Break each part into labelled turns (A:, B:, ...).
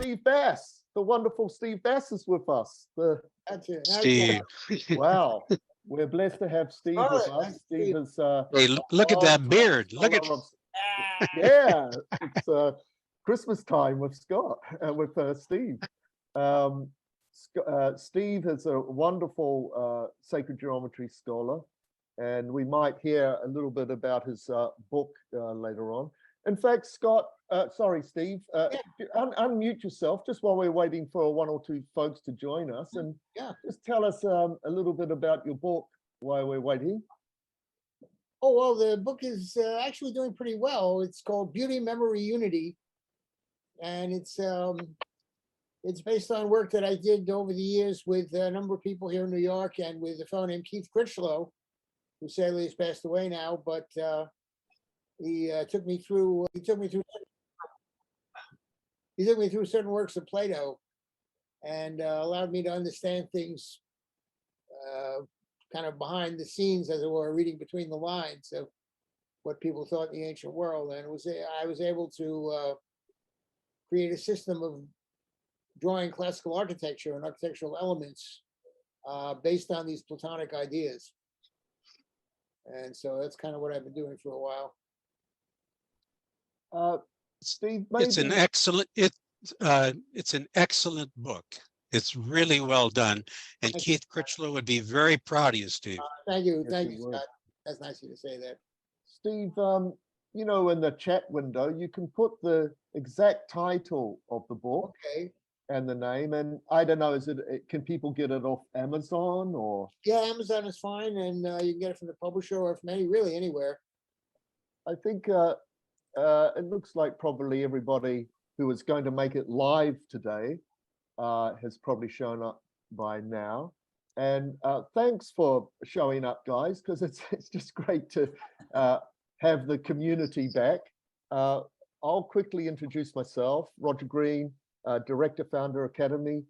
A: Steve Bass, the wonderful Steve Bass is with us.
B: That's it.
C: Steve.
A: Wow, we're blessed to have Steve with us. Steve is
C: Hey, look at that beard. Look at
A: yeah, it's Christmas time with Scott, with Steve. Steve is a wonderful sacred geometry scholar, and we might hear a little bit about his book later on. In fact, Scott, sorry, Steve, unmute yourself just while we're waiting for one or two folks to join us, and just tell us a little bit about your book while we're waiting.
B: Oh, well, the book is actually doing pretty well. It's called Beauty, Memory, Unity, and it's based on work that I did over the years with a number of people here in New York, and with a fellow named Keith Critchlow, who sadly has passed away now, but he took me through certain works of Plato, and allowed me to understand things kind of behind the scenes, as it were, reading between the lines of what people thought in the ancient world. And I was able to create a system of drawing classical architecture and architectural elements based on these Platonic ideas. And so that's kind of what I've been doing for a while.
A: Steve, maybe...
C: it's an excellent book. It's really well done, and Keith Critchlow would be very proud of you, Steve.
B: Thank you, Scott. That's nice of you to say that.
A: Steve, you know, in the chat window, you can put the exact title of the book and the name, and I don't know, can people get it off Amazon or?
B: Yeah, Amazon is fine, and you can get it from the publisher or from really anywhere.
A: I think it looks like probably everybody who is going to make it live today has probably shown up by now. And thanks for showing up, guys, because it's just great to have the community back. I'll quickly introduce myself. Roger Green, Director, Founder, Academy,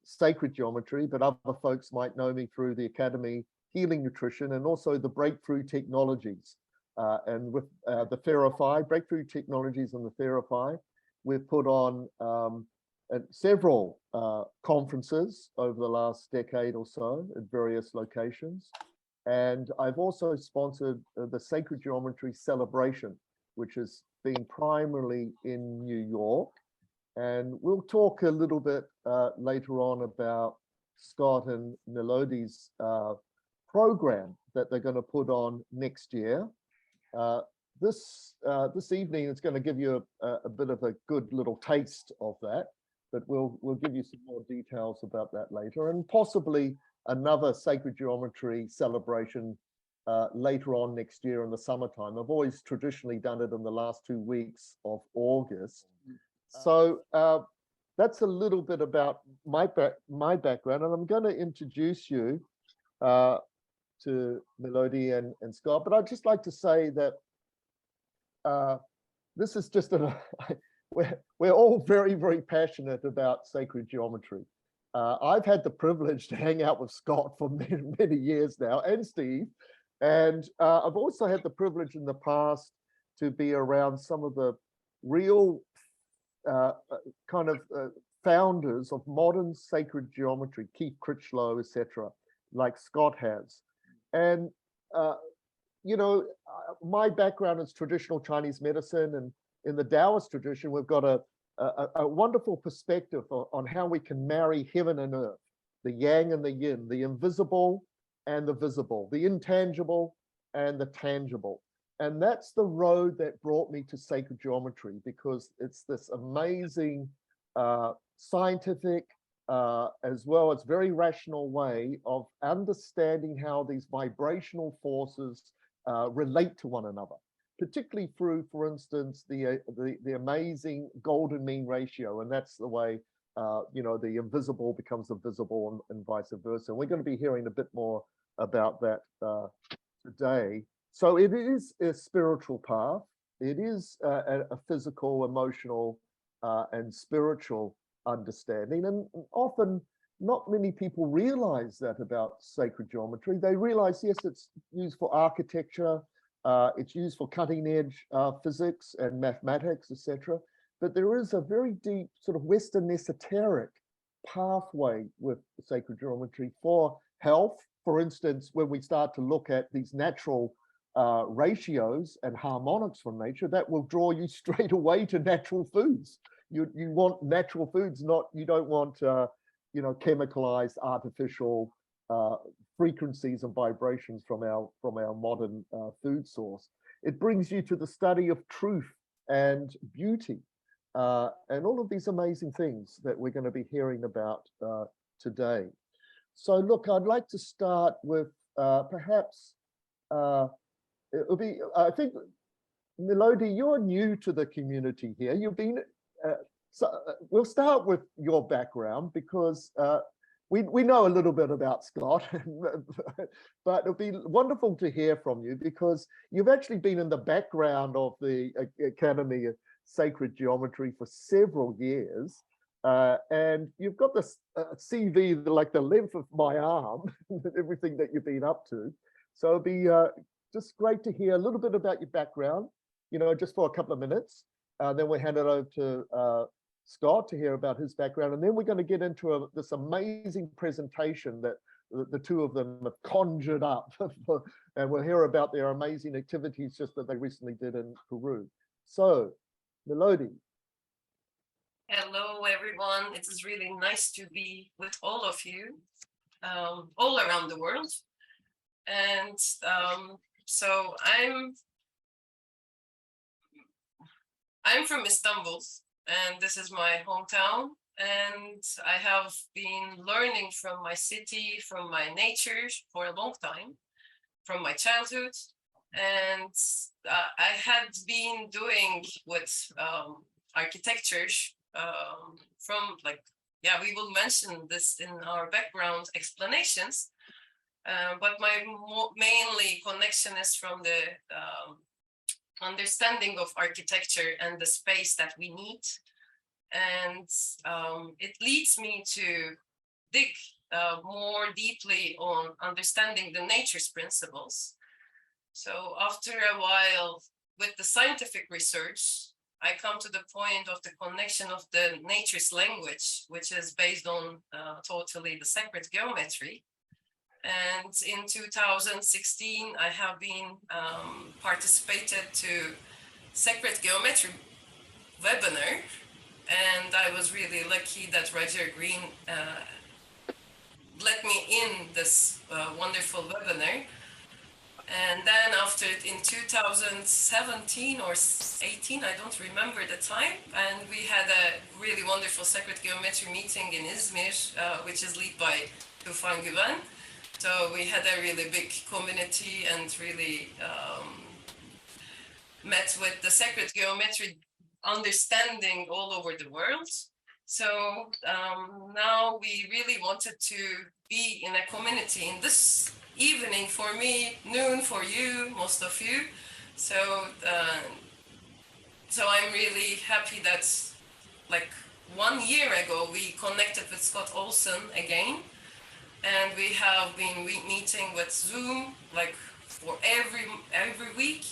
A: Sacred Geometry, but other folks might know me through the Academy, Healing Nutrition, and also the Breakthrough Technologies. And with the Verify, Breakthrough Technologies and the Verify, we've put on several conferences over the last decade or so at various locations. And I've also sponsored the Sacred Geometry Celebration, which has been primarily in New York. And we'll talk a little bit later on about Scott and Melodi's program that they're going to put on next year. This evening is going to give you a bit of a good little taste of that, but we'll give you some more details about that later, and possibly another sacred geometry celebration later on next year in the summertime. I've always traditionally done it in the last 2 weeks of August. So that's a little bit about my background, and I'm going to introduce you to Melodi and Scott, but I'd just like to say that this is just we're all very, very passionate about sacred geometry. I've had the privilege to hang out with Scott for many, many years now, and Steve, and I've also had the privilege in the past to be around some of the real kind of founders of modern sacred geometry, Keith Critchlow, etc., like Scott has. And you know, my background is traditional Chinese medicine, and in the Taoist tradition, we've got a wonderful perspective on how we can marry heaven and earth, the yang and the yin, the invisible and the visible, the intangible and the tangible. And that's the road that brought me to sacred geometry, because it's this amazing scientific as well as very rational way of understanding how these vibrational forces relate to one another, particularly through, for instance, the amazing golden mean ratio. And that's the way, you know, the invisible becomes the visible, and vice versa. And we're going to be hearing a bit more about that today. So it is a spiritual path. It is a physical, emotional, and spiritual understanding. And often not many people realize that about sacred geometry. They realize, yes, it's used for architecture, it's used for cutting edge physics and mathematics, etc. but there is a very deep sort of Western esoteric pathway with sacred geometry for health. For instance, when we start to look at these natural ratios and harmonics from nature, that will draw you straight away to natural foods. You want natural foods, you don't want chemicalized artificial frequencies and vibrations from our modern food source. It brings you to the study of truth and beauty, and all of these amazing things that we're going to be hearing about today. So look, I'd like to start with perhaps it'll be, I think, Melodi, you're new to the community here. You've been, we'll start with your background because we know a little bit about Scott, but it'll be wonderful to hear from you because you've actually been in the background of the Academy of Sacred Geometry for several years. And you've got this CV like the length of my arm, everything that you've been up to. So it'll be just great to hear a little bit about your background, just for a couple of minutes. Then we'll hand it over to Scott to hear about his background. And then we're going to get into this amazing presentation that the two of them have conjured up. And we'll hear about their amazing activities just that they recently did in Peru. So, Melodi.
D: Hello, everyone. It is really nice to be with all of you, all around the world. And so I'm from Istanbul, and this is my hometown. And I have been learning from my city, from my nature for a long time, from my childhood. And I had been doing with architecture from we will mention this in our background explanations. But my mainly connection is from the understanding of architecture and the space that we need. And it leads me to dig more deeply on understanding the nature's principles. So after a while with the scientific research, I come to the point of the connection of the nature's language, which is based on totally the sacred geometry. And in 2016, I have been participated to Sacred Geometry webinar. And I was really lucky that Roger Green let me in this wonderful webinar. And then after in 2017 or 18, I don't remember the time, and we had a really wonderful Sacred Geometry meeting in Izmir, which is led by Tufan Güven. So we had a really big community and really met with the sacred geometry understanding all over the world. So now we really wanted to be in a community in this evening for me, noon for you, most of you. So I'm really happy that like 1 year ago we connected with Scott Olsen again. And we have been meeting with Zoom like for every week,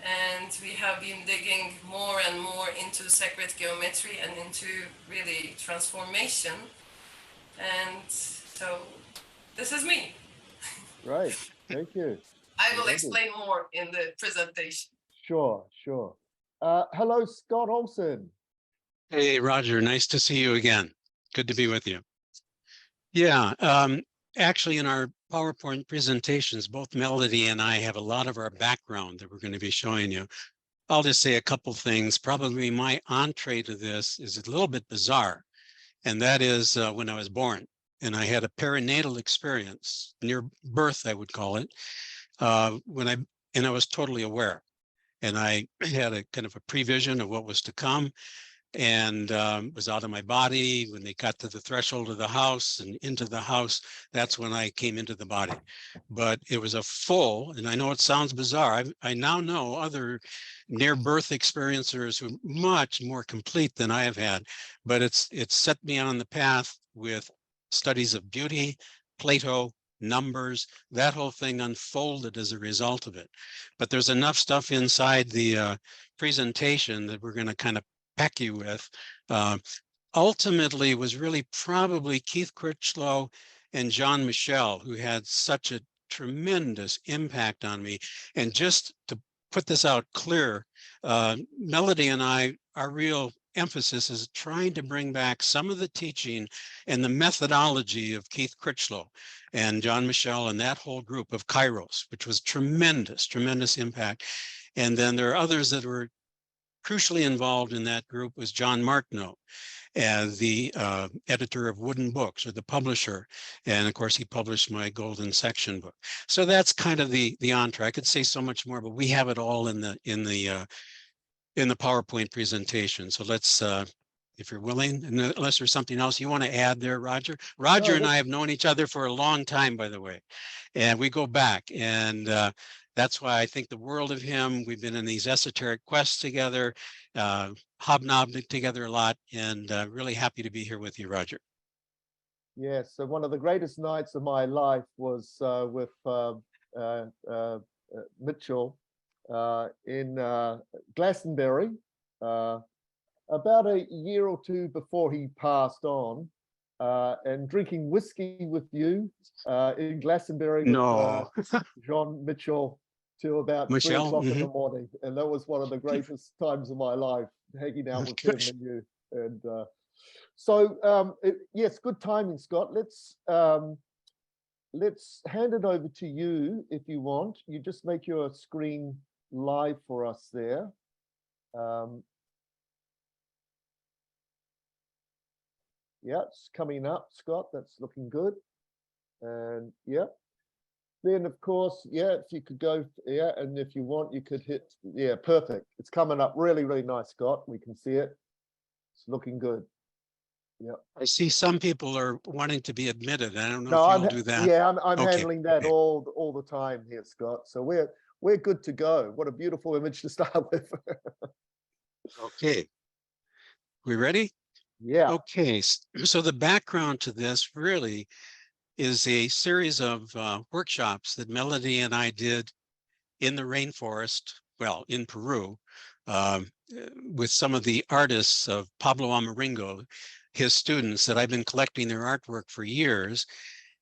D: and we have been digging more and more into sacred geometry and into really transformation. And so this is me.
A: Right, thank you.
D: I will explain more in the presentation.
A: Sure. Hello, Scott Olsen.
C: Hey, Roger, nice to see you again. Good to be with you. Yeah, actually in our PowerPoint presentations, both Melodi and I have a lot of our background that we're going to be showing you. I'll just say a couple things. Probably my entree to this is a little bit bizarre, and that is when I was born, and I had a perinatal experience, near birth, I would call it, and I was totally aware, and I had a kind of a prevision of what was to come, and was out of my body. When they got to the threshold of the house and into the house, that's when I came into the body. But it was a full, and I know it sounds bizarre, I now know other near birth experiencers who are much more complete than I have had, but it's set me on the path with studies of beauty, Plato, numbers, that whole thing unfolded as a result of it. But there's enough stuff inside the presentation that we're going to kind of peck you with, ultimately was really probably Keith Critchlow and John Michel, who had such a tremendous impact on me. And just to put this out clear, Melody and I, our real emphasis is trying to bring back some of the teaching and the methodology of Keith Critchlow and John Michel and that whole group of Kairos, which was tremendous, tremendous impact. And then there are others that were crucially involved in that group was John Martineau, as the editor of Wooden Books, or the publisher. And of course, he published my Golden Section book. So that's kind of the entree. I could say so much more, but we have it all in the PowerPoint presentation. So let's, if you're willing, unless there's something else you want to add there, Roger. Roger and I have known each other for a long time, by the way, and we go back, and that's why I think the world of him. We've been in these esoteric quests together, hobnobbed together a lot, and really happy to be here with you, Roger.
A: Yes, so one of the greatest nights of my life was with Mitchell in Glastonbury, about a year or two before he passed on, and drinking whiskey with you in Glastonbury with John Mitchell till about 3 o'clock in the morning. And that was one of the greatest times of my life, hanging out with him and you. And yes, good timing, Scott. Let's hand it over to you if you want. You just make your screen live for us there. Yeah, it's coming up, Scott. That's looking good. And yeah, then of course, yeah, if you could go, yeah, and if you want, you could hit, yeah, perfect. It's coming up really, really nice, Scott. We can see it. It's looking good. Yeah.
C: I see some people are wanting to be admitted. I don't know if you'll do that.
A: Yeah, I'm handling that all the time here, Scott. So we're good to go. What a beautiful image to start with.
C: Okay. We ready?
A: Yeah.
C: Okay. So the background to this really is a series of workshops that Melody and I did in the rainforest, well, in Peru, with some of the artists of Pablo Amaringo, his students that I've been collecting their artwork for years.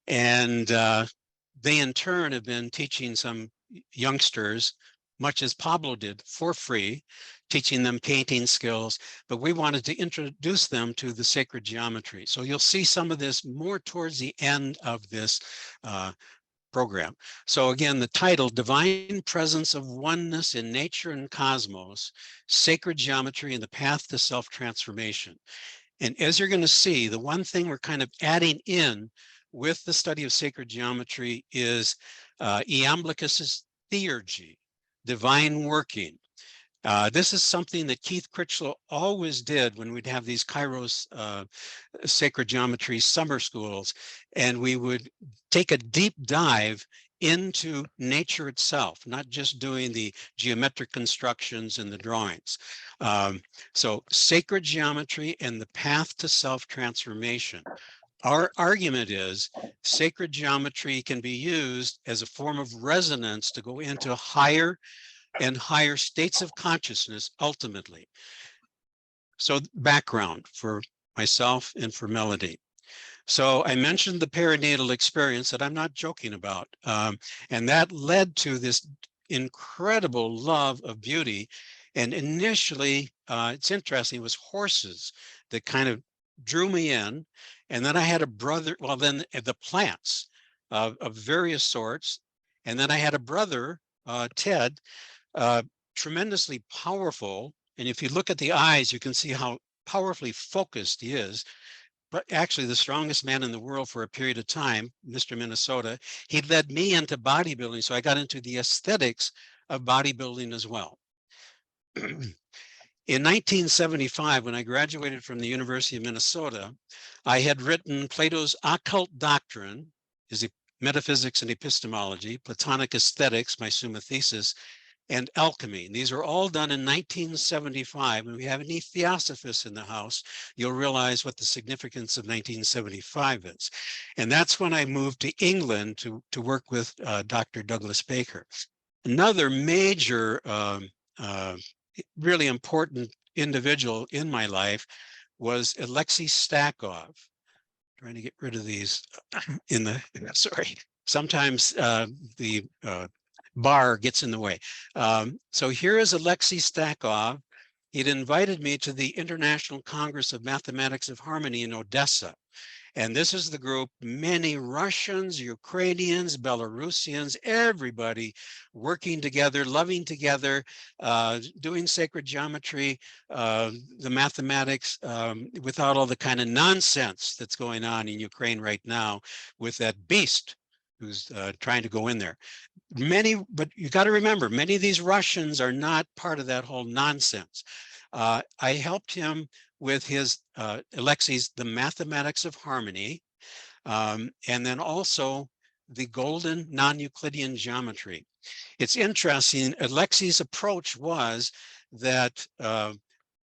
C: And they in turn have been teaching some youngsters, much as Pablo did, for free, teaching them painting skills, but we wanted to introduce them to the sacred geometry. So you'll see some of this more towards the end of this program. So again, the title, Divine Presence of Oneness in Nature and Cosmos, Sacred Geometry and the Path to Self-Transformation. And as you're going to see, the one thing we're kind of adding in with the study of sacred geometry is Iamblichus's theurgy, divine working. This is something that Keith Critchlow always did when we'd have these Kairos sacred geometry summer schools, and we would take a deep dive into nature itself, not just doing the geometric constructions and the drawings. So sacred geometry and the path to self-transformation. Our argument is sacred geometry can be used as a form of resonance to go into higher and higher states of consciousness ultimately. So background for myself and for Melody. So I mentioned the perinatal experience that I'm not joking about. And that led to this incredible love of beauty. And initially, it's interesting, it was horses that kind of drew me in. And then I had a brother, well, then the plants of various sorts. And then I had a brother, Ted, tremendously powerful. And if you look at the eyes, you can see how powerfully focused he is. But actually the strongest man in the world for a period of time, Mr. Minnesota. He led me into bodybuilding. So I got into the aesthetics of bodybuilding as well. In 1975, when I graduated from the University of Minnesota, I had written Plato's Occult Doctrine, his Metaphysics and Epistemology, Platonic Aesthetics, my Summa thesis, and Alchemy. These are all done in 1975. When we have any theosophists in the house, you'll realize what the significance of 1975 is. And that's when I moved to England to work with Dr. Douglas Baker. Another major, really important individual in my life was Alexei Stakov. Trying to get rid of these in the, sorry. Sometimes the bar gets in the way. So here is Alexei Stakov. He'd invited me to the International Congress of Mathematics of Harmony in Odessa. And this is the group, many Russians, Ukrainians, Belarusians, everybody working together, loving together, doing sacred geometry, the mathematics, without all the kind of nonsense that's going on in Ukraine right now with that beast who's trying to go in there. But you got to remember, many of these Russians are not part of that whole nonsense. I helped him with his Alexei's The Mathematics of Harmony, and then also the Golden Non-Euclidean Geometry. It's interesting, Alexei's approach was that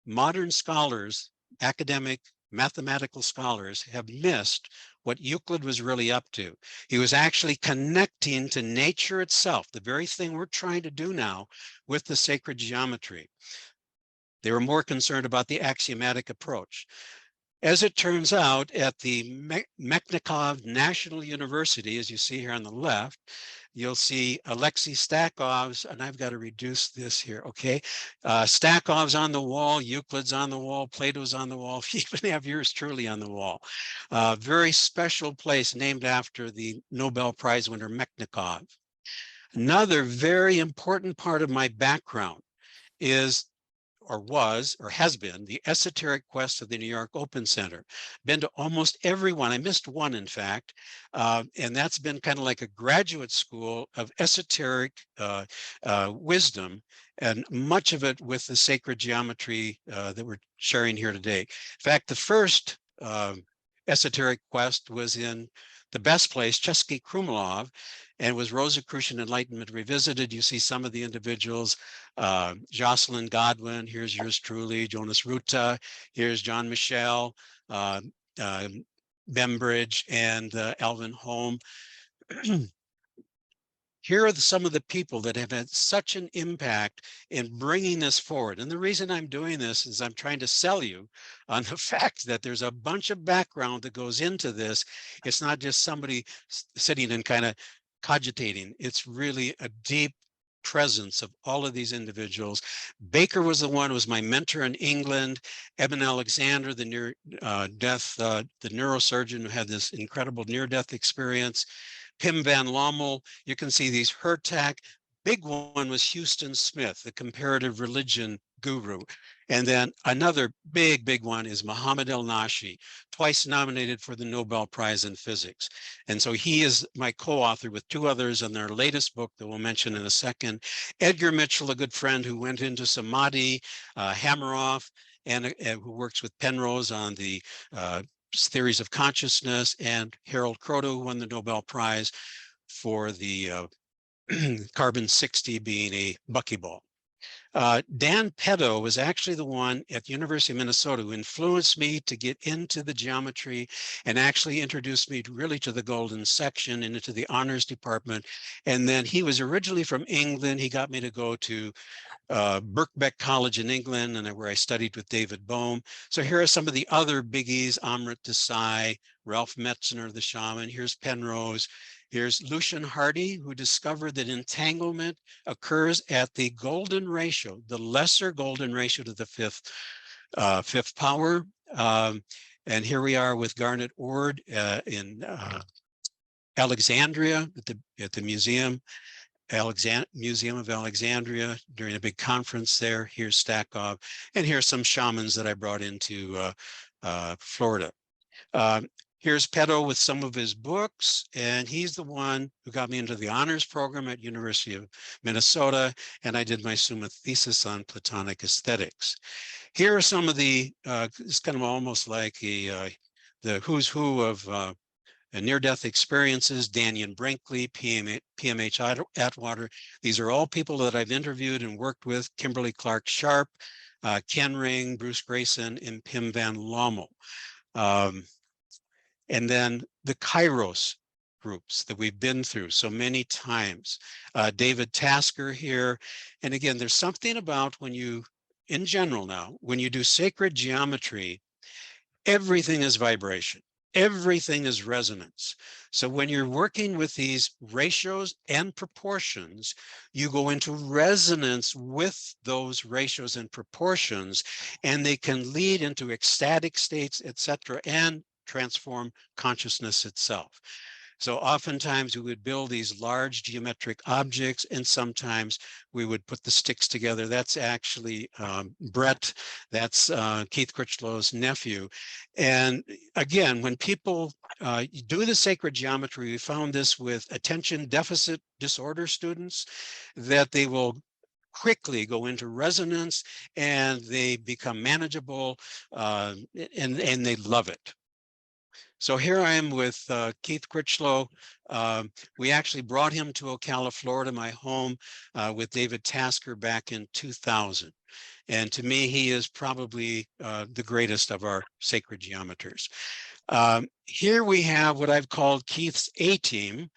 C: modern scholars, academic mathematical scholars, have missed what Euclid was really up to. He was actually connecting to nature itself, the very thing we're trying to do now with the sacred geometry. They were more concerned about the axiomatic approach. As it turns out, at the Mechnikov National University, as you see here on the left, you'll see Alexei Stakov's, and I've got to reduce this here, okay? Stakov's on the wall, Euclid's on the wall, Plato's on the wall, you even have yours truly on the wall. Very special place named after the Nobel Prize winner Mechnikov. Another very important part of my background is or was, or has been, the esoteric quest of the New York Open Center. Been to almost every one. I missed one, in fact, and that's been kind of like a graduate school of esoteric wisdom, and much of it with the sacred geometry that we're sharing here today. In fact, the first esoteric quest was in the best place, Chesky Krumlov, and was Rosicrucian Enlightenment Revisited. You see some of the individuals, Jocelyn Godwin, here's yours truly, Jonas Ruta, here's John Michel, Bembridge, and Alvin Holm. Here are some of the people that have had such an impact in bringing this forward. And the reason I'm doing this is I'm trying to sell you on the fact that there's a bunch of background that goes into this. It's not just somebody sitting and kind of cogitating. It's really a deep presence of all of these individuals. Baker was the one who was my mentor in England. Eben Alexander, the the neurosurgeon who had this incredible near-death experience. Pim van Lommel, you can see these Hertak. Big one was Houston Smith, the comparative religion guru. And then another big one is Muhammad El-Nashi, twice nominated for the Nobel Prize in Physics. And so he is my co-author with two others on their latest book that we'll mention in a second. Edgar Mitchell, a good friend who went into Samadhi, Hameroff, and who works with Penrose on the theories of consciousness, and Harold Kroto, who won the Nobel Prize for the carbon-60 being a buckyball. Dan Pedo was actually the one at the University of Minnesota who influenced me to get into the geometry and actually introduced me really to the golden section and into the honors department. And then he was originally from England. He got me to go to Birkbeck College in England, and where I studied with David Bohm. So here are some of the other biggies: Amrit Desai, Ralph Metzner, the shaman. Here's Penrose. Here's Lucian Hardy, who discovered that entanglement occurs at the golden ratio, the lesser golden ratio to the fifth power. And here we are with Garnet Ord in Alexandria at the museum. Museum of Alexandria during a big conference there. Here's Stakov, and here's some shamans that I brought into Florida. Here's Pedo with some of his books, and he's the one who got me into the honors program at University of Minnesota, and I did my Summa thesis on Platonic aesthetics. Here are some of the, it's kind of almost like the who's who of near-death experiences: Daniel Brinkley, PMH Atwater. These are all people that I've interviewed and worked with: Kimberly Clark Sharp, Ken Ring, Bruce Grayson, and Pim van Lommel. And then the Kairos groups that we've been through so many times. David Tasker here. And again, there's something about when you in general now, when you do sacred geometry, everything is vibration. Everything is resonance. So when you're working with these ratios and proportions, you go into resonance with those ratios and proportions, and they can lead into ecstatic states, etc., and transform consciousness itself. So oftentimes we would build these large geometric objects, and sometimes we would put the sticks together. That's actually Brett, that's Keith Critchlow's nephew. And again, when people do the sacred geometry, we found this with attention deficit disorder students, that they will quickly go into resonance and they become manageable, and they love it. So here I am with Keith Critchlow. We actually brought him to Ocala, Florida, my home, with David Tasker back in 2000. And to me, he is probably the greatest of our sacred geometers. Here we have what I've called Keith's A-team.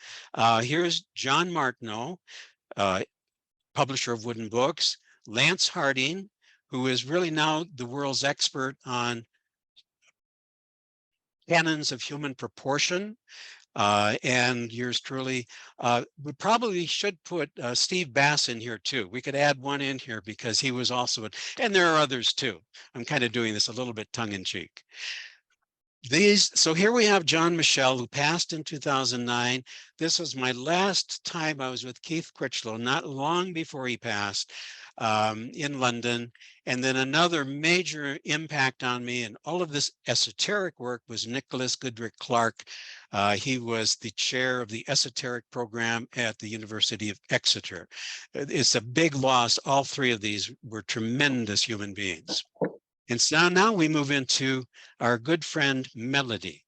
C: Here's John Martineau, publisher of Wooden Books, Lance Harding, who is really now the world's expert on canons of human proportion, and yours truly. We probably should put Steve Bass in here too. We could add one in here because he was also, and there are others too. I'm kind of doing this a little bit tongue in cheek. So here we have John Michel, who passed in 2009. This was my last time I was with Keith Critchlow, not long before he passed, in London. And then another major impact on me and all of this esoteric work was Nicholas Goodrick Clark. He was the chair of the esoteric program at the University of Exeter. It's a big loss. All three of these were tremendous human beings. And so now we move into our good friend Melodi.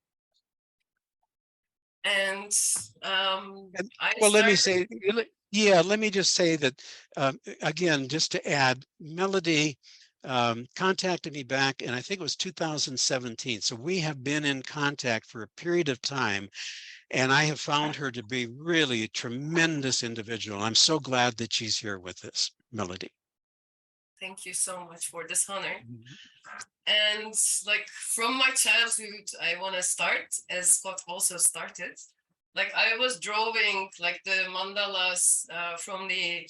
D: And
C: let me say, yeah, let me just say that, again, just to add, Melodi contacted me back, and I think it was 2017. So we have been in contact for a period of time, and I have found her to be really a tremendous individual. I'm so glad that she's here with us, Melodi.
D: Thank you so much for this honor. And like from my childhood, I want to start, as Scott also started. Like I was drawing like the mandalas from the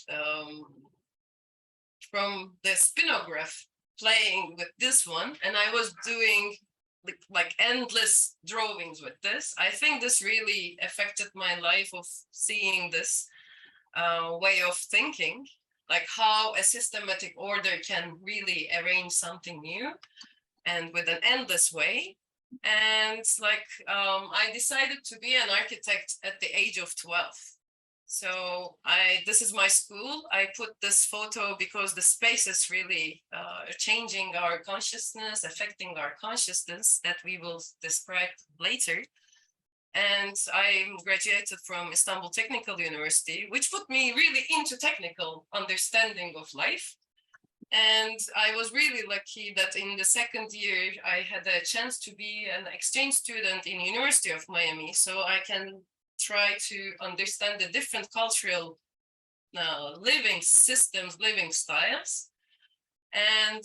D: spinograph, playing with this one, and I was doing like endless drawings with this. I think this really affected my life of seeing this way of thinking, like how a systematic order can really arrange something new and with an endless way. And like I decided to be an architect at the age of 12. So this is my school. I put this photo because the space is really changing our consciousness, affecting our consciousness, that we will describe later. And I graduated from Istanbul Technical University, which put me really into technical understanding of life. And I was really lucky that in the second year, I had a chance to be an exchange student in University of Miami. So I can try to understand the different cultural living systems, living styles. And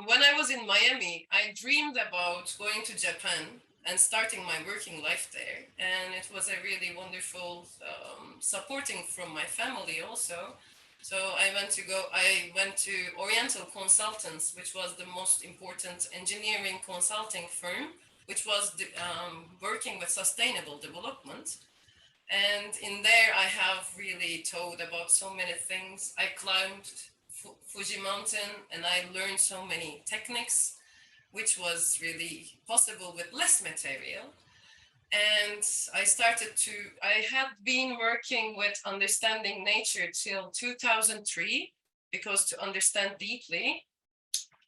D: when I was in Miami, I dreamed about going to Japan and starting my working life there. And it was a really wonderful supporting from my family also. So I went to Oriental Consultants, which was the most important engineering consulting firm, which was working with sustainable development. And in there, I have really taught about so many things. I climbed Fuji Mountain and I learned so many techniques, which was really possible with less material. And I had been working with understanding nature till 2003, because to understand deeply.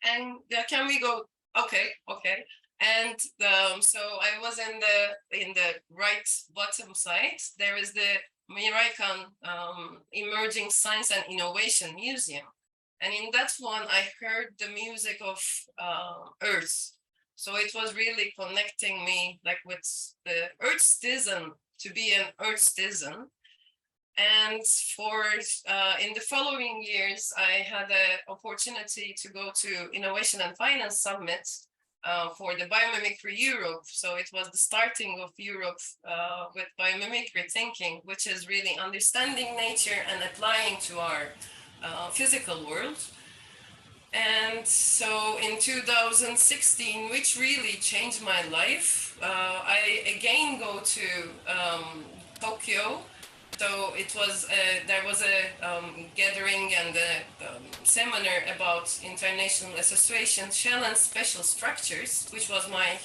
D: And can we go? Okay. And so I was in the right bottom side. There is the Miraikan Emerging Science and Innovation Museum. And in that one, I heard the music of Earth. So it was really connecting me like with the Earth citizen, to be an Earth citizen. And for in the following years, I had the opportunity to go to Innovation and Finance Summit for the Biomimicry Europe. So it was the starting of Europe with biomimicry thinking, which is really understanding nature and applying to our physical world. And so in 2016, which really changed my life, I again go to Tokyo. So it was there was a gathering and a seminar about International Association Shell and Special Structures, which was my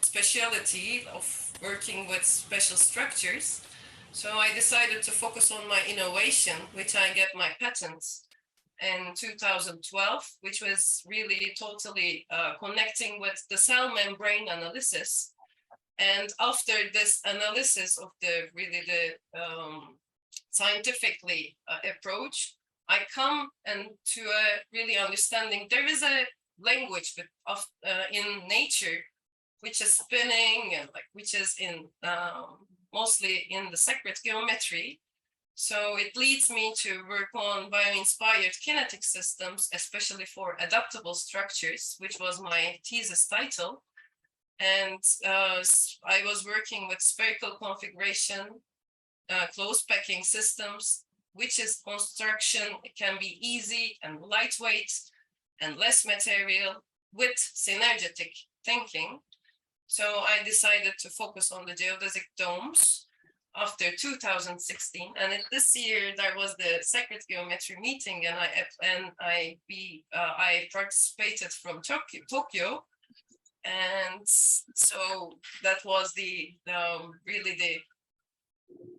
D: specialty of working with special structures. So I decided to focus on my innovation, which I get my patent in 2012, which was really totally connecting with the cell membrane analysis. And after this analysis of the scientifically approach, I come and to a really understanding there is a language in nature which is spinning and which is in mostly in the sacred geometry. So it leads me to work on bio-inspired kinetic systems, especially for adaptable structures, which was my thesis title. And I was working with spherical configuration, close packing systems, which is construction. It can be easy and lightweight and less material with synergetic thinking. So I decided to focus on the geodesic domes after 2016, and this year there was the sacred geometry meeting, and I participated from Tokyo, and so that was the really the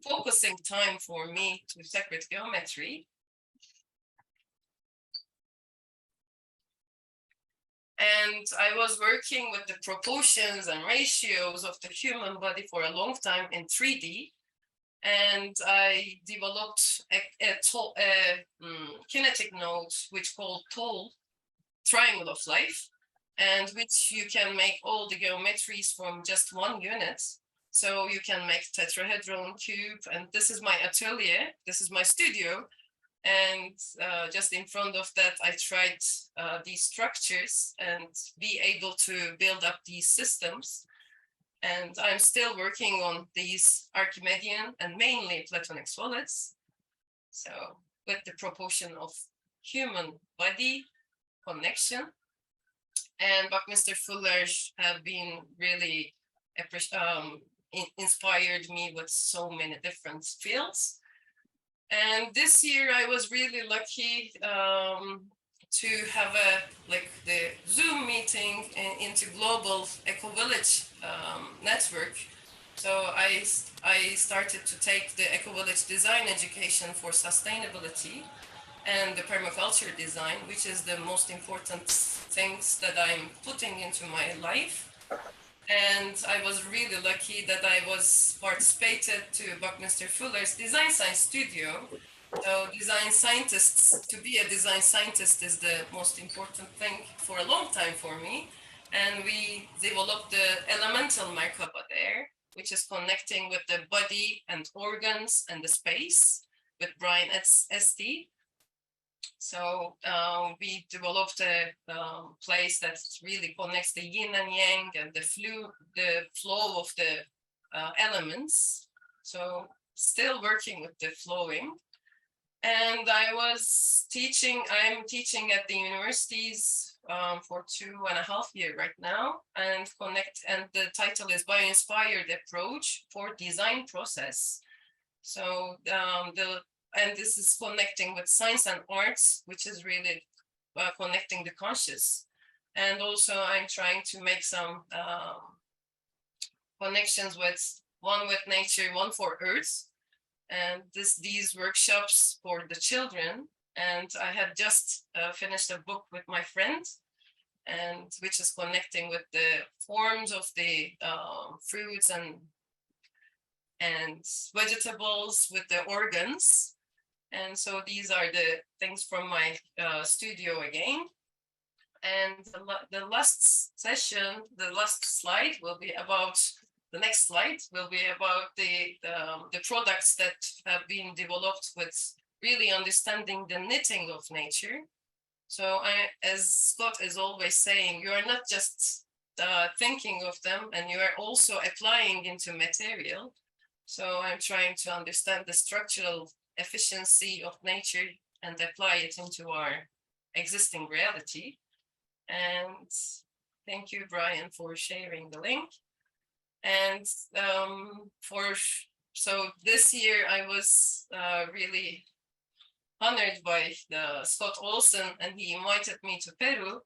D: focusing time for me to sacred geometry. And I was working with the proportions and ratios of the human body for a long time in 3D. And I developed a kinetic node, which called TOL, triangle of life, and which you can make all the geometries from just one unit. So you can make tetrahedron, cube, and this is my atelier, this is my studio. And just in front of that, I tried these structures and be able to build up these systems. And I'm still working on these Archimedean and mainly Platonic solids. So with the proportion of human body connection. And Buckminster Fuller have been really inspired me with so many different fields. And this year I was really lucky to have the Zoom meeting into global eco-village network. So I started to take the eco-village design education for sustainability and the permaculture design, which is the most important things that I'm putting into my life. And I was really lucky that I was participated to Buckminster Fuller's design science studio. So design scientists, to be a design scientist is the most important thing for a long time for me. And we developed the elemental Merkaba there, which is connecting with the body and organs and the space with Brian St. So we developed a place that really connects the yin and yang and the flow of the elements. So still working with the flowing. And I'm teaching at the universities for 2.5 years right now, and the title is Bio-Inspired Approach for Design Process. So and this is connecting with science and arts, which is really connecting the conscious. And also I'm trying to make some connections one with nature, one for earth. And these workshops for the children. And I have just finished a book with my friend, and which is connecting with the forms of the fruits and vegetables with the organs. And so these are the things from my studio again. And the last session, the last slide will be about the next slide will be about the products that have been developed with really understanding the knitting of nature. So as Scott is always saying, you are not just thinking of them, and you are also applying into material. So I'm trying to understand the structural efficiency of nature and apply it into our existing reality. And thank you, Brian, for sharing the link. And so this year I was really honored by Scott Olsen, and he invited me to Peru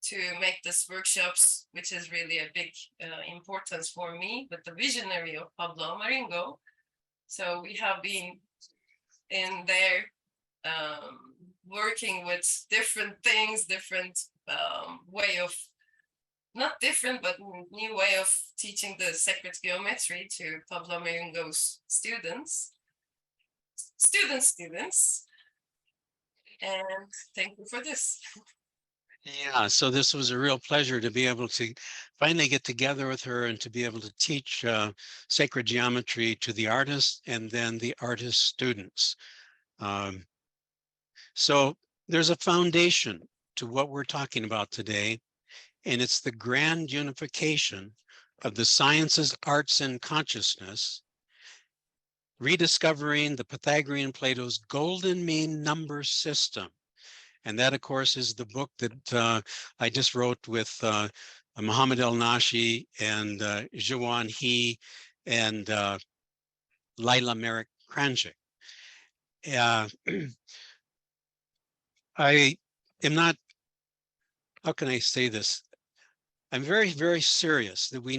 D: to make this workshops, which is really a big importance for me, with the visionary of Pablo Maringo. So we have been in there working with different things, different way of, not different, but new way of teaching the sacred geometry to Pablo Maringo's students. And thank you for this.
C: Yeah, so this was a real pleasure to be able to finally get together with her and to be able to teach sacred geometry to the artists and then the artist students. So there's a foundation to what we're talking about today, and it's the grand unification of the sciences, arts, and consciousness, rediscovering the Pythagorean Plato's golden mean number system. And that, of course, is the book that I just wrote with Muhammad El-Nashi and Jawan He and Laila Merrick Kranjik. I am not, how can I say this? I'm very, very serious that we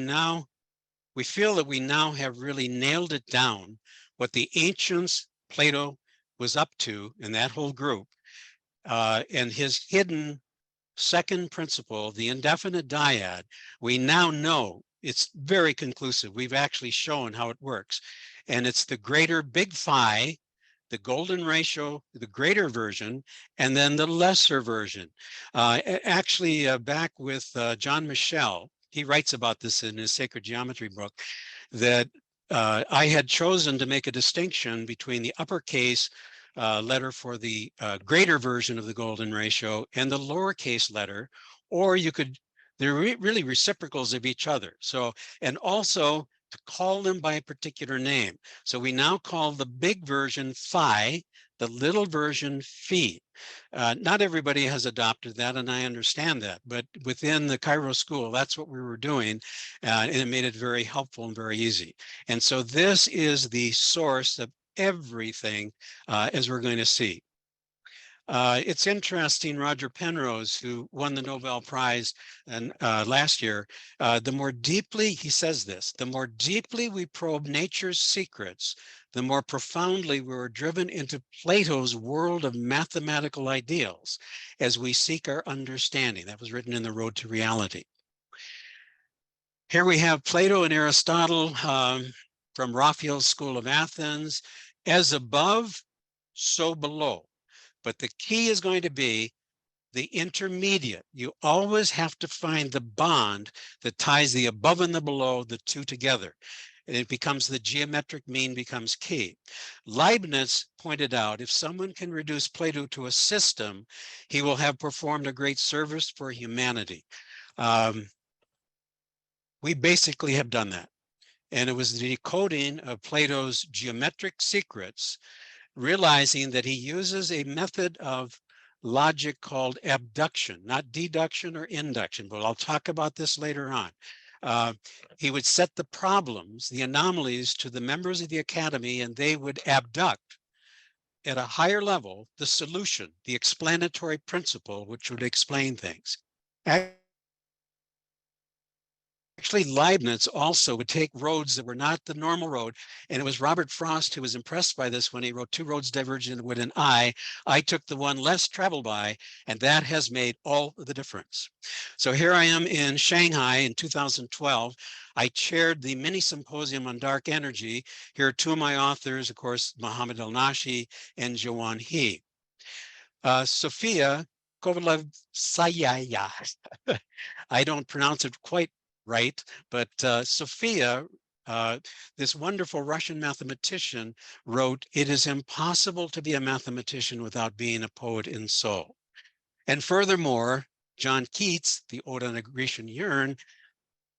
C: feel that we now have really nailed it down, what the ancients, Plato was up to in that whole group, and his hidden second principle, the indefinite dyad. We now know it's very conclusive. We've actually shown how it works. And it's the greater big phi, the golden ratio, the greater version, and then the lesser version. Actually, back with John Michel, he writes about this in his Sacred Geometry book, that I had chosen to make a distinction between the uppercase letter for the greater version of the golden ratio and the lowercase letter, or you could, they're really reciprocals of each other. So, and also to call them by a particular name. So we now call the big version phi, the little version phi. Not everybody has adopted that, and I understand that, but within the Cairo school, that's what we were doing, and it made it very helpful and very easy. And so this is the source of everything, as we're going to see. It's interesting, Roger Penrose, who won the Nobel Prize last year, the more deeply, he says this, the more deeply we probe nature's secrets, the more profoundly we were driven into Plato's world of mathematical ideals as we seek our understanding. That was written in The Road to Reality. Here we have Plato and Aristotle from Raphael's School of Athens. As above, so below. But the key is going to be the intermediate. You always have to find the bond that ties the above and the below, the two together. And it becomes, the geometric mean becomes key. Leibniz pointed out, if someone can reduce Plato to a system, he will have performed a great service for humanity. We basically have done that. And it was the decoding of Plato's geometric secrets, realizing that he uses a method of logic called abduction, not deduction or induction, but I'll talk about this later on. He would set the problems, the anomalies, to the members of the academy, and they would abduct at a higher level the solution, the explanatory principle, which would explain things. Actually, Leibniz also would take roads that were not the normal road. And it was Robert Frost who was impressed by this when he wrote Two Roads Divergent with an I. I took the one less traveled by, and that has made all the difference. So here I am in Shanghai in 2012. I chaired the mini symposium on dark energy. Here are two of my authors, of course, Muhammad El-Nashi and Jawan He. Sophia Kovalev-Sayaya. I don't pronounce it quite right, but Sophia this wonderful Russian mathematician wrote, "It is impossible to be a mathematician without being a poet in soul." And furthermore, John Keats, the Ode on a Grecian Urn,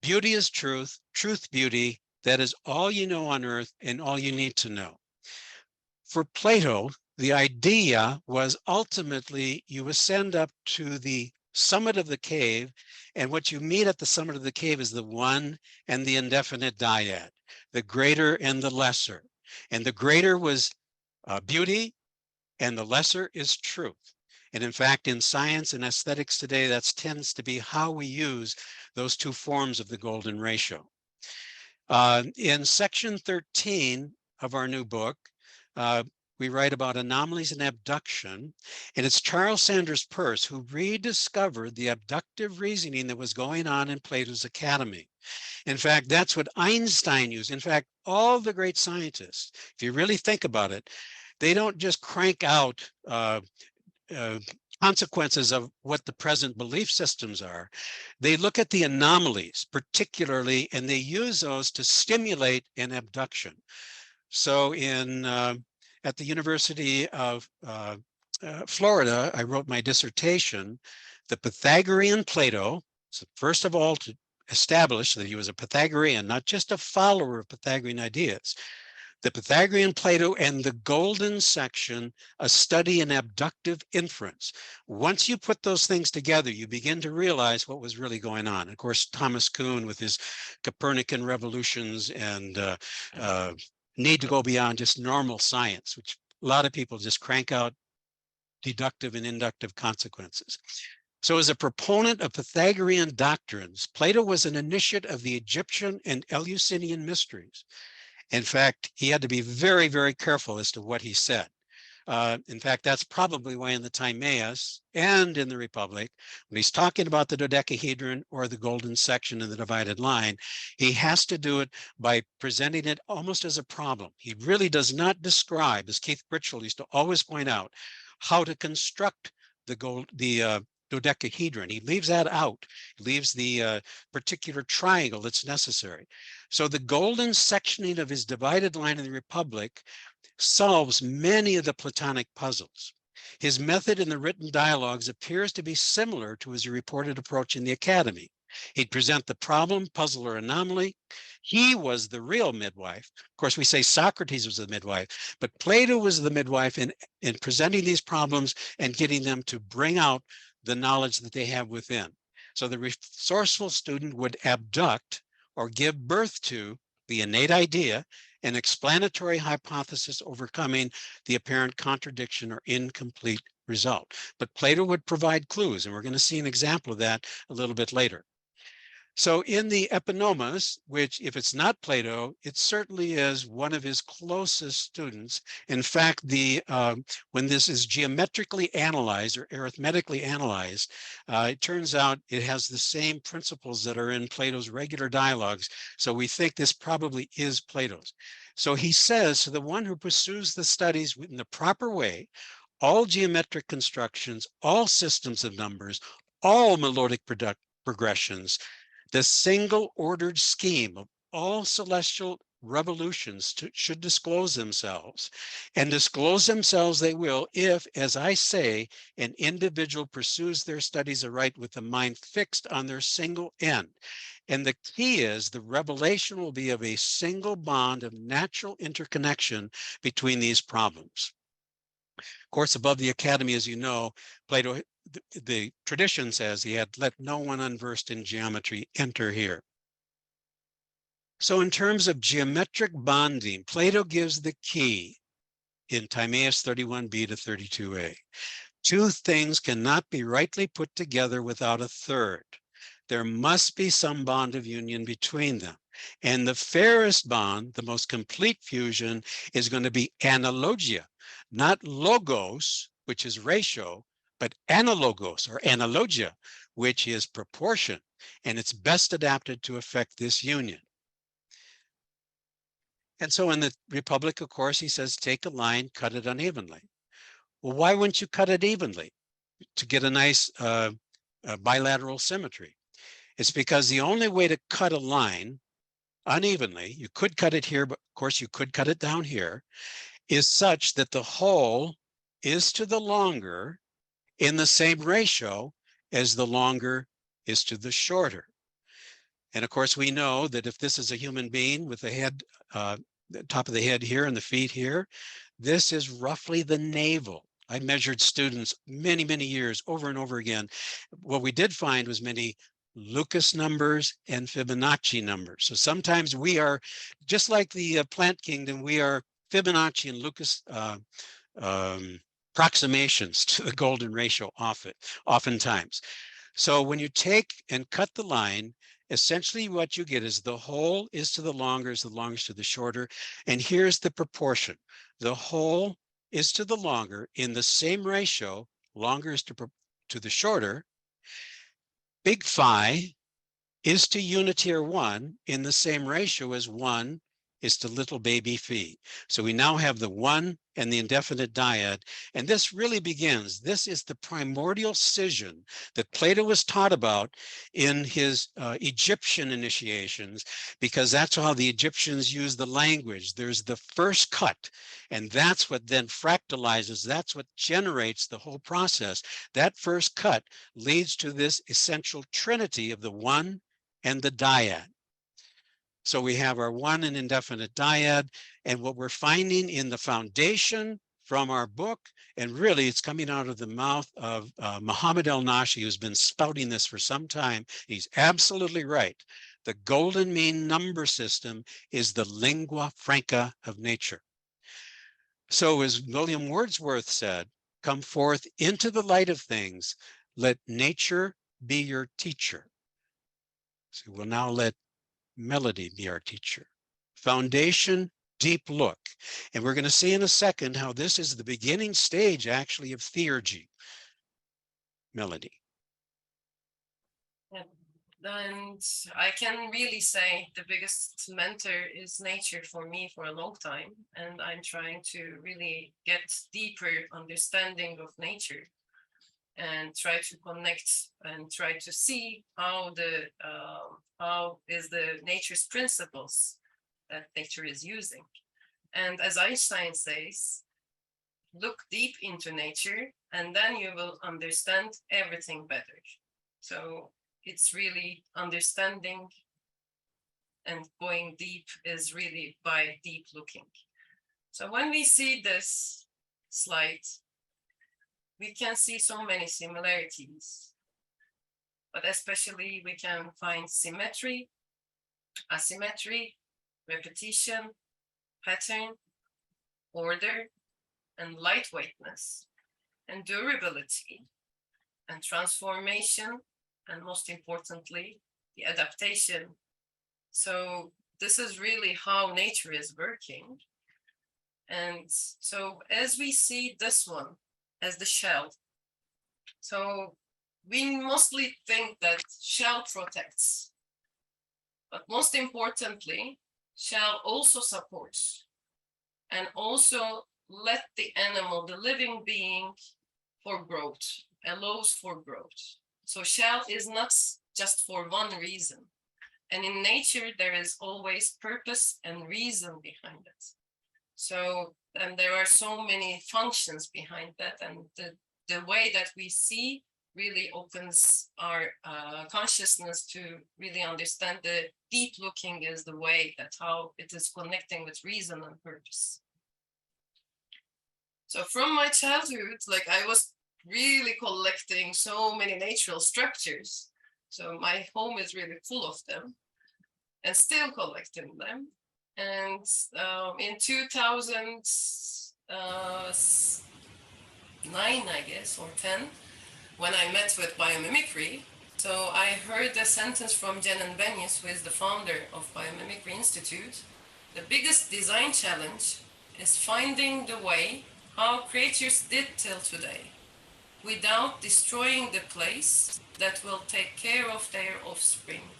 C: "Beauty is truth, truth beauty, that is all you know on earth and all you need to know." For Plato, the idea was ultimately you ascend up to the summit of the cave, and what you meet at the summit of the cave is the one and the indefinite dyad, the greater and the lesser. And the greater was beauty, and the lesser is truth. And in fact, in science and aesthetics today, that tends to be how we use those two forms of the golden ratio. In section 13 of our new book, we write about anomalies and abduction, and it's Charles Sanders Peirce who rediscovered the abductive reasoning that was going on in Plato's Academy. In fact, that's what Einstein used. In fact, all the great scientists, if you really think about it, they don't just crank out consequences of what the present belief systems are. They look at the anomalies particularly, and they use those to stimulate an abduction. So at the University of Florida, I wrote my dissertation, The Pythagorean Plato. So first of all, to establish that he was a Pythagorean, not just a follower of Pythagorean ideas. The Pythagorean Plato and the golden section, a study in abductive inference. Once you put those things together, you begin to realize what was really going on. Of course, Thomas Kuhn with his Copernican revolutions and need to go beyond just normal science, which a lot of people just crank out deductive and inductive consequences. So as a proponent of Pythagorean doctrines, Plato was an initiate of the Egyptian and Eleusinian mysteries. In fact, he had to be very, very careful as to what he said. In fact, that's probably why in the Timaeus and in the Republic, when he's talking about the dodecahedron or the golden section in the divided line, he has to do it by presenting it almost as a problem. He really does not describe, as Keith Britchell used to always point out, how to construct the dodecahedron. He leaves that out. He leaves the particular triangle that's necessary. So the golden sectioning of his divided line in the Republic solves many of the Platonic puzzles. His method in the written dialogues appears to be similar to his reported approach in the Academy. He'd present the problem, puzzle, or anomaly. He was the real midwife. Of course, we say Socrates was the midwife, but Plato was the midwife in presenting these problems and getting them to bring out the knowledge that they have within. So the resourceful student would abduct or give birth to the innate idea, an explanatory hypothesis overcoming the apparent contradiction or incomplete result. But Plato would provide clues, and we're going to see an example of that a little bit later. So in the Epinomas, which if it's not Plato, it certainly is one of his closest students. In fact, when this is geometrically analyzed or arithmetically analyzed, it turns out it has the same principles that are in Plato's regular dialogues. So we think this probably is Plato's. So he says, to the one who pursues the studies in the proper way, all geometric constructions, all systems of numbers, all melodic progressions, the single ordered scheme of all celestial revolutions should disclose themselves, and disclose themselves they will if, as I say, an individual pursues their studies aright with the mind fixed on their single end. And the key is the revelation will be of a single bond of natural interconnection between these problems. Of course, above the Academy, as you know, Plato, the tradition says he had let no one unversed in geometry enter here. So in terms of geometric bonding, Plato gives the key in Timaeus 31b to 32a. Two things cannot be rightly put together without a third. There must be some bond of union between them. And the fairest bond, the most complete fusion, is going to be analogia, not logos, which is ratio, but analogos or analogia, which is proportion, and it's best adapted to affect this union. And so in the Republic, of course, he says, take a line, cut it unevenly. Well, why wouldn't you cut it evenly to get a nice bilateral symmetry? It's because the only way to cut a line unevenly, you could cut it here, but of course you could cut it down here, is such that the whole is to the longer in the same ratio as the longer is to the shorter. And of course, we know that if this is a human being with the head, the top of the head here and the feet here, this is roughly the navel. I measured students many, many years over and over again. What we did find was many Lucas numbers and Fibonacci numbers. So sometimes we are, just like the plant kingdom, we are Fibonacci and Lucas approximations to the golden ratio oftentimes. So when you take and cut the line, essentially what you get is the whole is to the longer is to the shorter. And here's the proportion. The whole is to the longer in the same ratio, longer is to the shorter. Big phi is to unity or 1 in the same ratio as 1 is to little baby phi. So we now have the 1 and the indefinite dyad, and this really begins. This is the primordial scission that Plato was taught about in his Egyptian initiations, because that's how the Egyptians used the language. There's the first cut, and that's what then fractalizes. That's what generates the whole process. That first cut leads to this essential trinity of the 1 and the dyad. So we have our 1 and indefinite dyad, and what we're finding in the foundation from our book, and really it's coming out of the mouth of Muhammad El-Nashi, who's been spouting this for some time. He's absolutely right. The golden mean number system is the lingua franca of nature. So as William Wordsworth said, come forth into the light of things, let nature be your teacher. So we'll now let Melody be our teacher. Foundation, deep look. And we're going to see in a second how this is the beginning stage actually of theurgy. Melody.
D: And I can really say the biggest mentor is nature for me for a long time. And I'm trying to really get deeper understanding of nature and try to connect and try to see how is the nature's principles that nature is using. And as Einstein says, look deep into nature and then you will understand everything better. So it's really understanding, and going deep is really by deep looking. So when we see this slide, we can see so many similarities, but especially we can find symmetry, asymmetry, repetition, pattern, order, and lightweightness, and durability, and transformation, and most importantly, the adaptation. So this is really how nature is working. And so as we see this one as the shell, so we mostly think that shell protects, but most importantly, shell also supports and also let the animal, the living being, for growth, allows for growth. So shell is not just for one reason. And in nature, there is always purpose and reason behind it. So, and there are so many functions behind that, and the way that we see really opens our consciousness to really understand the deep looking is the way that how it is connecting with reason and purpose. So from my childhood, like I was really collecting so many natural structures. So my home is really full of them and still collecting them. And in 2009, I guess, or 10, when I met with biomimicry, so I heard a sentence from Jen and Benyus, who is the founder of Biomimicry Institute. The biggest design challenge is finding the way how creatures did till today, without destroying the place that will take care of their offspring.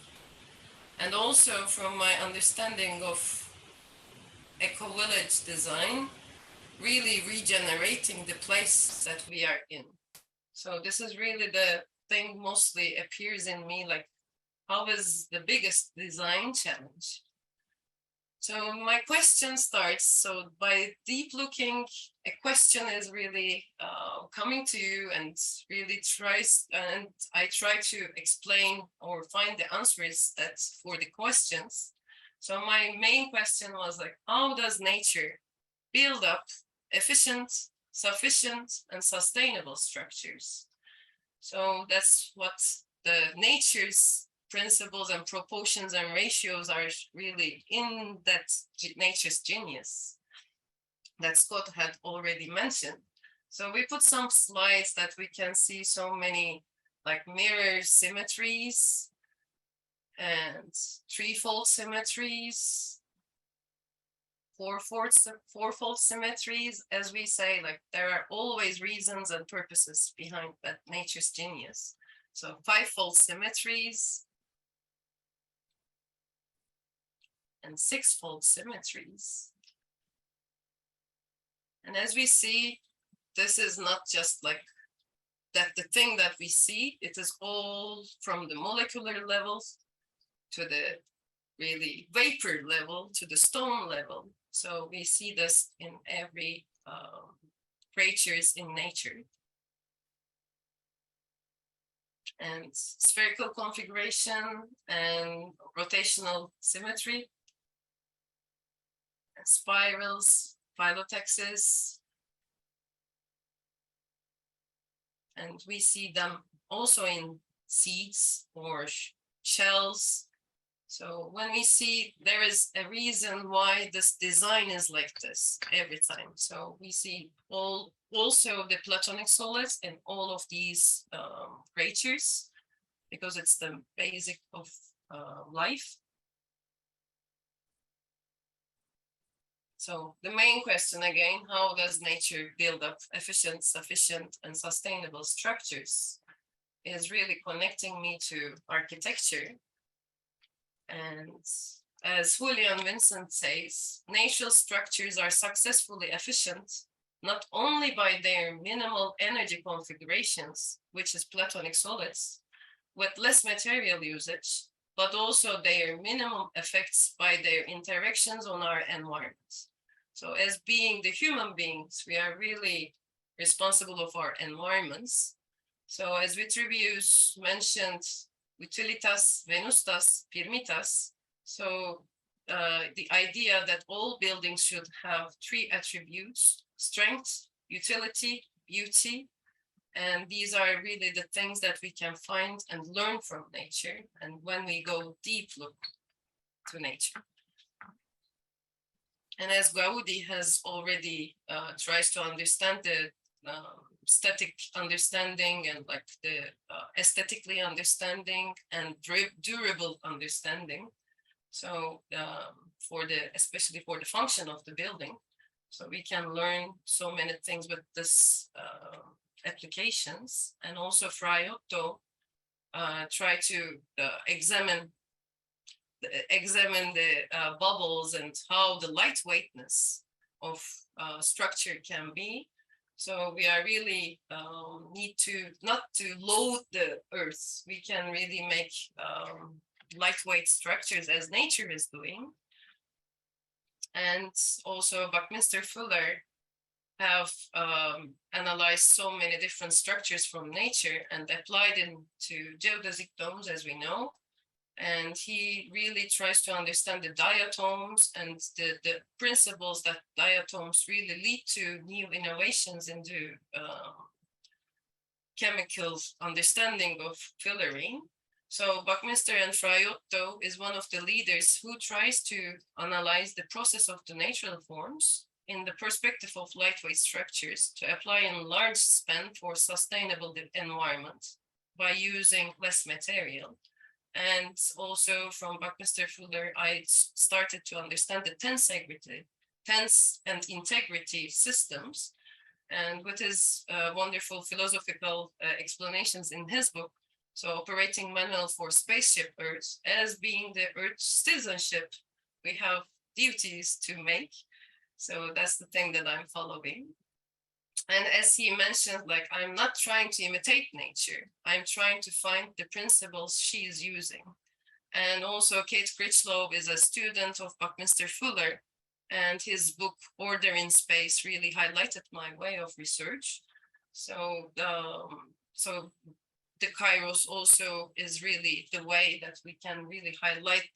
D: And also from my understanding of eco-village design, really regenerating the place that we are in. So this is really the thing mostly appears in me, like how is the biggest design challenge? So my question starts, so by deep looking, a question is really coming to you and really I try to explain or find the answers that for the questions. So my main question was like, how does nature build up efficient, sufficient, and sustainable structures? So that's what the nature's principles and proportions and ratios are really in that nature's genius that Scott had already mentioned. So we put some slides that we can see so many like mirror symmetries and threefold symmetries, fourfold symmetries, as we say, like there are always reasons and purposes behind that nature's genius. So fivefold symmetries and sixfold symmetries. And as we see, this is not just like that the thing that we see, it is all from the molecular levels to the really vapor level to the stone level. So we see this in every creatures in nature. And spherical configuration and rotational symmetry, and spirals, phyllotaxis. And we see them also in seeds or shells. So when we see there is a reason why this design is like this every time. So we see also the Platonic solids in all of these creatures, because it's the basic of life. So the main question again, how does nature build up efficient, sufficient, and sustainable structures, is really connecting me to architecture. And as Julian Vincent says, natural structures are successfully efficient, not only by their minimal energy configurations, which is Platonic solids, with less material usage, but also their minimum effects by their interactions on our environment. So as being the human beings, we are really responsible of our environments. So as Vitruvius mentioned, utilitas venustas firmitas. So the idea that all buildings should have three attributes: strength, utility, beauty. And these are really the things that we can find and learn from nature. And when we go deep look to nature. And as Gaudi has already tries to understand the static understanding and like the aesthetically understanding and durable understanding. So especially for the function of the building. So we can learn so many things with this applications. And also Fraiotto try to examine the bubbles and how the lightweightness of structure can be. So we are really need to not to load the earth. We can really make lightweight structures as nature is doing. And also Buckminster Fuller have analyzed so many different structures from nature and applied into geodesic domes, as we know. And he really tries to understand the diatoms and the principles that diatoms really lead to new innovations into chemical understanding of fillering. So Buckminster and Fraiotto is one of the leaders who tries to analyze the process of the natural forms in the perspective of lightweight structures to apply in large span for sustainable environment by using less material. And also from Buckminster Fuller, I started to understand the tense and integrity systems. And with his wonderful philosophical explanations in his book, so Operating Manual for Spaceship Earth, as being the Earth citizenship, we have duties to make. So that's the thing that I'm following. And as he mentioned, like, I'm not trying to imitate nature. I'm trying to find the principles she is using. And also Kate Critchlow is a student of Buckminster Fuller, and his book Order in Space really highlighted my way of research. So the Kairos also is really the way that we can really highlight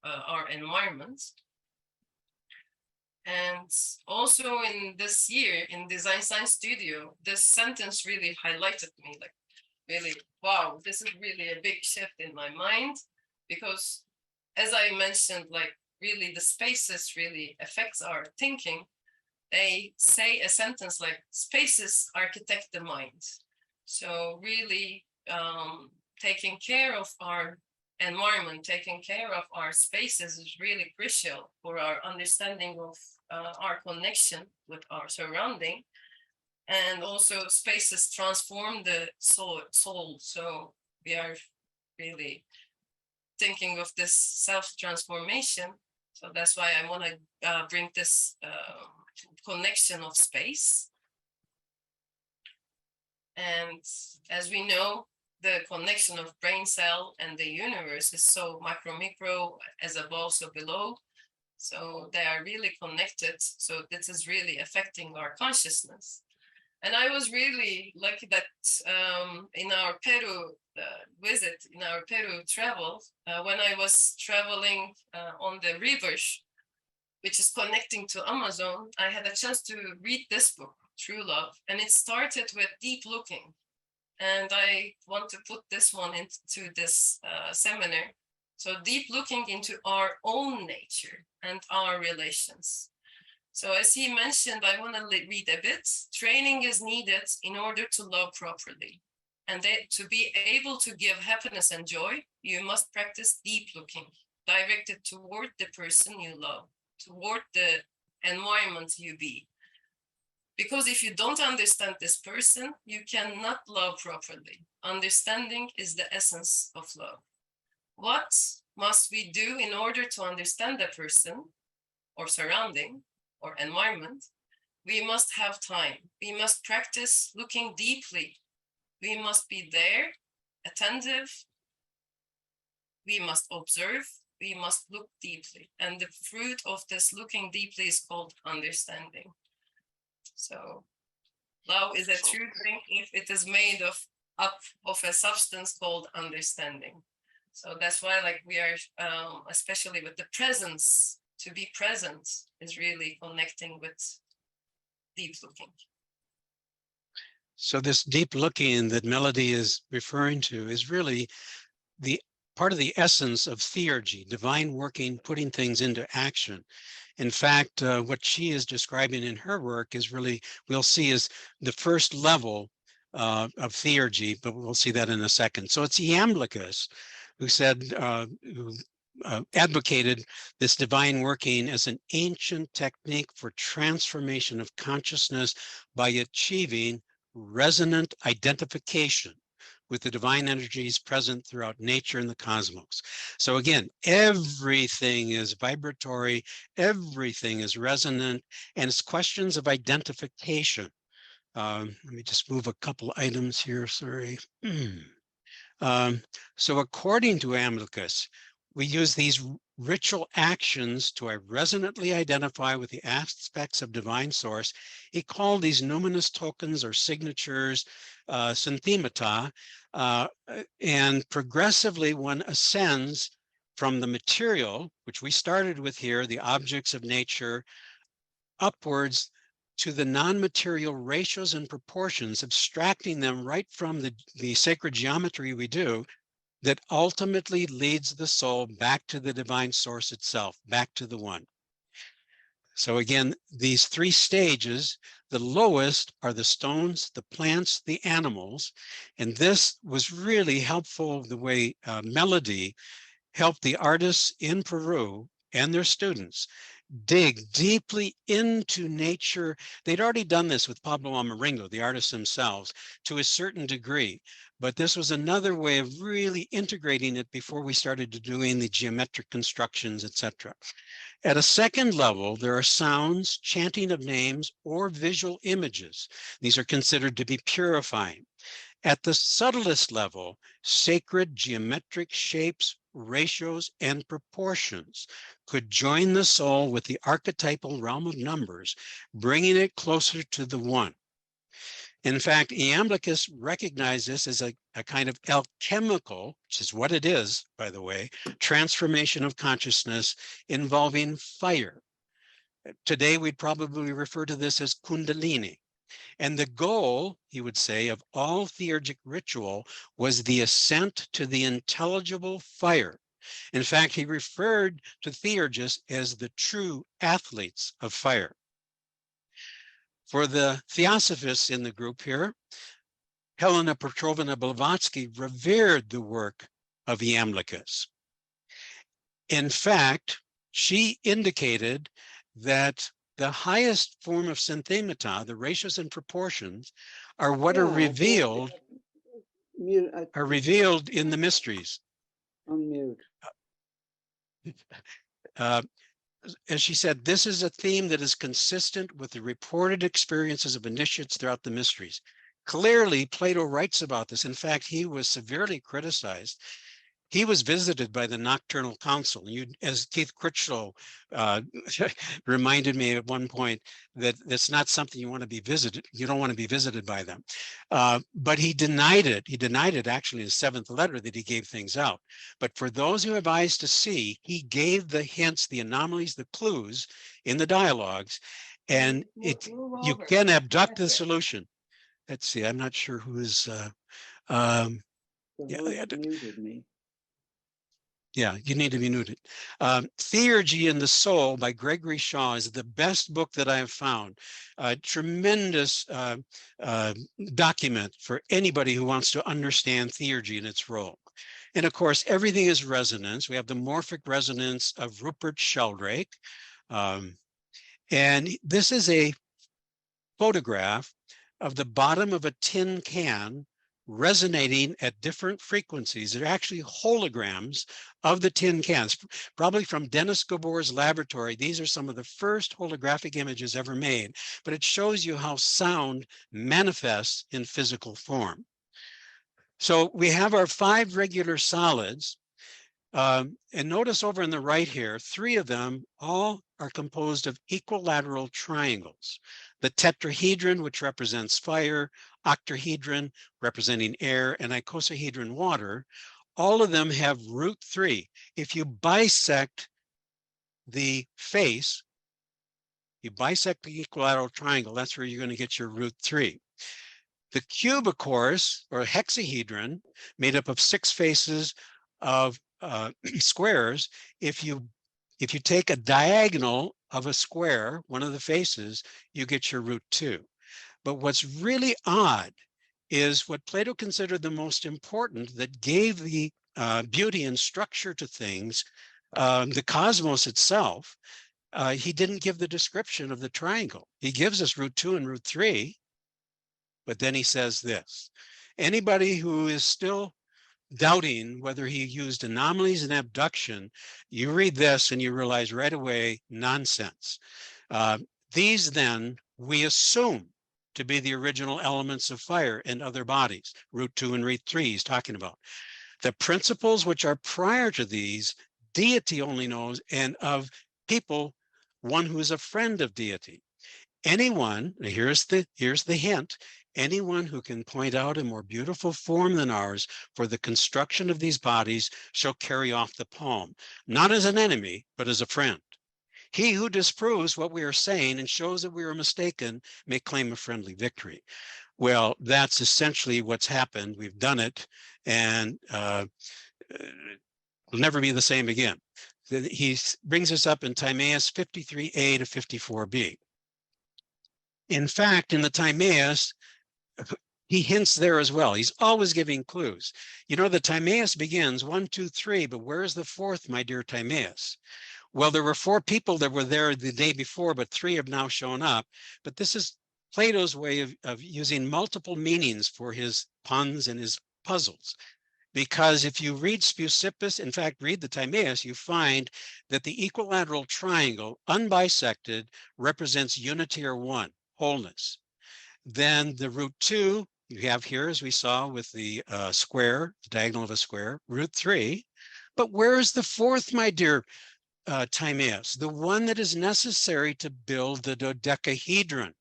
D: our environment. And also in this year in Design Science Studio, this sentence really highlighted me, like, really, wow, this is really a big shift in my mind, because as I mentioned, like, really the spaces really affects our thinking. They say a sentence like, spaces architect the mind. So really taking care of our environment, taking care of our spaces is really crucial for our understanding of our connection with our surrounding. And also spaces transform the soul. So we are really thinking of this self-transformation. So that's why I want to bring this connection of space. And as we know, the connection of brain cell and the universe is so micro, as above, so below. So they are really connected. So this is really affecting our consciousness. And I was really lucky that in our Peru visit, in our Peru travel, when I was traveling on the rivers, which is connecting to Amazon, I had a chance to read this book, True Love. And it started with deep looking. And I want to put this one into this seminar. So deep looking into our own nature and our relations. So as he mentioned, I want to read a bit. Training is needed in order to love properly. And to be able to give happiness and joy, you must practice deep looking, directed toward the person you love, toward the environment you be. Because if you don't understand this person, you cannot love properly. Understanding is the essence of love. What must we do in order to understand a person or surrounding or environment? We must have time. We must practice looking deeply. We must be there, attentive. We must observe. We must look deeply. And the fruit of this looking deeply is called understanding. So love is a true thing if it is made up of a substance called understanding. So that's why, like, we are, especially with the presence, to be present is really connecting with deep looking.
C: So this deep looking that Melodi is referring to is really the part of the essence of theurgy, divine working, putting things into action. In fact, what she is describing in her work is really, we'll see, is the first level of theurgy, but we'll see that in a second. So it's Iamblichus who said, who advocated this divine working as an ancient technique for transformation of consciousness by achieving resonant identification with the divine energies present throughout nature and the cosmos. So again, everything is vibratory, everything is resonant, and it's questions of identification. Let me just move a couple items here, sorry. So according to Iamblichus, we use these ritual actions to resonantly identify with the aspects of divine source. He called these numinous tokens or signatures, synthemata, and progressively one ascends from the material, which we started with here, the objects of nature, upwards to the non-material ratios and proportions, abstracting them right from the sacred geometry we do, that ultimately leads the soul back to the divine source itself, back to the one. So again, these three stages, the lowest are the stones, the plants, the animals. And this was really helpful, the way Melodi helped the artists in Peru and their students dig deeply into nature. They'd already done this with Pablo Amaringo, the artists themselves, to a certain degree. But this was another way of really integrating it before we started doing the geometric constructions, etc. At a second level, there are sounds, chanting of names, or visual images. These are considered to be purifying. At the subtlest level, sacred geometric shapes, ratios, and proportions could join the soul with the archetypal realm of numbers, bringing it closer to the one. In fact, Iamblichus recognized this as a kind of alchemical, which is what it is, by the way, transformation of consciousness involving fire. Today, we'd probably refer to this as Kundalini. And the goal, he would say, of all theurgic ritual was the ascent to the intelligible fire. In fact, he referred to theurgists as the true athletes of fire. For the theosophists in the group here, Helena Petrovna Blavatsky revered the work of Iamblichus. In fact, she indicated that the highest form of synthemata, the ratios and proportions, are what are revealed in the mysteries.
E: On mute.
C: As she said, this is a theme that is consistent with the reported experiences of initiates throughout the mysteries. Clearly, Plato writes about this. In fact, he was severely criticized. He was visited by the Nocturnal Council. As Keith Critchlow reminded me at one point, that that's not something you want to be visited. You don't want to be visited by them. But he denied it. He denied it actually in his 7th letter that he gave things out. But for those who have eyes to see, he gave the hints, the anomalies, the clues in the dialogues, and you can abduct the solution. Let's see, I'm not sure who is.
E: Muted me.
C: Yeah, you need to be muted. Theurgy in the Soul by Gregory Shaw is the best book that I have found. A tremendous document for anybody who wants to understand theurgy and its role. And of course, everything is resonance. We have the morphic resonance of Rupert Sheldrake. And this is a photograph of the bottom of a tin can resonating at different frequencies. They're actually holograms of the tin cans, probably from Dennis Gabor's laboratory. These are some of the first holographic images ever made, but it shows you how sound manifests in physical form. So we have our 5 regular solids, and notice over on the right here, 3 of them all are composed of equilateral triangles. The tetrahedron, which represents fire, octahedron representing air, and icosahedron water, all of them have root 3. If you bisect the face, you bisect the equilateral triangle, that's where you're going to get your root 3. The cube, of course, or hexahedron, made up of 6 faces of squares, if you take a diagonal of a square, one of the faces, you get your root 2. But what's really odd is what Plato considered the most important, that gave the beauty and structure to things, the cosmos itself. He didn't give the description of the triangle. He gives us root 2 and root 3, but then he says this. Anybody who is still doubting whether he used anomalies and abduction, you read this and you realize right away, nonsense. These then we assume to be the original elements of fire and other bodies, root 2 and root 3 he's talking about. The principles which are prior to these, deity only knows, and of people, one who is a friend of deity. Anyone, here's the hint, anyone who can point out a more beautiful form than ours for the construction of these bodies shall carry off the palm, not as an enemy, but as a friend. He who disproves what we are saying and shows that we are mistaken may claim a friendly victory. Well, that's essentially what's happened. We've done it, and it'll never be the same again. He brings us up in Timaeus 53a to 54b. In fact, in the Timaeus, he hints there as well. He's always giving clues. You know, the Timaeus begins 1, 2, 3, but where's the 4th, my dear Timaeus? Well, there were 4 people that were there the day before, but 3 have now shown up. But this is Plato's way of using multiple meanings for his puns and his puzzles. Because if you read Speusippus, in fact, read the Timaeus, you find that the equilateral triangle, unbisected, represents unity or one, wholeness. Then the root 2 you have here, as we saw with the square, the diagonal of a square, root 3, But where is the fourth, my dear Timaeus? The one that is necessary to build the dodecahedron.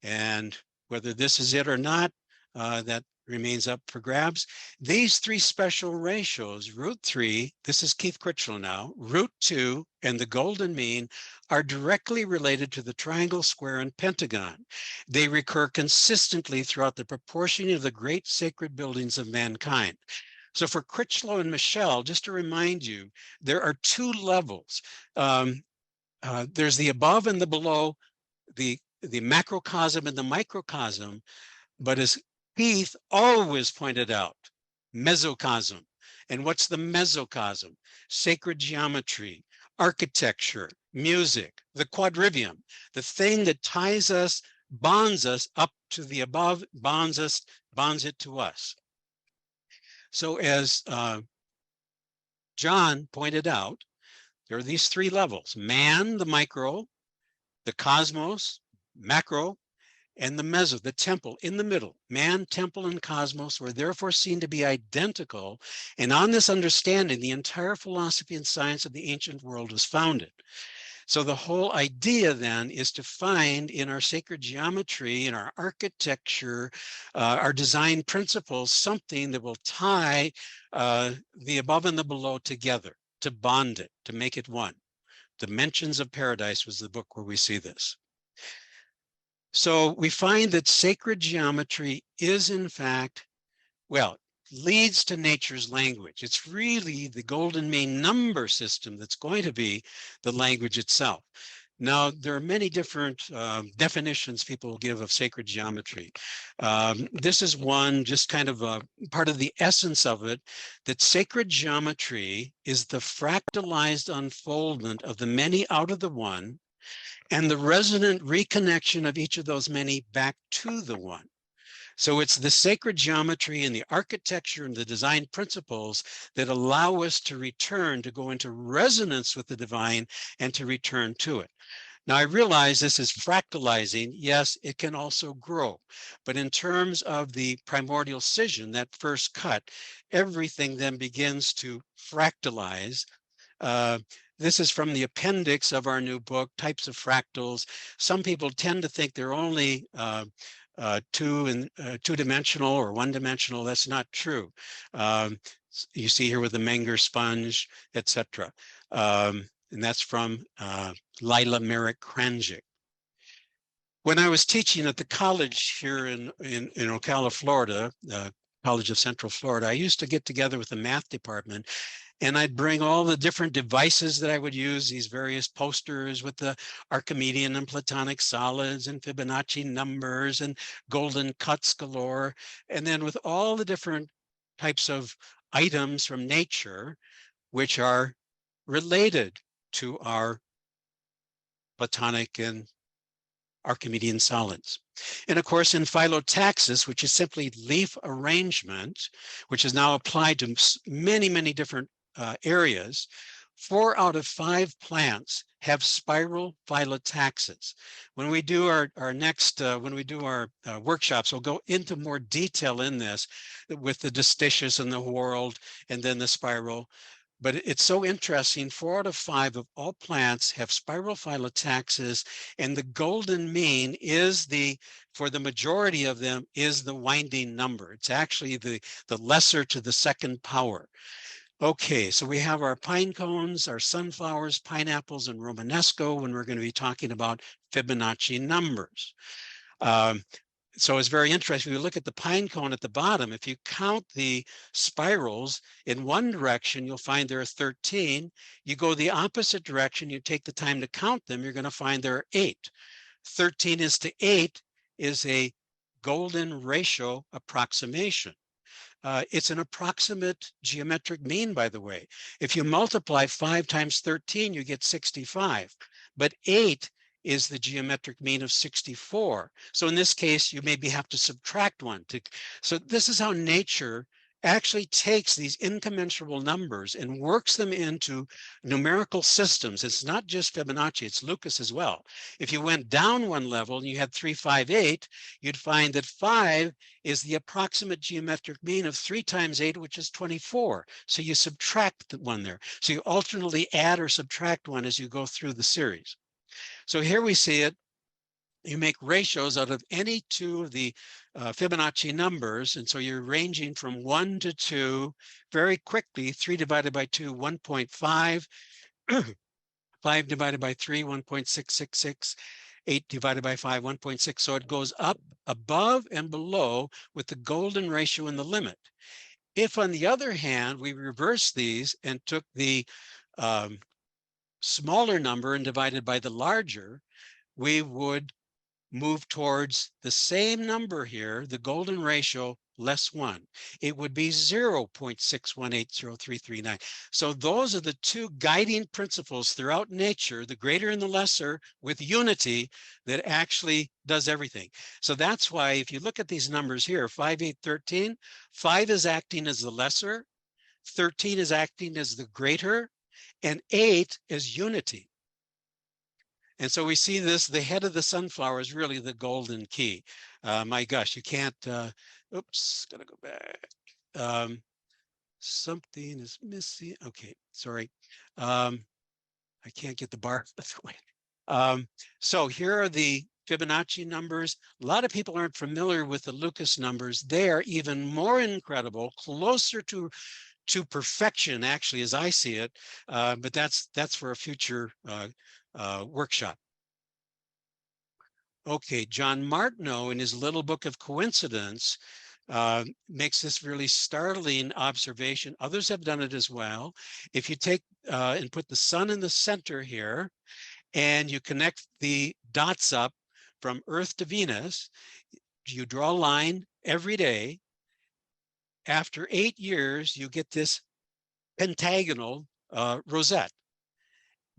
C: And whether this is it or not, that remains up for grabs. These three special ratios, √3, this is Keith Critchlow now, √2, and the golden mean are directly related to the triangle, square, and pentagon. They recur consistently throughout the proportioning of the great sacred buildings of mankind. So for Critchlow and Michel, just to remind you, there are two levels. There's the above and the below, the macrocosm and the microcosm, but as Keith always pointed out, mesocosm. And what's the mesocosm? Sacred geometry, architecture, music, the quadrivium, the thing that ties us, bonds us up to the above, bonds it to us. So as John pointed out, there are these three levels: man, the micro, the cosmos, macro, and the meso, the temple in the middle. Man, temple, and cosmos were therefore seen to be identical. And on this understanding, the entire philosophy and science of the ancient world was founded. So the whole idea then is to find in our sacred geometry, in our architecture, our design principles, something that will tie the above and the below together, to bond it, to make it one. Dimensions of Paradise was the book where we see this. So we find that sacred geometry is, in fact, well, leads to nature's language. It's really the golden mean number system that's going to be the language itself. Now, there are many different definitions people give of sacred geometry. This is one, just kind of a part of the essence of it, that sacred geometry is the fractalized unfoldment of the many out of the one, and the resonant reconnection of each of those many back to the one. So it's the sacred geometry and the architecture and the design principles that allow us to return, to go into resonance with the divine and to return to it. Now, I realize this is fractalizing. Yes, it can also grow. But in terms of the primordial scission, that first cut, everything then begins to fractalize. This is from the appendix of our new book, Types of Fractals. Some people tend to think they're only two-dimensional or one-dimensional. That's not true. You see here with the Menger sponge, etc. And that's from Lila Merrick Kranjik. When I was teaching at the college here in Ocala, Florida, College of Central Florida, I used to get together with the math department, and I'd bring all the different devices that I would use, these various posters with the Archimedean and Platonic solids and Fibonacci numbers and golden cuts galore. And then with all the different types of items from nature, which are related to our Platonic and Archimedean solids. And of course, in phyllotaxis, which is simply leaf arrangement, which is now applied to many, many different areas, 4 out of 5 plants have spiral phyllotaxis. When we do our workshops, we'll go into more detail in this with the distichus and the whorled and then the spiral. But it's so interesting, 4 out of 5 of all plants have spiral phyllotaxis, and the golden mean is for the majority of them, is the winding number. It's actually the lesser to the second power. Okay, so we have our pine cones, our sunflowers, pineapples, and Romanesco when we're going to be talking about Fibonacci numbers. So it's very interesting. If you look at the pine cone at the bottom, if you count the spirals in one direction, you'll find there are 13. You go the opposite direction, you take the time to count them, you're going to find there are 8. 13 is to 8 is a golden ratio approximation. It's an approximate geometric mean, by the way. If you multiply 5 times 13, you get 65. But 8 is the geometric mean of 64. So in this case, you maybe have to subtract 1. So this is how nature actually takes these incommensurable numbers and works them into numerical systems. It's not just Fibonacci, it's Lucas as well. If you went down one level and you had 3, 5, 8, you'd find that 5 is the approximate geometric mean of 3 times 8, which is 24. So you subtract the one there. So you alternately add or subtract one as you go through the series. So here we see it. You make ratios out of any two of the Fibonacci numbers. And so you're ranging from 1 to 2 very quickly. 3 divided by 2, 1.5. 5 divided by 3, 1.666. 8 divided by 5, 1.6. So it goes up, above, and below with the golden ratio in the limit. If, on the other hand, we reverse these and took the smaller number and divided by the larger, we would move towards the same number here, the golden ratio less 1. It would be 0.6180339. So those are the two guiding principles throughout nature, the greater and the lesser with unity, that actually does everything. So that's why if you look at these numbers here, 5, 8, 13, 5 is acting as the lesser, 13 is acting as the greater, and 8 is unity. And so we see this, the head of the sunflower is really the golden key. My gosh, you can't, oops, gotta go back. Something is missing. Okay, sorry. I can't get the bar this way. So here are the Fibonacci numbers. A lot of people aren't familiar with the Lucas numbers. They are even more incredible, closer to perfection, actually, as I see it. But that's for a future workshop. Okay, John Martineau, in his little book of coincidence, makes this really startling observation. Others have done it as well. If you take and put the sun in the center here, and you connect the dots up from Earth to Venus, you draw a line every day. After 8 years, you get this pentagonal rosette.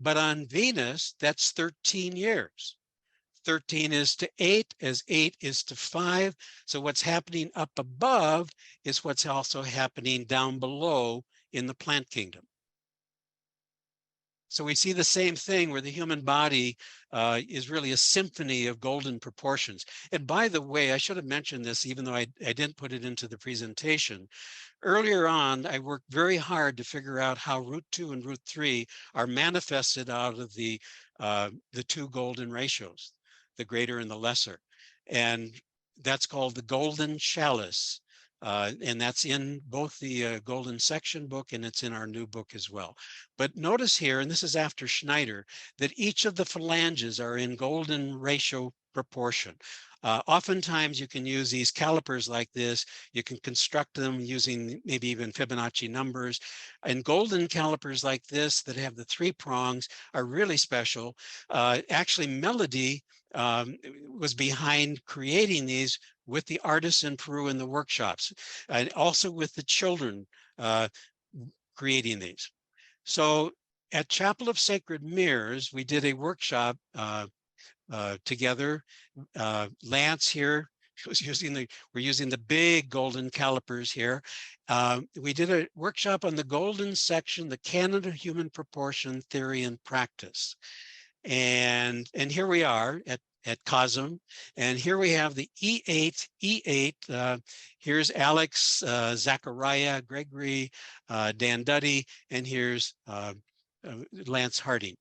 C: But on Venus, that's 13 years. 13 is to 8, as 8 is to 5. So what's happening up above is what's also happening down below in the plant kingdom. So we see the same thing where the human body is really a symphony of golden proportions. And by the way, I should have mentioned this, even though I didn't put it into the presentation. Earlier on, I worked very hard to figure out how root 2 and root 3 are manifested out of the two golden ratios, the greater and the lesser. And that's called the golden chalice. And that's in both the golden section book, and it's in our new book as well. But notice here, and this is after Schneider, that each of the phalanges are in golden ratio proportion. Oftentimes you can use these calipers like this. You can construct them using maybe even Fibonacci numbers. And golden calipers like this that have the 3 prongs are really special. Actually, Melodi was behind creating these with the artists in Peru in the workshops, and also with the children creating these. So at Chapel of Sacred Mirrors, we did a workshop together. Lance here was we're using the big golden calipers here. We did a workshop on the golden section, the canon of human proportion theory and practice. And here we are at COSM, and here we have the E8. Here's Alex, Zachariah, Gregory, Dan Duddy, and here's Lance Harding.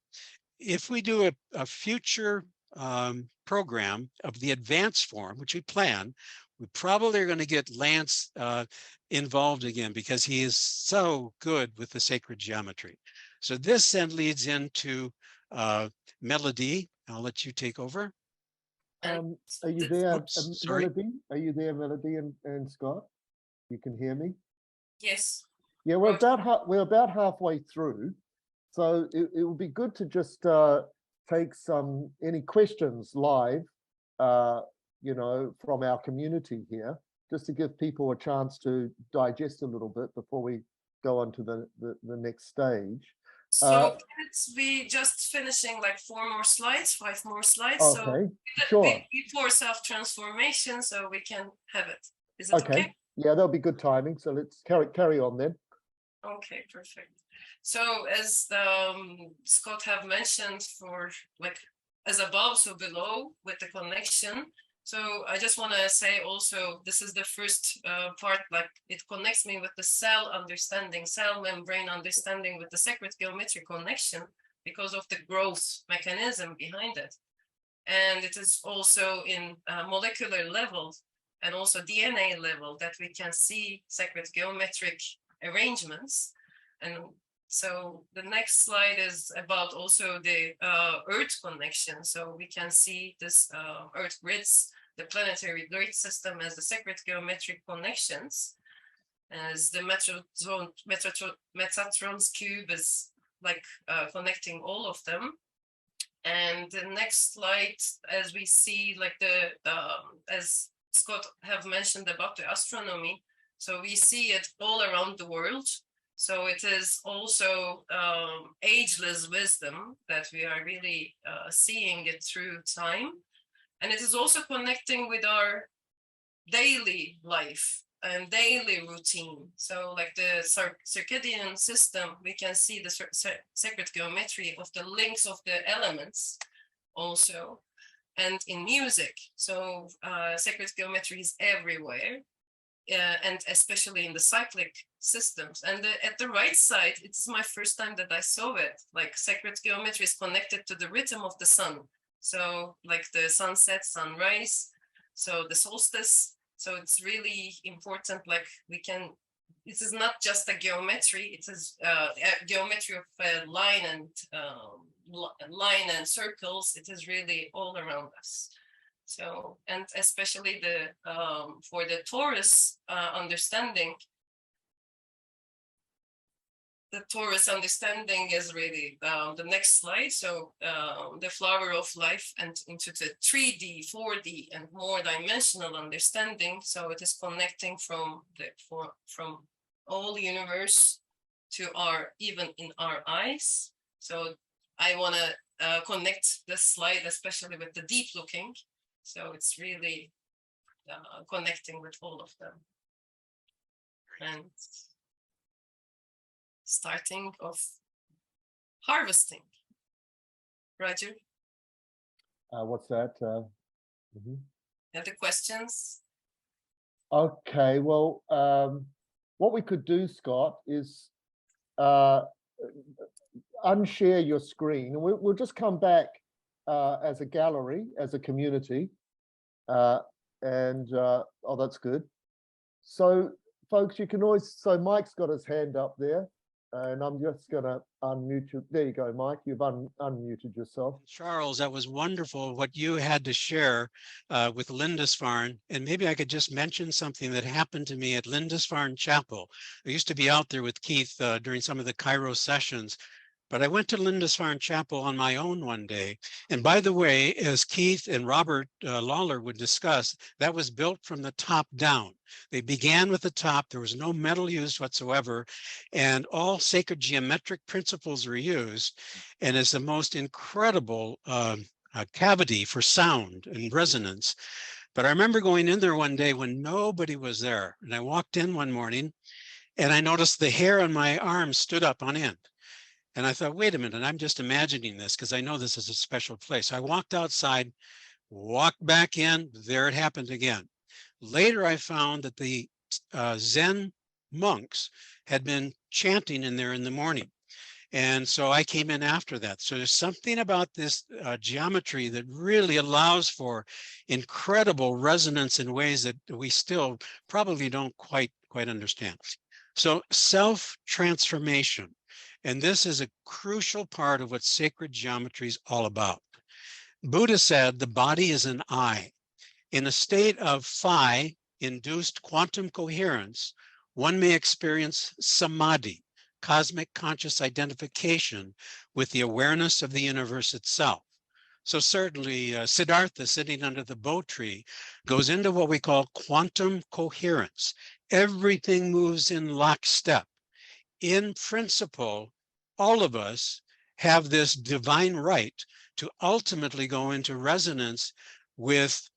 C: If we do a future program of the advanced form, which we plan, we probably are going to get Lance involved again, because he is so good with the sacred geometry. So this then leads into Melodi. I'll let you take over.
A: Are you there, Melodi? Are you there, Melodi and Scott? You can hear me?
D: Yes.
A: Yeah, we're about halfway through, so it would be good to just take any questions live, from our community here, just to give people a chance to digest a little bit before we go on to the next stage.
D: So can it be just finishing like 4 more slides, 5 more slides?
A: Okay,
D: So
A: sure.
D: before self-transformation, so we can have it. Is it okay?
A: Yeah, that'll be good timing. So let's carry on then.
D: Okay, perfect. So as Scott have mentioned, for like as above, so below with the connection. So I just want to say also, this is the first part, like it connects me with the cell understanding, cell membrane understanding with the sacred geometric connection because of the growth mechanism behind it. And it is also in molecular level and also DNA level that we can see sacred geometric arrangements. And so the next slide is about also the Earth connection. So we can see this Earth grids, the planetary grid system as the sacred geometric connections, as the Metatron's cube is like connecting all of them. And the next slide, as we see, like as Scott have mentioned about the astronomy, so we see it all around the world. So it is also ageless wisdom that we are really seeing it through time. And it is also connecting with our daily life and daily routine. So like the circadian system, we can see the sacred geometry of the links of the elements also. And in music, so sacred geometry is everywhere. And especially in the cyclic systems. And at the right side, it's my first time that I saw it, like sacred geometry is connected to the rhythm of the sun. So like the sunset, sunrise, so the solstice. So it's really important, like we can, this is not just a geometry, it is a geometry of line and circles. It is really all around us. So, and especially for the Taurus understanding, the Taurus understanding is really the next slide. So the flower of life and into the 3D, 4D, and more dimensional understanding. So it is connecting from all universe to even in our eyes. So I want to connect this slide, especially with the deep looking. So it's really connecting with all of them. And starting of harvesting. Roger?
A: What's that? Mhm.
D: And the questions?
A: Okay, well, what we could do, Scott, is unshare your screen. We'll just come back as a gallery, as a community. Oh, that's good. So folks, you can always, so Mike's got his hand up there, and I'm just gonna unmute you. There you go, Mike, you've unmuted yourself.
C: Charles, that was wonderful what you had to share with Lindisfarne. And maybe I could just mention something that happened to me at Lindisfarne Chapel. I used to be out there with Keith during some of the Cairo sessions. But I went to Lindisfarne Chapel on my own one day. And by the way, as Keith and Robert Lawler would discuss, that was built from the top down. They began with the top. There was no metal used whatsoever. And all sacred geometric principles were used. And it's the most incredible cavity for sound and resonance. But I remember going in there one day when nobody was there. And I walked in one morning and I noticed the hair on my arm stood up on end. And I thought, wait a minute, I'm just imagining this because I know this is a special place. I walked outside, walked back in, there it happened again. Later, I found that the Zen monks had been chanting in there in the morning. And so I came in after that. So there's something about this geometry that really allows for incredible resonance in ways that we still probably don't quite understand. So self-transformation. And this is a crucial part of what sacred geometry is all about. Buddha said the body is an eye. In a state of phi, induced quantum coherence, one may experience samadhi, cosmic conscious identification with the awareness of the universe itself. So certainly Siddhartha sitting under the bo tree goes into what we call quantum coherence. Everything moves in lockstep. In principle, all of us have this divine right to ultimately go into resonance with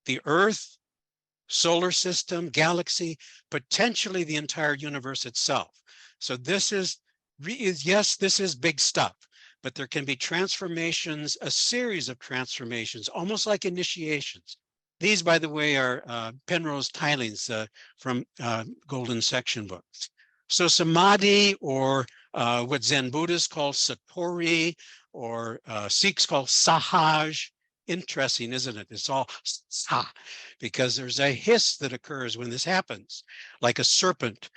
C: the earth, solar system, galaxy, potentially the entire universe itself. So this is, yes, this is big stuff, but there can be transformations, a series of transformations, almost like initiations. These, by the way, are Penrose tilings from Golden Section books. So samadhi, or what Zen Buddhists call satori, or Sikhs call sahaj. Interesting, isn't it? It's all sa, because there's a hiss that occurs when this happens, like a serpent.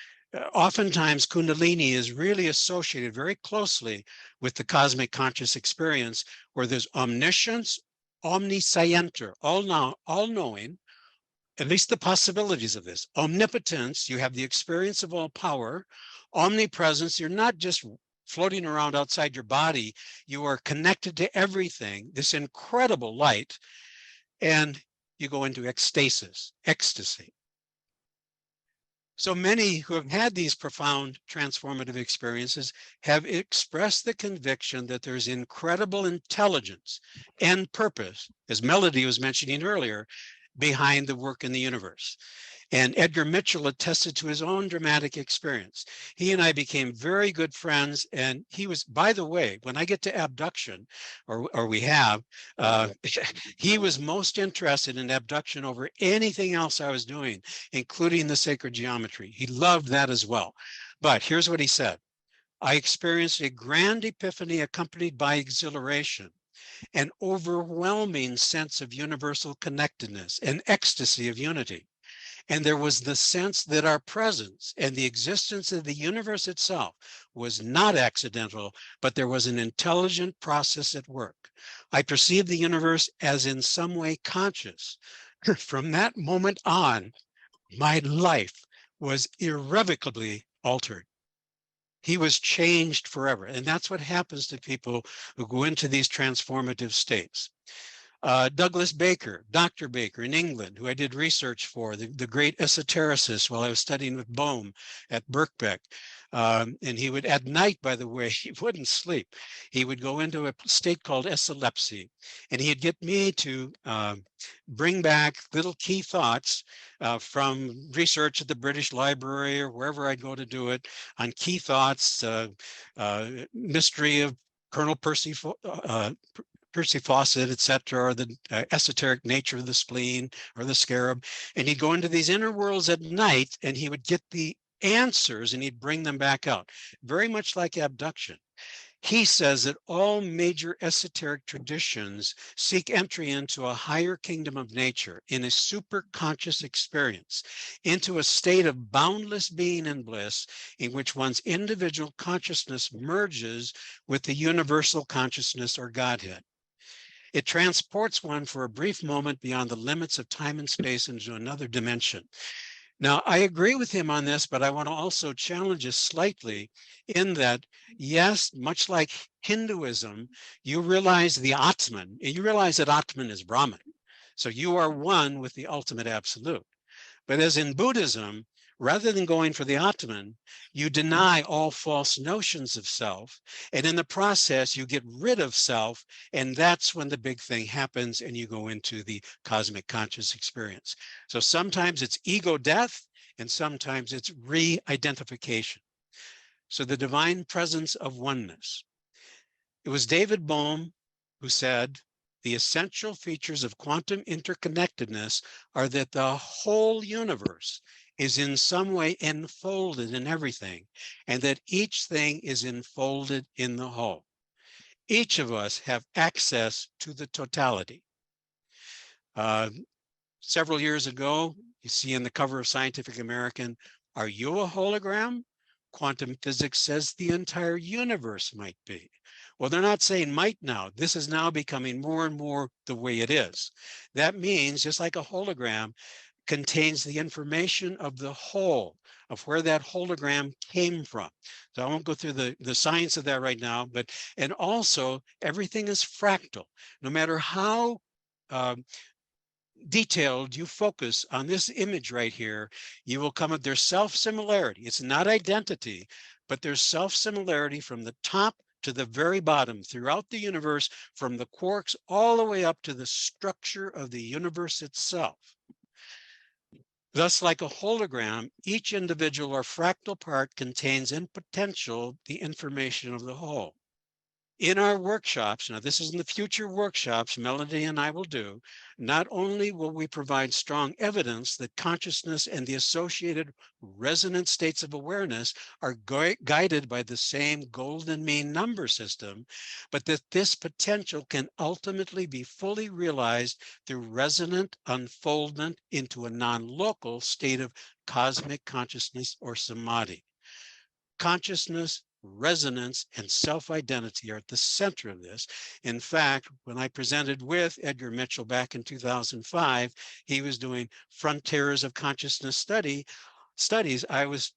C: Oftentimes, Kundalini is really associated very closely with the cosmic conscious experience, where there's omniscience, omniscienter, all-knowing, at least the possibilities of this. Omnipotence, you have the experience of all power. Omnipresence, you're not just floating around outside your body, you are connected to everything, this incredible light, and you go into ecstasis, ecstasy. So many who have had these profound transformative experiences have expressed the conviction that there's incredible intelligence and purpose, as Melodi was mentioning earlier, behind the work in the universe. And Edgar Mitchell attested to his own dramatic experience. He and I became very good friends. And he was, by the way, when I get to abduction, or we have, he was most interested in abduction over anything else I was doing, including the sacred geometry. He loved that as well. But here's what he said. I experienced a grand epiphany accompanied by exhilaration, an overwhelming sense of universal connectedness, an ecstasy of unity. And there was the sense that our presence and the existence of the universe itself was not accidental, but there was an intelligent process at work. I perceived the universe as in some way conscious. From that moment on, my life was irrevocably altered. He was changed forever. And that's what happens to people who go into these transformative states. Douglas Baker, Dr. Baker in England, who I did research for, the great esotericist while I was studying with Bohm at Birkbeck. And he would, at night, by the way, he wouldn't sleep. He would go into a state called epilepsy, and he'd get me to bring back little key thoughts from research at the British Library or wherever I'd go to do it on key thoughts, mystery of Colonel Percy Fawcett, et cetera, or the esoteric nature of the spleen or the scarab. And he'd go into these inner worlds at night, and he would get the answers and he'd bring them back out, very much like abduction. He says that all major esoteric traditions seek entry into a higher kingdom of nature in a super conscious experience, into a state of boundless being and bliss in which one's individual consciousness merges with the universal consciousness or Godhead. It transports one for a brief moment beyond the limits of time and space into another dimension. Now, I agree with him on this, but I want to also challenge us slightly in that, yes, much like Hinduism, you realize the Atman, and you realize that Atman is Brahman. So you are one with the ultimate absolute. But as in Buddhism, rather than going for the Atman, you deny all false notions of self. And in the process, you get rid of self. And that's when the big thing happens and you go into the cosmic conscious experience. So sometimes it's ego death and sometimes it's re-identification. So the divine presence of oneness. It was David Bohm who said, the essential features of quantum interconnectedness are that the whole universe is in some way enfolded in everything, and that each thing is enfolded in the whole. Each of us have access to the totality. Several years ago, you see in the cover of Scientific American, are you a hologram? Quantum physics says the entire universe might be. Well, they're not saying might now. This is now becoming more and more the way it is. That means, just like a hologram contains the information of the whole, of where that hologram came from. So I won't go through the science of that right now, but, and also everything is fractal. No matter how detailed you focus on this image right here, you will come up, there's self-similarity. It's not identity, but there's self-similarity from the top to the very bottom throughout the universe, from the quarks all the way up to the structure of the universe itself. Thus, like a hologram, each individual or fractal part contains in potential the information of the whole. In our workshops, now this is in the future workshops Melodi and I will do, not only will we provide strong evidence that consciousness and the associated resonant states of awareness are guided by the same golden mean number system, but that this potential can ultimately be fully realized through resonant unfoldment into a non-local state of cosmic consciousness or samadhi. Consciousness, resonance, and self-identity are at the center of this. In fact, when I presented with Edgar Mitchell back in 2005, he was doing Frontiers of Consciousness studies. I was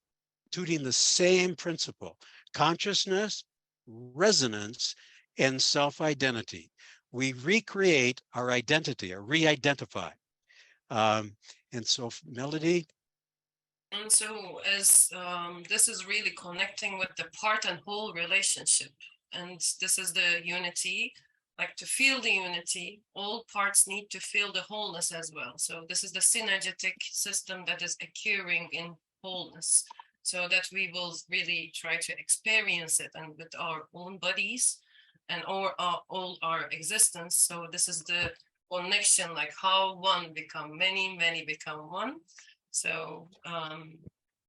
C: tutoring the same principle: consciousness, resonance, and self-identity. We recreate our identity, or re-identify. And so, Melodi.
D: And so as this is really connecting with the part and whole relationship, and this is the unity, like to feel the unity, all parts need to feel the wholeness as well. So this is the synergetic system that is occurring in wholeness, so that we will really try to experience it and with our own bodies and all our existence. So this is the connection, like how one become many, many become one. So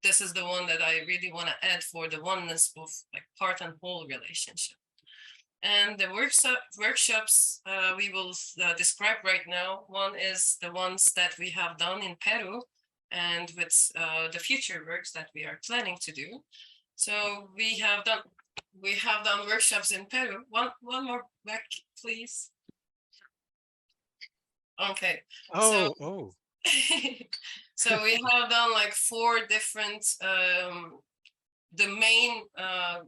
D: this is the one that I really want to add for the oneness of like part and whole relationship. And the workshops we will describe right now. One is the ones that we have done in Peru, and with the future works that we are planning to do. So we have done workshops in Peru. One more back, please. Okay.
C: Oh.
D: So we have done like 4 different, the main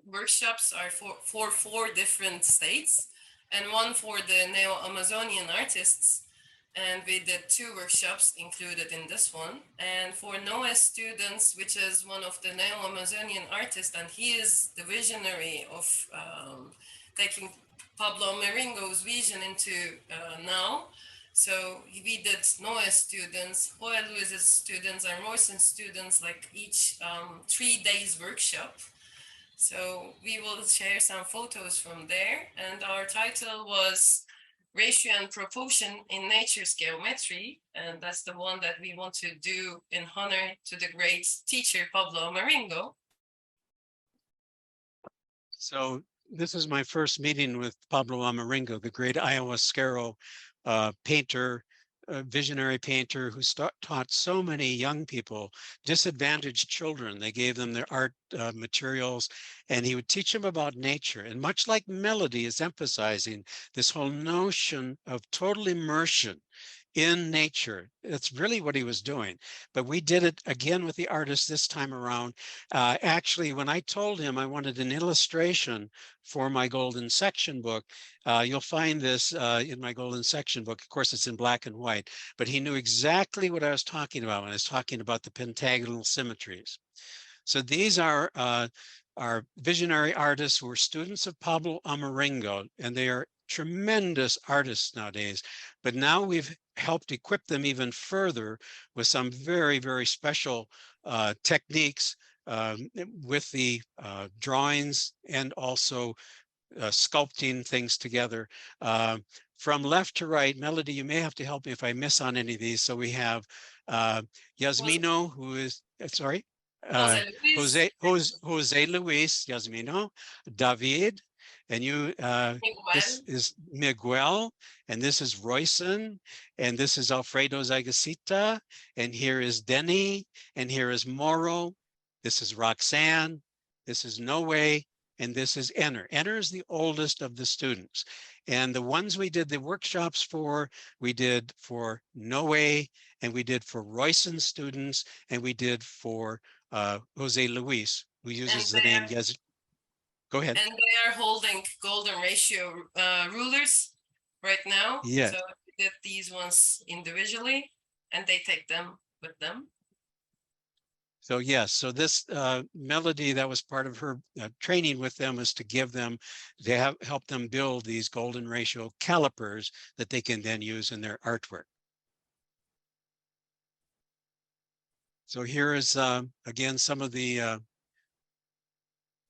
D: workshops are for 4 different states, and one for the Neo-Amazonian artists. And we did 2 workshops included in this one. And for Noah students, which is one of the Neo-Amazonian artists, and he is the visionary of taking Pablo Maringo's vision into now. So we did Noah students, Joel Luis's students, and Royson's students, like each 3 days workshop. So we will share some photos from there. And our title was Ratio and Proportion in Nature's Geometry. And that's the one that we want to do in honor to the great teacher, Pablo Maringo.
C: So this is my first meeting with Pablo Amaringo, the great ayahuasquero painter, visionary painter who taught so many young people, disadvantaged children. They gave them their art materials, and he would teach them about nature. And much like Melodi is emphasizing, this whole notion of total immersion in nature. That's really what he was doing. But we did it again with the artist this time around. Actually, when I told him I wanted an illustration for my golden section book, you'll find this in my golden section book. Of course, it's in black and white, but he knew exactly what I was talking about when I was talking about the pentagonal symmetries. So these are our visionary artists who were students of Pablo Amaringo, and they are tremendous artists nowadays. But now we've helped equip them even further with some very, very special techniques with the drawings, and also sculpting things together. From left to right, Melodi, you may have to help me if I miss on any of these. So we have Yasmino, who is, sorry, Jose Luis, Yasmino, David, and you, this is Miguel, and this is Royson, and this is Alfredo Zagasita, and here is Denny, and here is Moro, this is Roxanne, this is Noe, and this is Enner. Enner is the oldest of the students. And the ones we did the workshops for, we did for Noe, and we did for Royson students, and we did for Jose Luis, who uses the name Yes. Go ahead.
D: And they are holding golden ratio rulers right now.
C: Yeah.
D: So we did these ones individually, and they take them with them.
C: So yes, so this Melodi, that was part of her training with them, is to give them, help them build these golden ratio calipers that they can then use in their artwork. So here is, again, some of the,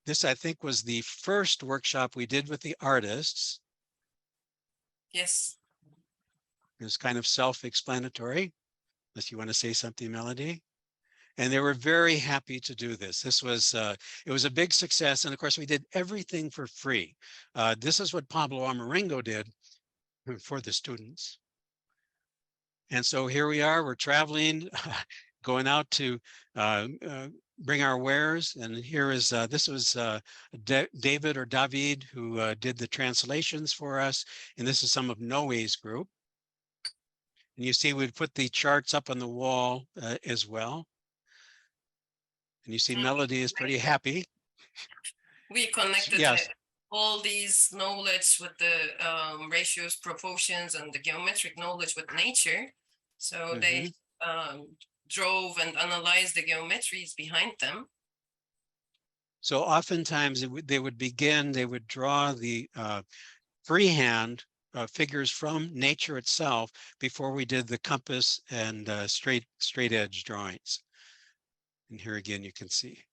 C: this I think was the first workshop we did with the artists.
D: Yes.
C: It was kind of self-explanatory, unless you want to say something, Melody. And they were very happy to do this. This was, it was a big success. And of course, we did everything for free. This is what Pablo Amaringo did for the students. And so here we are, we're traveling, going out to bring our wares. And here is, this was David or David who did the translations for us. And this is some of Noe's group. And you see, we'd put the charts up on the wall as well. And you see Melody is pretty happy.
D: We connected
C: Yes.
D: all these knowledge with the ratios, proportions, and the geometric knowledge with nature. So they drove and analyzed the geometries behind them.
C: So oftentimes they would begin, they would draw the freehand figures from nature itself before we did the compass and straight edge drawings. And here again, you can see.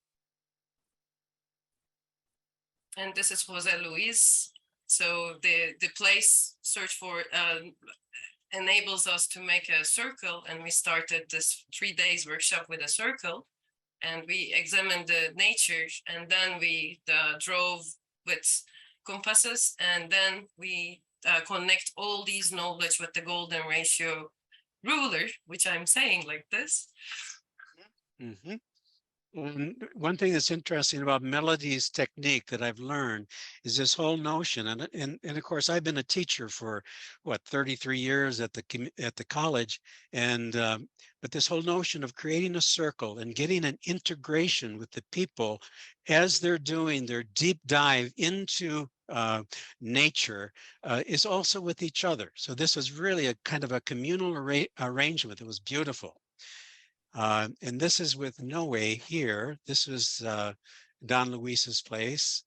D: And this is Jose Luis. So the place search for enables us to make a circle, and we started this 3 days workshop with a circle, and we examined the nature, and then we drove with compasses, and then we connect all these knowledge with the golden ratio ruler, which I'm saying like this.
C: One thing that's interesting about Melody's technique that I've learned is this whole notion, and of course I've been a teacher for what 33 years at the college, and but this whole notion of creating a circle and getting an integration with the people as they're doing their deep dive into nature is also with each other. So this was really a kind of a communal arrangement. It was beautiful. And this is with Noe here. This was Don Luis's place,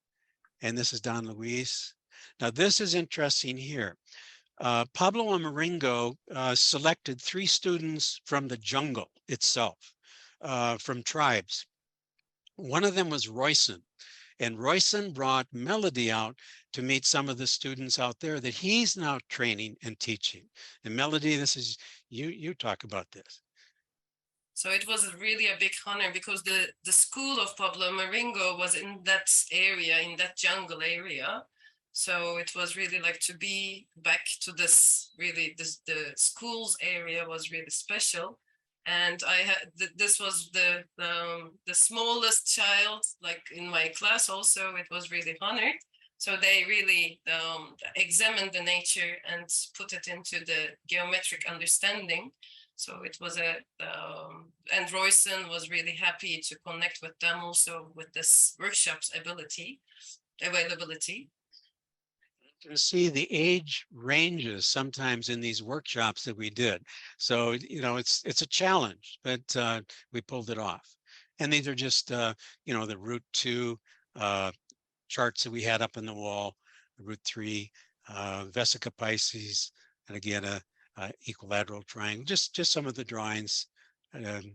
C: and this is Don Luis. Now this is interesting here. Pablo Amaringo selected 3 students from the jungle itself, from tribes. One of them was Royson, and Royson brought Melody out to meet some of the students out there that he's now training and teaching. And Melody, this is, you talk about this.
D: So it was really a big honor because the school of Pablo Amaringo was in that area, in that jungle area. So it was really like to be back to this, really, the school's area was really special. And I had, this was the smallest child, like in my class also, it was really honored. So they really examined the nature and put it into the geometric understanding. So it was and Royson was really happy to connect with them also with this workshop's availability.
C: You can see the age ranges sometimes in these workshops that we did. So, you know, it's a challenge, but we pulled it off. And these are just, you know, the root 2 charts that we had up on the wall, the root 3, Vesica Pisces, and again, equilateral triangle, just some of the drawings, and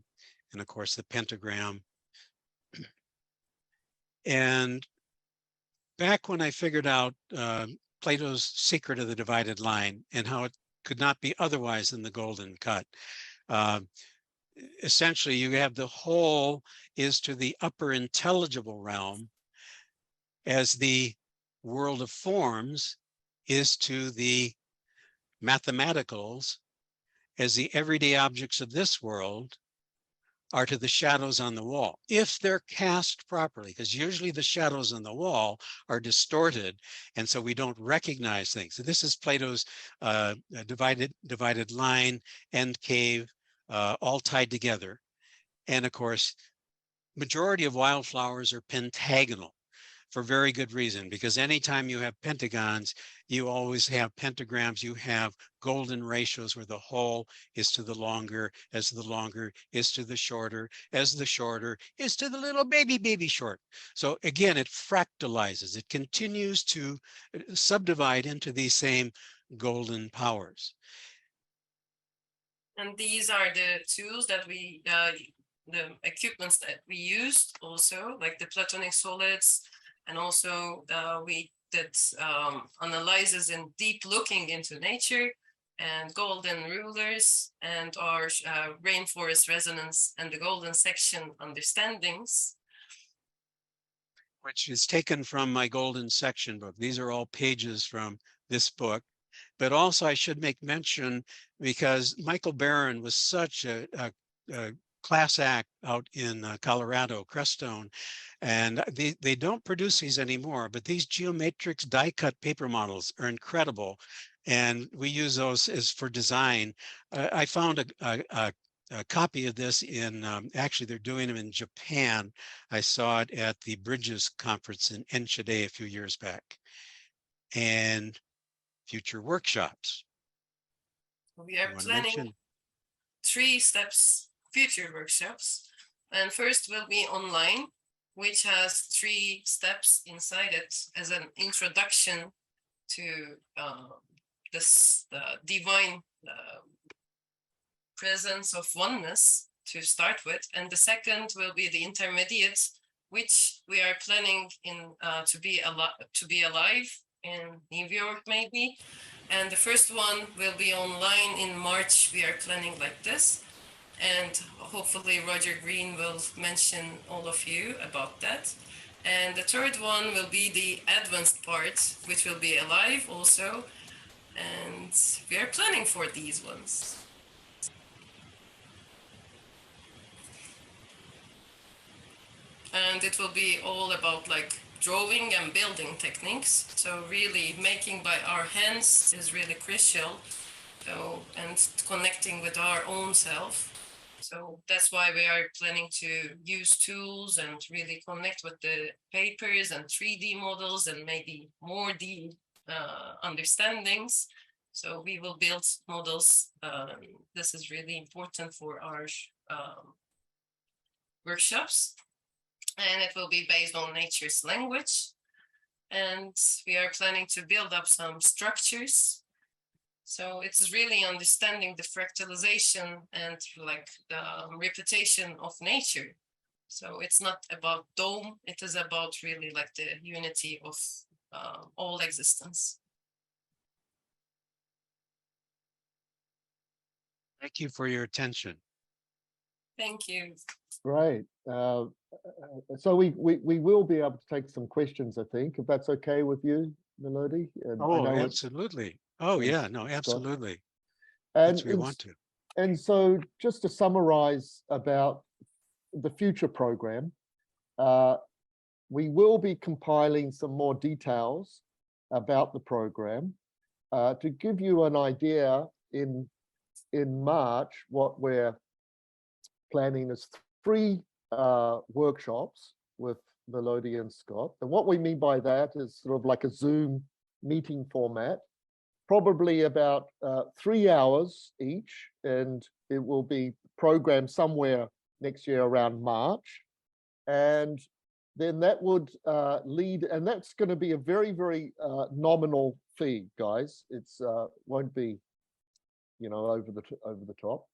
C: of course the pentagram. And back when I figured out Plato's secret of the divided line and how it could not be otherwise than the golden cut, essentially you have the whole is to the upper intelligible realm as the world of forms is to the mathematicals, as the everyday objects of this world are to the shadows on the wall, if they're cast properly, because usually the shadows on the wall are distorted, and so we don't recognize things. So this is Plato's divided line, end cave, all tied together. And of course, majority of wildflowers are pentagonal, for very good reason, because anytime you have pentagons, you always have pentagrams, you have golden ratios where the whole is to the longer, as the longer is to the shorter, as the shorter is to the little baby short. So again, it fractalizes, it continues to subdivide into these same golden powers.
D: And these are the tools that we the equipments that we used also, like the Platonic solids, and also we did analysis in deep looking into nature, and golden rulers, and our rainforest resonance and the golden section understandings.
C: Which is taken from my golden section book. These are all pages from this book. But also I should make mention, because Michael Barron was such a class act out in Colorado, Crestone, and they don't produce these anymore, but these geomatrix die cut paper models are incredible. And we use those as for design. I found a copy of this in, actually they're doing them in Japan. I saw it at the Bridges conference in Enschede a few years back. And future workshops.
D: We are planning 3 steps future workshops. And first will be online, which has 3 steps inside it as an introduction to the divine presence of oneness to start with. And the second will be the intermediate, which we are planning in to be alive in New York maybe. And the first one will be online in March. We are planning like this. And hopefully Roger Green will mention all of you about that. And the third one will be the advanced part, which will be alive also. And we are planning for these ones. And it will be all about like drawing and building techniques. So really making by our hands is really crucial. So, and connecting with our own self. So that's why we are planning to use tools and really connect with the papers and 3D models and maybe more deep understandings. So we will build models. This is really important for our workshops. And it will be based on nature's language. And we are planning to build up some structures. So it's really understanding the fractalization and like the repetition of nature. So it's not about dome, it is about really like the unity of all existence.
C: Thank you for your attention.
D: Thank you.
A: Great. So we will be able to take some questions, I think, if that's okay with you, Melodi. And
C: Oh, absolutely. Oh, yeah, no, absolutely.
A: And
C: we want to.
A: And so just to summarize about the future program, we will be compiling some more details about the program. To give you an idea, in March, what we're planning is 3 workshops with Melodi and Scott. And what we mean by that is sort of like a Zoom meeting format, probably about 3 hours each, and it will be programmed somewhere next year around March. And then that would lead, and that's going to be a very, very nominal fee, guys. It's won't be, you know, over the top.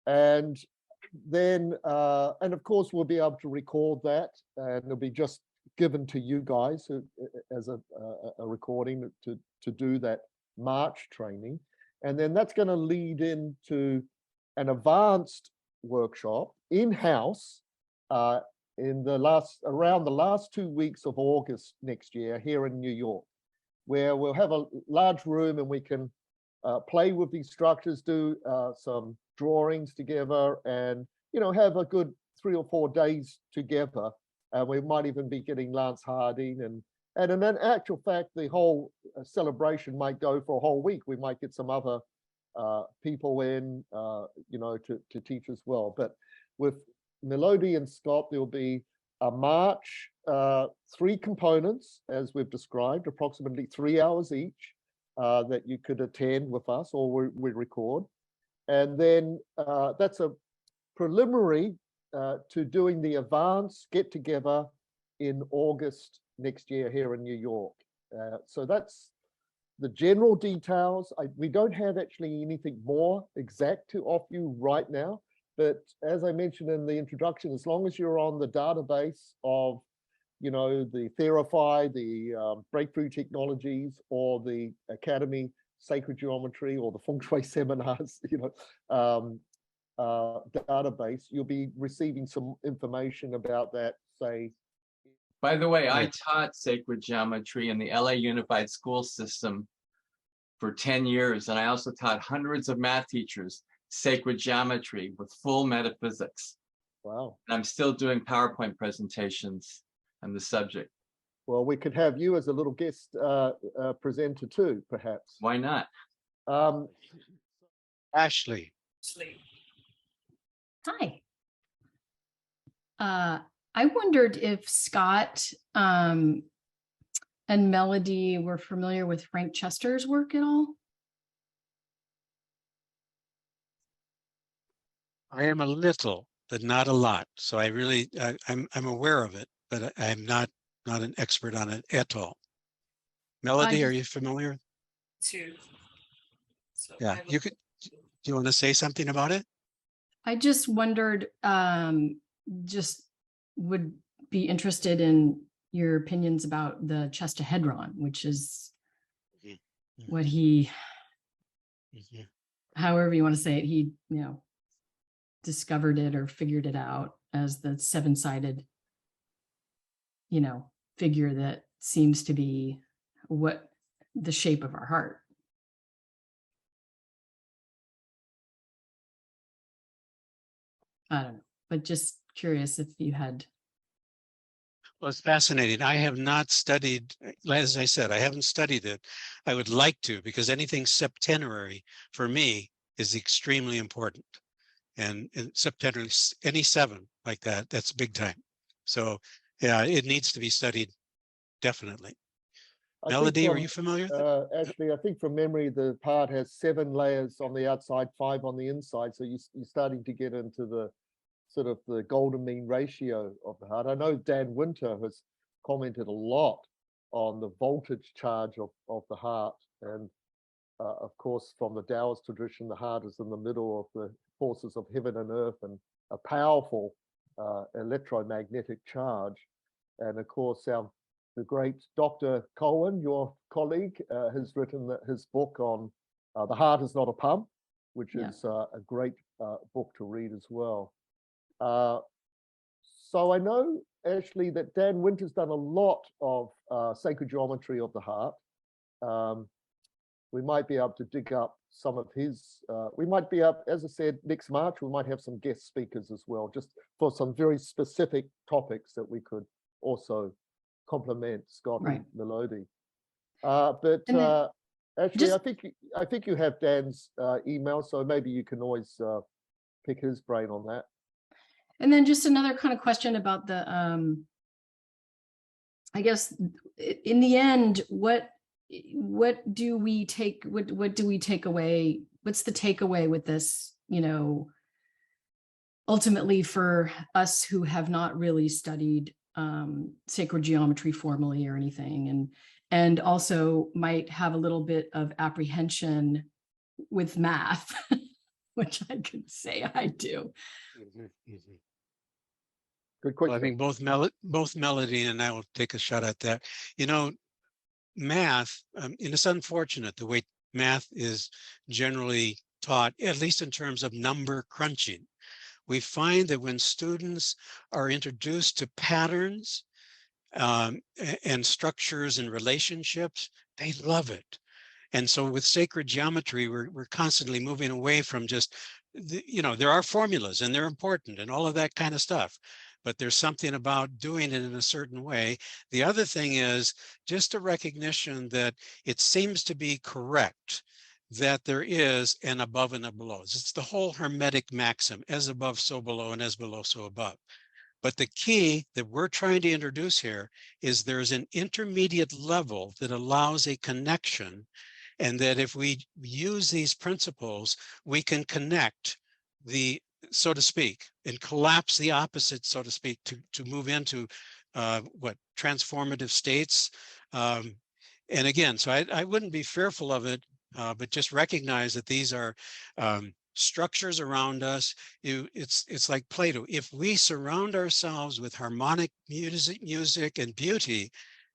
A: And then, and of course, we'll be able to record that, and it'll be just given to you guys as a recording to do that March training. And then that's going to lead into an advanced workshop in-house in around the last 2 weeks of August next year here in New York, where we'll have a large room and we can play with these structures, do some drawings together, and have a good 3 or 4 days together. We might even be getting Lance Harding, and in actual fact, the whole celebration might go for a whole week. We might get some other people in, to teach as well. But with Melodi and Scott, there'll be a march, 3 components, as we've described, approximately 3 hours each, that you could attend with us, or we record. And then that's a preliminary to doing the advanced get-together in August next year here in New York. So that's the general details. We don't have actually anything more exact to offer you right now, But as I mentioned in the introduction, as long as you're on the database of, the Therify, the Breakthrough Technologies, or the Academy Sacred Geometry, or the Feng Shui seminars, database, you'll be receiving some information about that, say.
F: By the way, I
C: Yeah.
F: taught sacred geometry in the LA Unified School System for 10 years. And I also taught hundreds of math teachers sacred geometry with full metaphysics.
A: Wow.
F: And I'm still doing PowerPoint presentations on the subject.
A: Well, we could have you as a little guest presenter too, perhaps.
F: Why not?
C: Ashley.
D: Actually,
G: Hi. I wondered if Scott and Melodi were familiar with Frank Chester's work at all.
C: I am a little, but not a lot. So I really, I'm aware of it, but I'm not an expert on it at all. Melody, are you familiar?
D: too. So
C: Yeah,
D: I
C: you could. Do you want to say something about it?
G: I just wondered, just would be interested in your opinions about the chestahedron, which is what he, however you want to say it, he, discovered it or figured it out as the seven-sided, figure that seems to be what the shape of our heart. I don't know, but just curious if you had.
C: Well, it's fascinating. I have not studied, as I said, I haven't studied it. I would like to, because anything septenary for me is extremely important. And septenary, any seven like that, that's big time. So yeah, it needs to be studied, definitely. Melody, are you familiar with it?
A: Actually, I think from memory, the part has 7 layers on the outside, 5 on the inside. So you're starting to get into the sort of the golden mean ratio of the heart. I know Dan Winter has commented a lot on the voltage charge of the heart. And of course, from the Taoist tradition, the heart is in the middle of the forces of heaven and earth and a powerful electromagnetic charge. And of course, the great Dr. Cohen, your colleague, has written his book on The Heart is Not a Pump, which is a great book to read as well. So I know, Ashley, that Dan Winter's done a lot of sacred geometry of the heart. We might be able to dig up some of his, we might be up, as I said, next March, we might have some guest speakers as well, just for some very specific topics that we could also complement Scott and Melodi. But actually, I think you have Dan's email, so maybe you can always pick his brain on that.
G: And then just another kind of question about the, I guess, in the end, what do we take, what do we take away? What's the takeaway with this, ultimately for us who have not really studied sacred geometry formally or anything, and also might have a little bit of apprehension with math, which I could say I do.
A: Good question.
C: Well, I think both Melody and I will take a shot at that. Math, and it's unfortunate the way math is generally taught, at least in terms of number crunching. We find that when students are introduced to patterns and structures and relationships, they love it. And so with sacred geometry, we're constantly moving away from just, there are formulas and they're important and all of that kind of stuff. But there's something about doing it in a certain way. The other thing is just a recognition that it seems to be correct that there is an above and a below. It's the whole Hermetic maxim, as above, so below, and as below, so above. But the key that we're trying to introduce here is there's an intermediate level that allows a connection, and that if we use these principles, we can connect the, so to speak, and collapse the opposite, so to speak, to move into transformative states. And again, so I wouldn't be fearful of it, but just recognize that these are structures around us. It's like Plato. If we surround ourselves with harmonic music and beauty,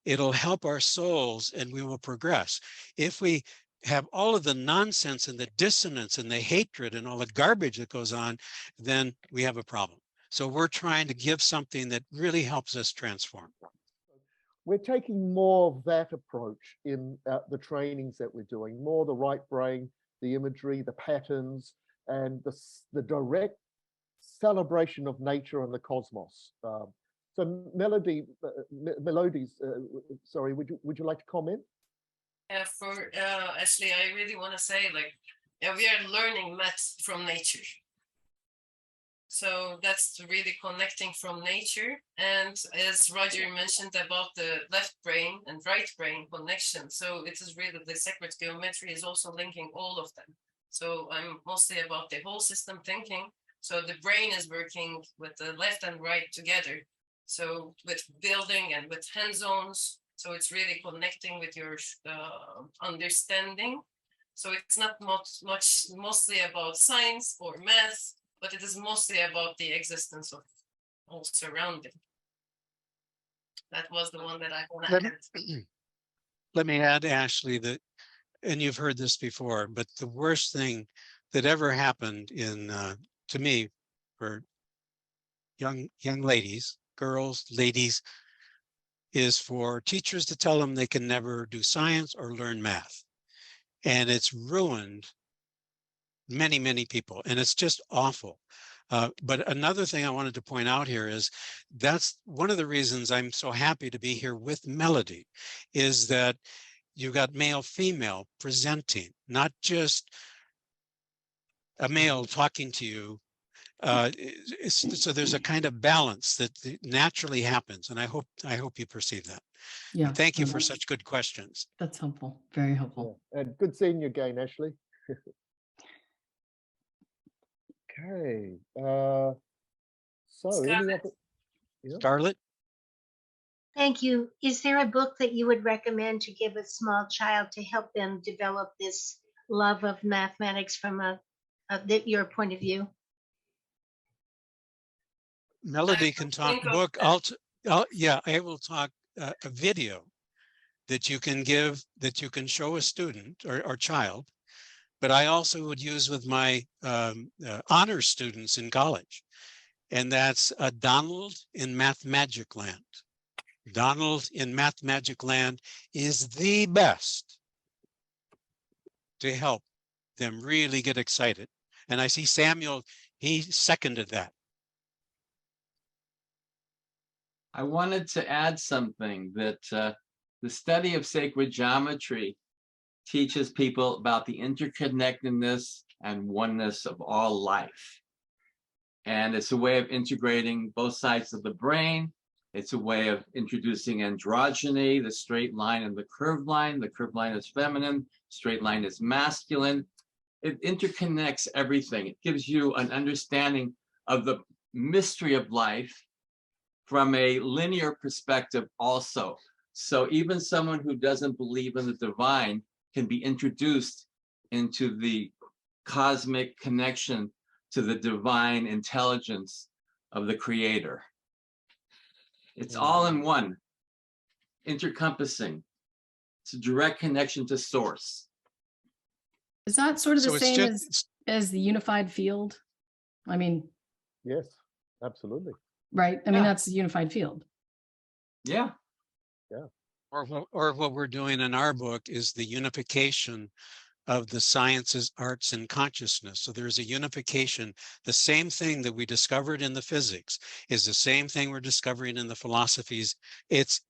C: it'll help our souls and we will progress. If we have all of the nonsense and the dissonance and the hatred and all the garbage that goes on, then we have a problem. So we're trying to give something that really helps us transform.
A: We're taking more of that approach in the trainings that we're doing, more the right brain, the imagery, the patterns, and the direct celebration of nature and the cosmos. So Melody, sorry, would you like to comment?
D: Yeah, for Ashley, I really want to say, like, yeah, we are learning math from nature. So that's really connecting from nature. And as Roger mentioned about the left brain and right brain connection, so it is really the sacred geometry is also linking all of them. So I'm mostly about the whole system thinking. So the brain is working with the left and right together. So with building and with hand zones. So it's really connecting with your understanding. So it's not mostly about science or math, but it is mostly about the existence of all surrounding. That was the one that I want to add.
C: Let me add, Ashley, that, and you've heard this before, but the worst thing that ever happened to me for young ladies, girls, ladies, is for teachers to tell them they can never do science or learn math. And it's ruined many, many people, and it's just awful. But another thing I wanted to point out here is that's one of the reasons I'm so happy to be here with Melodi, is that you've got male, female presenting, not just a male talking to you. So there's a kind of balance that naturally happens, and I hope you perceive that.
G: Yeah.
C: And thank you for such good questions.
G: That's helpful. Very helpful.
A: Yeah. And good seeing you again, Ashley. Okay. So any other? Yeah.
C: Scarlett?
H: Thank you. Is there a book that you would recommend to give a small child to help them develop this love of mathematics from your point of view?
C: Melody can talk book. Yeah, I will talk a video that you can give, that you can show a student or child. But I also would use with my honor students in college. And that's Donald in Math Magic Land. Donald in Math Magic Land is the best to help them really get excited. And I see Samuel, he seconded that.
F: I wanted to add something that the study of sacred geometry teaches people about the interconnectedness and oneness of all life. And it's a way of integrating both sides of the brain. It's a way of introducing androgyny, the straight line and the curved line. The curved line is feminine, straight line is masculine. It interconnects everything. It gives you an understanding of the mystery of life from a linear perspective also. So even someone who doesn't believe in the divine can be introduced into the cosmic connection to the divine intelligence of the creator. It's all in one, intercompassing. It's a direct connection to source.
G: Is that sort of the
C: So it's
G: same
C: just-
G: as the unified field? I mean,
A: Yes, absolutely.
G: right? I mean,
F: Yeah.
G: that's the unified field.
F: Yeah.
C: Or what we're doing in our book is the unification of the sciences, arts, and consciousness. So there's a unification. The same thing that we discovered in the physics is the same thing we're discovering in the philosophies. It's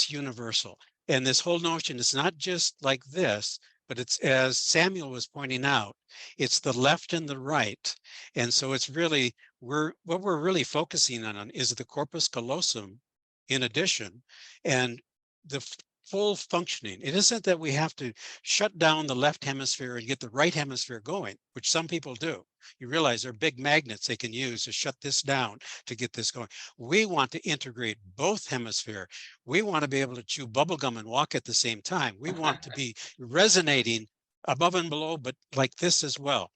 C: universal. And this whole notion is not just like this, but it's, as Samuel was pointing out, it's the left and the right. And so it's really, what we're really focusing on is the corpus callosum in addition, and the full functioning. It isn't that we have to shut down the left hemisphere and get the right hemisphere going, which some people do. You realize there are big magnets they can use to shut this down to get this going. We want to integrate both hemisphere. We want to be able to chew bubblegum and walk at the same time. We want to be resonating above and below, but like this as well.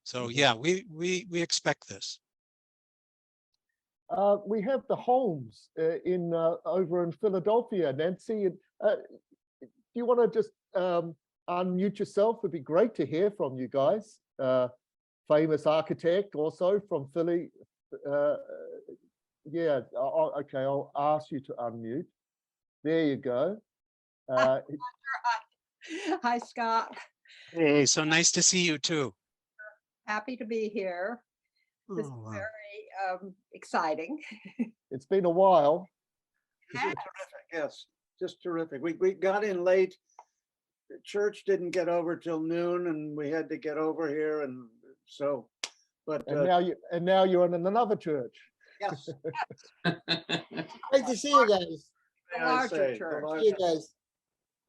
C: So yeah, we expect this.
A: We have the Holmes in over in Philadelphia, Nancy. Do you want to just unmute yourself? It'd be great to hear from you guys. Famous architect also from Philly. Yeah, okay, I'll ask you to unmute. There you go.
I: Hi, Scott.
C: Hey, so nice to see you too.
I: Happy to be here. This is
C: Oh, wow.
I: very exciting.
A: It's been a while.
E: Terrific, yes, just terrific. We got in late. The church didn't get over till noon, and we had to get over here, and so. But
A: And now you're in another church.
E: yes,
B: Great to see you guys.
I: A
E: may I
I: larger
E: say, the
I: church.
E: larger-
B: See you guys.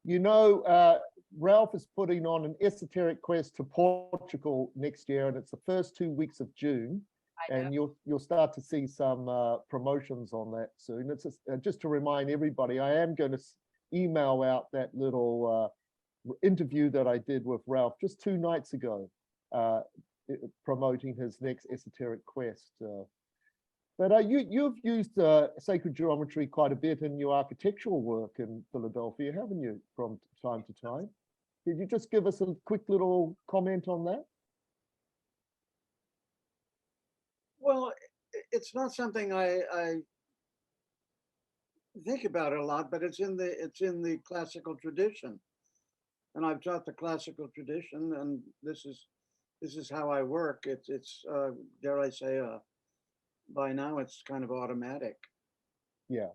A: You know, Ralph is putting on an esoteric quest to Portugal next year, and it's the first 2 weeks of June.
I: I know.
A: And you'll start to see some promotions on that soon. It's just to remind everybody, I am going to email out that little interview that I did with Ralph just 2 nights ago, promoting his next esoteric quest. But you've used sacred geometry quite a bit in your architectural work in Philadelphia, haven't you, from time to time? Could you just give us a quick little comment on that?
E: Well, it's not something I think about it a lot, but it's in the classical tradition, and I've taught the classical tradition, and this is how I work. It's dare I say, by now it's kind of automatic.
A: Yeah,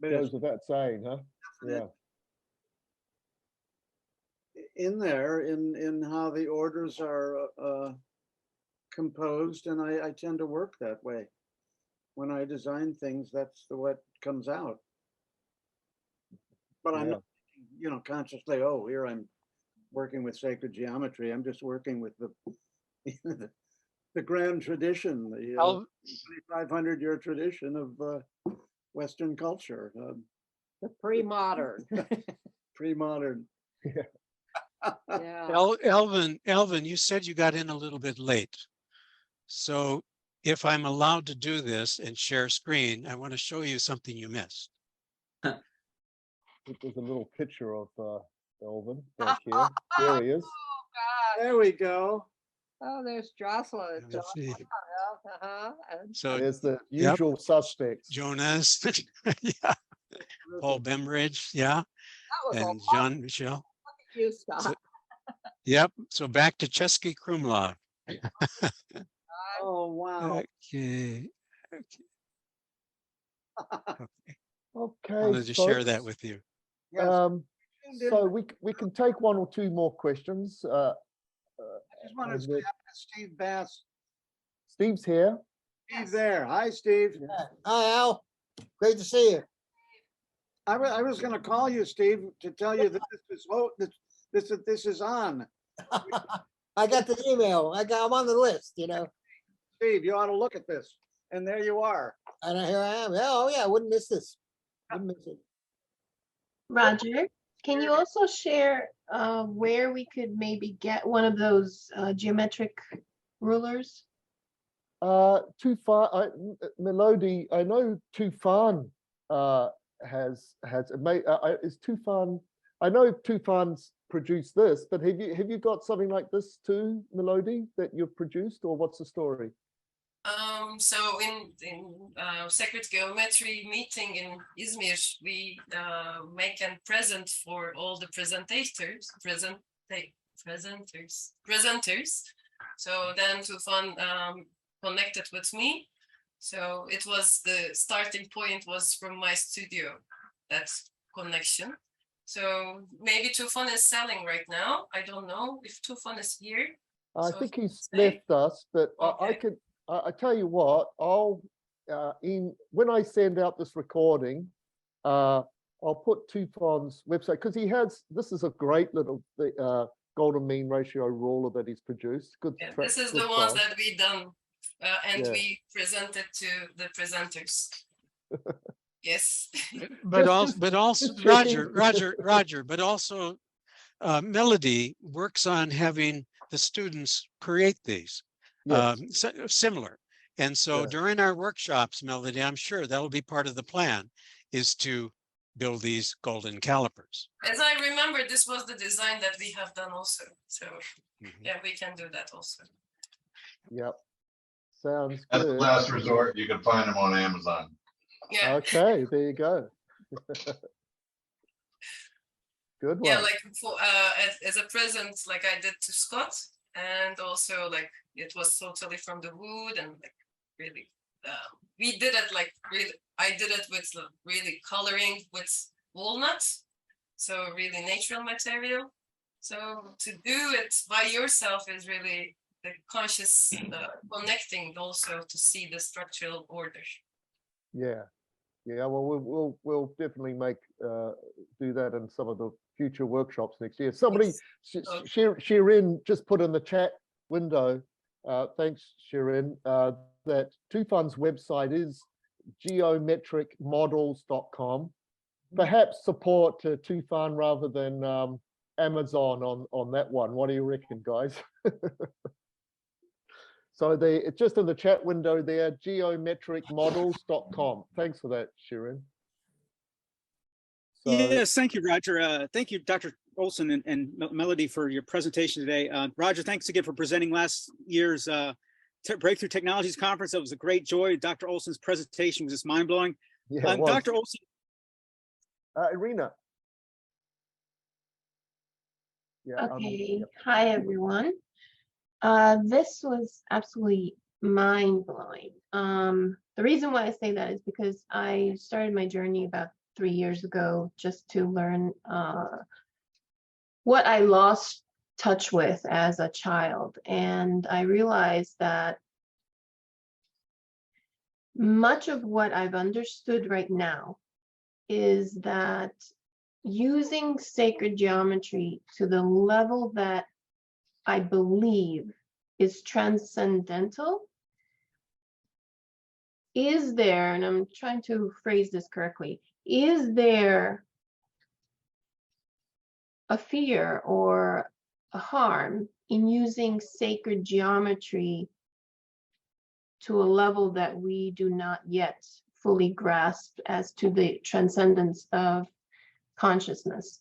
E: But it's
A: goes without saying, huh? Yeah.
E: in there in how the orders are composed, and I tend to work that way. When I design things, that's what comes out. But I'm not, consciously, oh, here I'm working with sacred geometry. I'm just working with the the grand tradition, the 2,500-year tradition of Western culture,
I: The pre-modern.
E: pre-modern.
I: Yeah.
C: Elvin, you said you got in a little bit late. So if I'm allowed to do this and share screen, I want to show you something you missed.
A: There's a little picture of Elvin back here. There he is.
I: Oh, God.
E: There we go.
I: Oh, there's Jocelyn.
C: Let's see.
I: And
C: So
A: There's the
C: Yep.
A: usual suspects.
C: Jonas, yeah, Paul Bembridge, yeah,
I: that was a
C: and
I: lot
C: Jean Michel.
I: of you, Scott.
C: So- Yep. So back to Chesky Krumlov.
E: Oh, wow.
C: Okay.
A: Okay,
C: Wanted to share that
A: folks.
C: with you.
E: Yes.
A: So we can take 1 or 2 more questions.
E: I just want to
A: and
E: say
A: the-
E: hi to Steve Bass.
A: Steve's here.
E: Steve there. Hi, Steve.
B: Hi, Al. Great to see you.
E: I was going to call you, Steve, to tell you that this is on.
B: I got the email. I'm on the list,
E: Steve, you ought to look at this. And there you are.
B: and here I am. Oh, yeah, I wouldn't miss this. Wouldn't miss it.
J: Roger, can you also share where we could maybe get one of those geometric rulers?
A: Melodi, I know Tufan has is Tufan. I know Tufan's produced this, but have you got something like this too, Melodi, that you've produced, or what's the story?
D: So in sacred geometry meeting in Izmir, we make a present for all the presenters. So then Tufan connected with me. So it was the starting point was from my studio, that connection. So maybe Tufan is selling right now. I don't know if Tufan is here.
A: I
D: So
A: think he's
D: say-
A: left us, but I
D: Okay.
A: could. I tell you what, I'll when I send out this recording, I'll put Tufan's website because he has. This is a great little golden mean ratio ruler that he's produced. Good.
D: Yeah, this is the
A: good
D: ones
A: size.
D: that we done and
A: Yeah.
D: we presented to the presenters. Yes.
C: But also,
A: just checking.
C: Roger, but also Melody works on having the students create these
A: Yes.
C: similar. And so
A: Yeah.
C: during our workshops, Melody, I'm sure that'll be part of the plan, is to build these golden calipers.
D: As I remember, this was the design that we have done also. So yeah, we can do that also.
A: Yep. Sounds
K: As a
A: good.
K: last resort, you can find them on Amazon.
D: Yeah.
A: Okay, there you go. Good one.
D: Yeah, like for as a present, like I did to Scott, and also like it was totally from the wood, and like really we did it like really, I did it with really coloring with walnuts, so really natural material. So to do it by yourself is really the conscious connecting also to see the structural order.
A: Yeah. Yeah, well, we'll definitely do that in some of the future workshops next year. Somebody, Shirin just put in the chat window, thanks Shirin, that Tufan's website is geometricmodels.com. Perhaps support Tufan rather than Amazon on that one. What do you reckon, guys? So it's just in the chat window there, geometricmodels.com. Thanks for that, Shirin. So,
L: yes, thank you, Roger. Thank you, Dr. Olsen and Melody, for your presentation today. Roger, thanks again for presenting last year's Breakthrough Technologies Conference. That was a great joy. Dr. Olsen's presentation was just mind-blowing.
A: yeah,
L: Dr. Olsen.
A: Irina. Yeah.
J: Okay. Hi, everyone. This was absolutely mind-blowing. The reason why I say that is because I started my journey about 3 years ago just to learn what I lost touch with as a child. And I realized that much of what I've understood right now is that using sacred geometry to the level that I believe is transcendental. Is there, and I'm trying to phrase this correctly, is there a fear or a harm in using sacred geometry to a level that we do not yet fully grasp as to the transcendence of consciousness?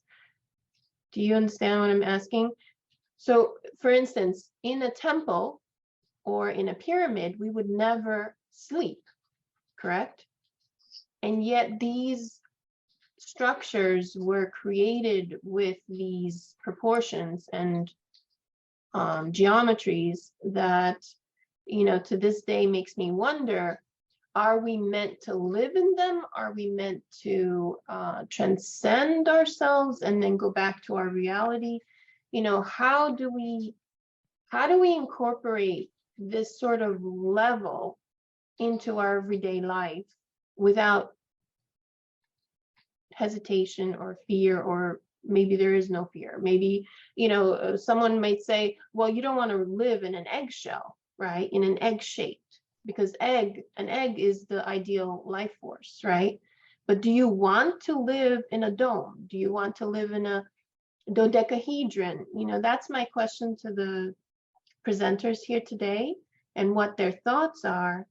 J: Do you understand what I'm asking? So, for instance, in a temple or in a pyramid, we would never sleep, correct? And yet these structures were created with these proportions and geometries that, you know, to this day makes me wonder, are we meant to live in them? Are we meant to transcend ourselves and then go back to our reality? You know, how do we incorporate this sort of level into our everyday life without hesitation or fear, or maybe there is no fear? Maybe, you know, someone might say, well, you don't want to live in an eggshell, right? In an egg shaped, because an egg is the ideal life force, right? But do you want to live in a dome? Do you want to live in a dodecahedron? You know, that's my question to the presenters here today, and what their thoughts are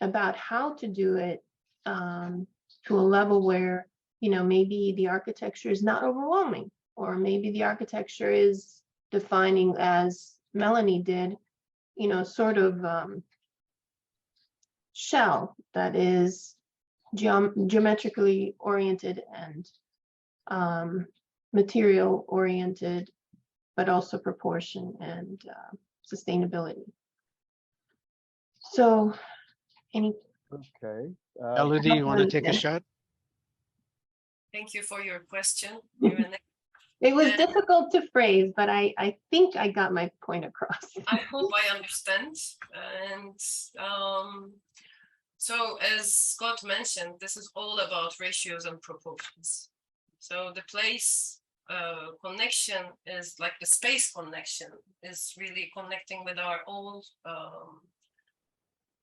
J: about how to do it to a level where, you know, maybe the architecture is not overwhelming, or maybe the architecture is defining, as Melanie did, you know, sort of shell that is geometrically oriented and material oriented, but also proportion and sustainability. So,
A: Okay.
C: Melody, you want to take a shot?
D: Thank you for your question.
J: It was difficult to phrase, but I think I got my point across.
D: I hope I understand. And so, as Scott mentioned, this is all about ratios and proportions. So the place connection is like the space connection is really connecting with our own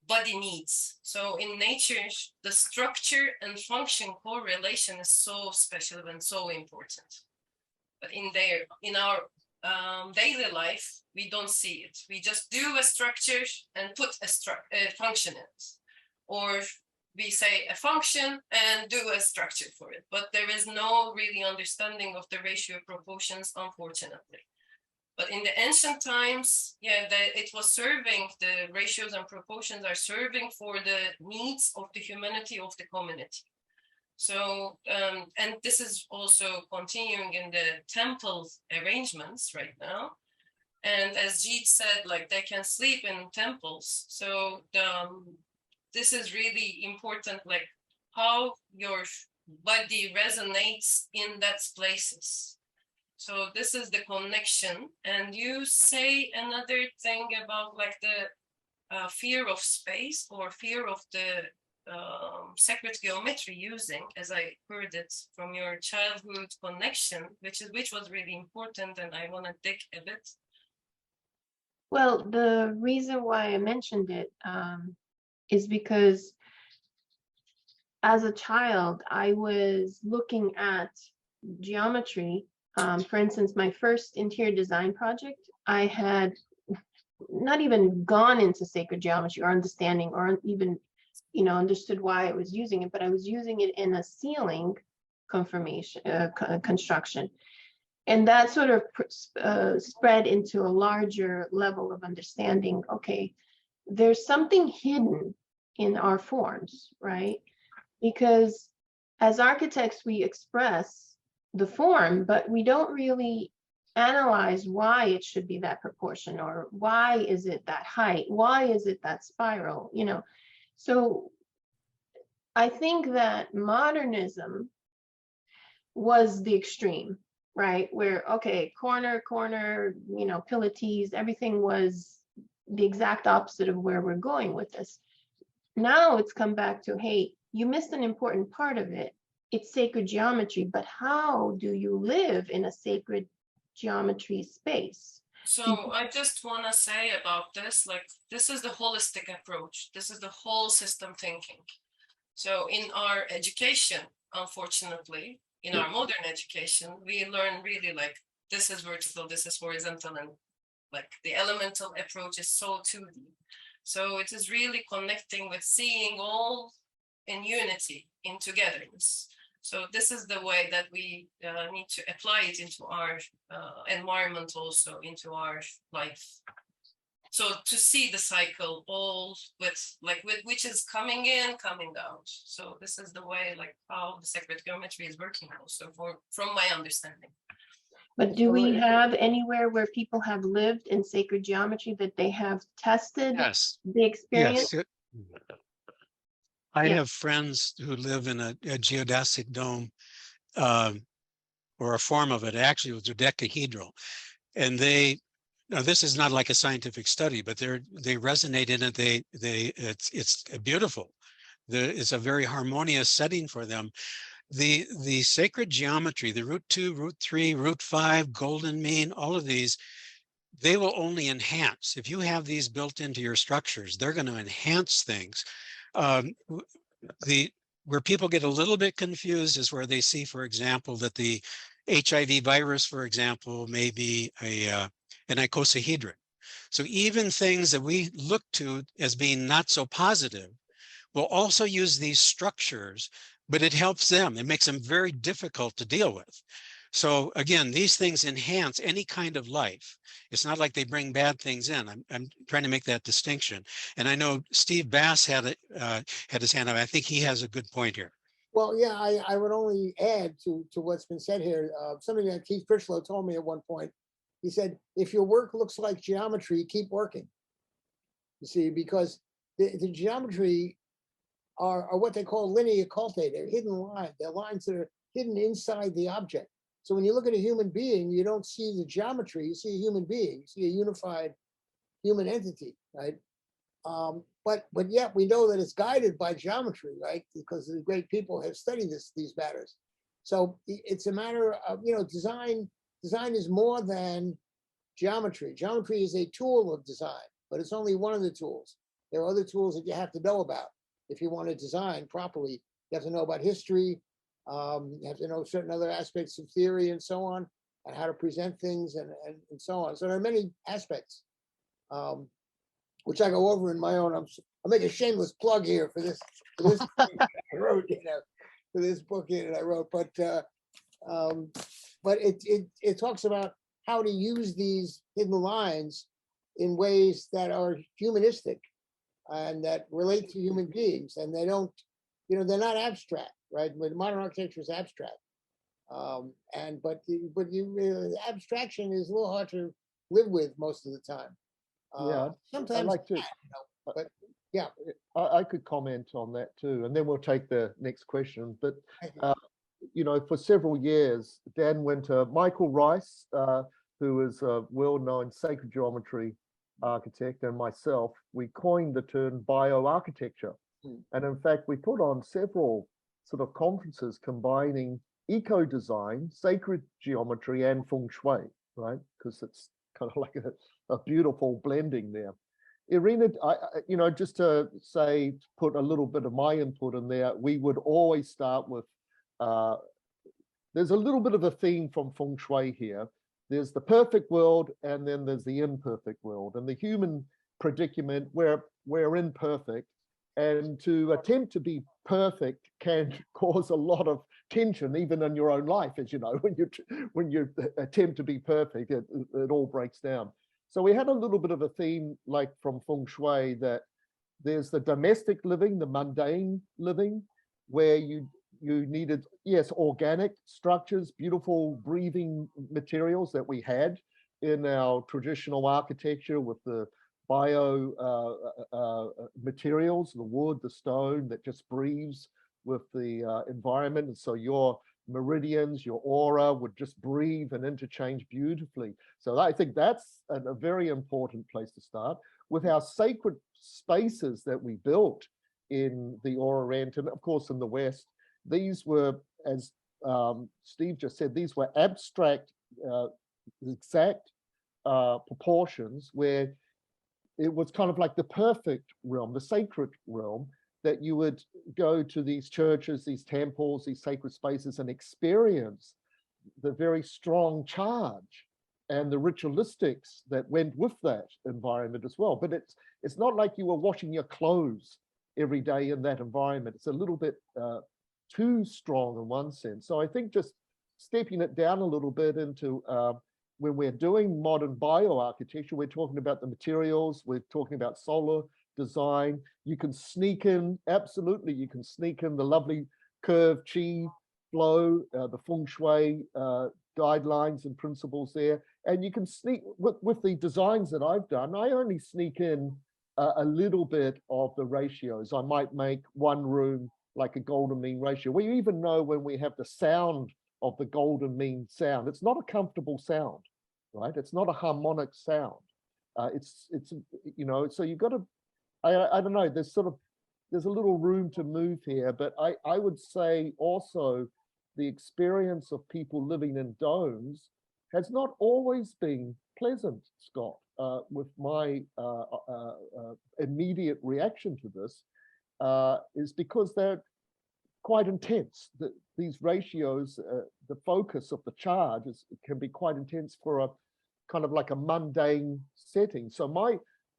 D: body needs. So in nature, the structure and function correlation is so special and so important. But in our daily life, we don't see it. We just do a structure and put a function in it. Or we say a function and do a structure for it. But there is no really understanding of the ratio proportions, unfortunately. But in the ancient times, yeah, it was serving, the ratios and proportions are serving for the needs of the humanity of the community. So, and this is also continuing in the temple arrangements right now. And as Jeet said, like they can sleep in temples. So this is really important, like how your body resonates in that places. So this is the connection. And you say another thing about like the fear of space or fear of the sacred geometry using, as I heard it from your childhood connection, which was really important, and I want to dig a bit.
J: Well, the reason why I mentioned it is because as a child, I was looking at geometry. For instance, my first interior design project, I had not even gone into sacred geometry or understanding or even, understood why I was using it, but I was using it in a ceiling confirmation construction. And that sort of spread into a larger level of understanding. Okay, there's something hidden in our forms, right? Because as architects, we express the form, but we don't really analyze why it should be that proportion, or why is it that height? Why is it that spiral? So I think that modernism was the extreme, right? Where, okay, corner, pilates, everything was the exact opposite of where we're going with this. Now it's come back to, hey, you missed an important part of it. It's sacred geometry, but how do you live in a sacred geometry space?
D: So I just want to say about this, like, this is the holistic approach. This is the whole system thinking. So in our education, unfortunately, in our modern education, we learn really like, this is vertical, this is horizontal, and like the elemental approach is so 2D. So it is really connecting with seeing all in unity, in togetherness. So this is the way that we need to apply it into our environment, also into our life. So to see the cycle all with which is coming in, coming out. So this is the way like how the sacred geometry is working also from my understanding.
J: But do we have anywhere where people have lived in sacred geometry that they have tested the experience?
C: Yes. I have friends who live in a geodesic dome, or a form of it. Actually, it was a dodecahedral, and now this is not like a scientific study, but they resonate in it. It's beautiful. It's a very harmonious setting for them. The sacred geometry, the root 2, root 3, root 5, golden mean, all of these, they will only enhance. If you have these built into your structures, they're going to enhance things. Where people get a little bit confused is where they see, for example, that the HIV virus, for example, may be an icosahedron. So even things that we look to as being not so positive will also use these structures, but it helps them. It makes them very difficult to deal with. So again, these things enhance any kind of life. It's not like they bring bad things in. I'm trying to make that distinction. And I know Steve Bass had his hand up. I think he has a good point here.
B: Well, yeah, I would only add to what's been said here. Something that Keith Critchlow told me at one point. He said, if your work looks like geometry, keep working. You see, because the geometry are what they call linea occultae. They're hidden lines. They're lines that are hidden inside the object. So when you look at a human being, you don't see the geometry, you see a human being, you see a unified human entity, right? But yet we know that it's guided by geometry, right? Because the great people have studied these matters. So it's a matter of, design is more than geometry. Geometry is a tool of design, but it's only one of the tools. There are other tools that you have to know about. If you want to design properly, you have to know about history, you have to know certain other aspects of theory and so on. and how to present things and so on. So there are many aspects, which I go over in my own. I'll make a shameless plug here for this book that I wrote, for this book here that I wrote. But it talks about how to use these hidden lines in ways that are humanistic and that relate to human beings, and they don't, they're not abstract, right? But modern architecture is abstract, abstraction is a little hard to live with most of the time.
A: Yeah,
B: Sometimes
A: I'd like to.
B: but yeah,
A: I could comment on that too, and then we'll take the next question. But for several years, Dan Winter, Michael Rice, who is a well-known sacred geometry architect, and myself, we coined the term bioarchitecture. And in fact, we put on several sort of conferences combining eco-design, sacred geometry, and feng shui, right? Because it's kind of like a beautiful blending there. Irina, just to say, put a little bit of my input in there, we would always start with, there's a little bit of a theme from feng shui here. There's the perfect world, and then there's the imperfect world. And the human predicament, we're imperfect, and to attempt to be perfect can cause a lot of tension, even in your own life, as you know. When you attempt to be perfect, it all breaks down. So we had a little bit of a theme, like from feng shui, that there's the domestic living, the mundane living, where you needed, yes, organic structures, beautiful breathing materials that we had in our traditional architecture with the bio materials, the wood, the stone that just breathes with the environment. And so your meridians, your aura would just breathe and interchange beautifully. So I think that's a very important place to start. With our sacred spaces that we built in the Orient, and of course in the West, these were, as Steve just said, these were abstract, exact proportions, where it was kind of like the perfect realm, the sacred realm, that you would go to these churches, these temples, these sacred spaces, and experience the very strong charge and the ritualistics that went with that environment as well. But it's not like you were washing your clothes every day in that environment. It's a little bit too strong in one sense. So I think just stepping it down a little bit into when we're doing modern bioarchitecture, we're talking about the materials, we're talking about solar design. You can sneak in, absolutely, you can sneak in the lovely curved chi flow, the feng shui guidelines and principles there. And you can sneak, with the designs that I've done, I only sneak in a little bit of the ratios. I might make one room like a golden mean ratio. We even know when we have the sound of the golden mean sound, it's not a comfortable sound, right? It's not a harmonic sound. It's so you've got to, I don't know, there's a little room to move here, but I would say also the experience of people living in domes has not always been pleasant, Scott. With my immediate reaction to this is because they're quite intense. These ratios, the focus of the charge can be quite intense for a kind of like a mundane setting. So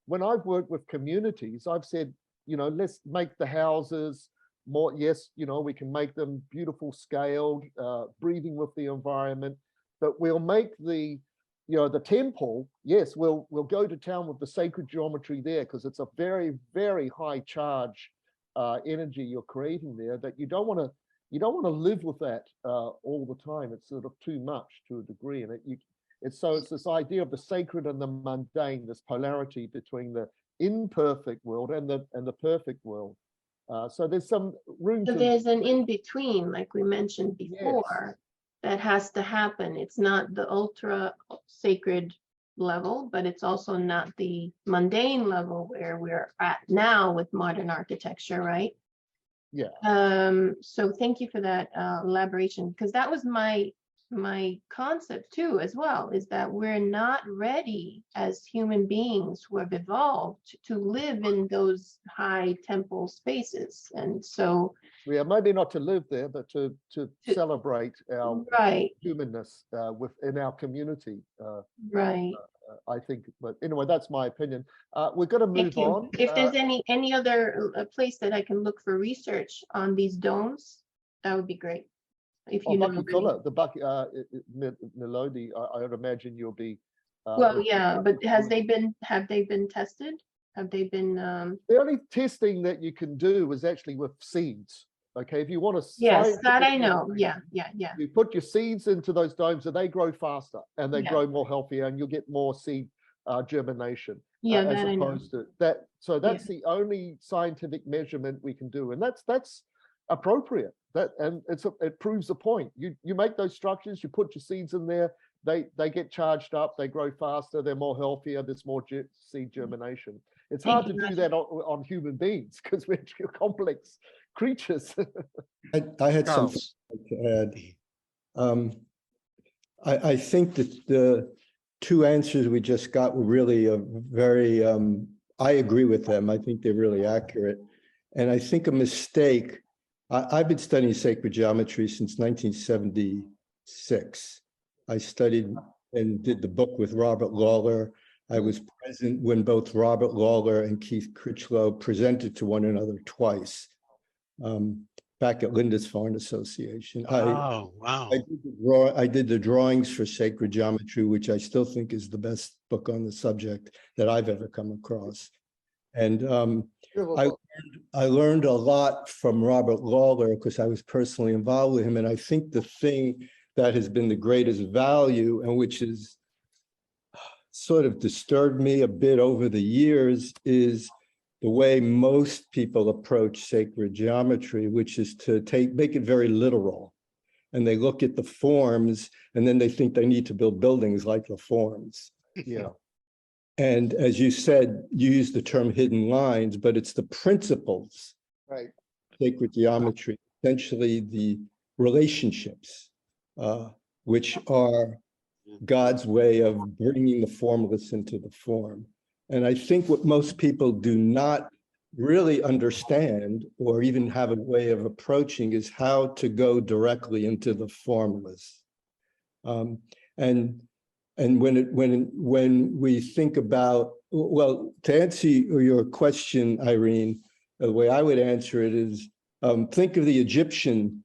A: when I've worked with communities, I've said, let's make the houses more, yes, we can make them beautiful scaled, breathing with the environment, but we'll make the temple, yes, we'll go to town with the sacred geometry there, because it's a very, very high charge energy you're creating there, that you don't want to live with that all the time. It's sort of too much to a degree, and it's this idea of the sacred and the mundane, this polarity between the imperfect world and the perfect world. So there's some room.
J: So there's an in between, like we mentioned before,
A: yes,
J: that has to happen. It's not the ultra sacred level, but it's also not the mundane level where we're at now with modern architecture, right?
A: Yeah.
J: So thank you for that elaboration, because that was my my concept too as well, is that we're not ready as human beings who have evolved to live in those high temple spaces. And so
A: Yeah, maybe not to live there, but to
J: To-
A: celebrate our
J: right,
A: humanness within our community.
J: right.
A: I think, but anyway, that's my opinion. We're going to move
J: Thank you.
A: on.
J: If there's any other place that I can look for research on these domes, that would be great. If you know.
A: Bucky
J: of any.
A: Fuller, the Bucky Melodi, I would imagine you'll be.
J: Well, yeah, but have they been tested? Have they been?
A: The only testing that you can do is actually with seeds. Okay, if you want to.
J: Yes, that I know. Yeah, yeah, yeah.
A: You put your seeds into those domes and they grow faster and they
J: Yeah.
A: grow more healthier and you'll get more seed germination.
J: Yeah,
A: as
J: that I know.
A: opposed to that. So that's the only scientific measurement we can do, and that's appropriate. And it proves the point. You make those structures, you put your seeds in there, they get charged up, they grow faster, they're more healthier, there's more seed germination. It's hard to do that on human beings because we're complex creatures.
M: I had something to add. I think that the two answers we just got were really very, I agree with them. I think they're really accurate. And I think a mistake, I've been studying sacred geometry since 1976. I studied and did the book with Robert Lawler. I was present when both Robert Lawler and Keith Critchlow presented to one another twice. Back at Lindisfarne Association.
C: Oh, wow.
M: I did the drawings for sacred geometry, which I still think is the best book on the subject that I've ever come across. And I learned a lot from Robert Lawler because I was personally involved with him. And I think the thing that has been the greatest value and which has sort of disturbed me a bit over the years is the way most people approach sacred geometry, which is to make it very literal. And they look at the forms and then they think they need to build buildings like the forms.
A: Yeah.
M: And as you said, you use the term hidden lines, but it's the principles,
A: right?
M: Sacred geometry, essentially the relationships, which are God's way of bringing the formless into the form. And I think what most people do not really understand or even have a way of approaching is how to go directly into the formless. And when we think about, well, to answer your question, Irene, the way I would answer it is, think of the Egyptian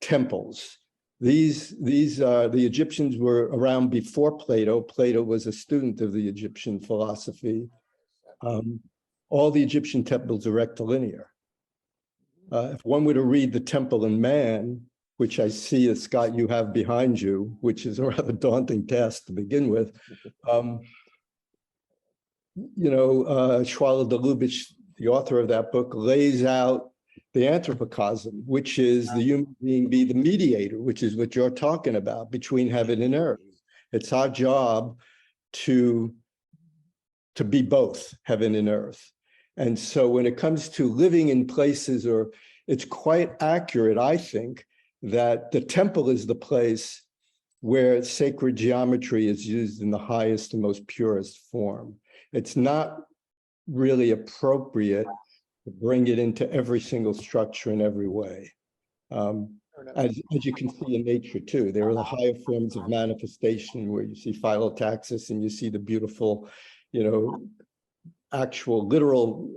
M: temples. The Egyptians were around before Plato. Plato was a student of the Egyptian philosophy. All the Egyptian temples are rectilinear. If one were to read the Temple in Man, which I see, Scott, you have behind you, which is a rather daunting task to begin with, Schwaller de Lubitsch, the author of that book, lays out the anthropocosm, which is the human being be the mediator, which is what you're talking about, between heaven and earth. It's our job to be both heaven and earth. And so when it comes to living in places, or it's quite accurate, I think, that the temple is the place where sacred geometry is used in the highest and most purest form. It's not really appropriate to bring it into every single structure in every way. As you can see in nature too, there are the higher forms of manifestation where you see phyllotaxis and you see the beautiful, actual literal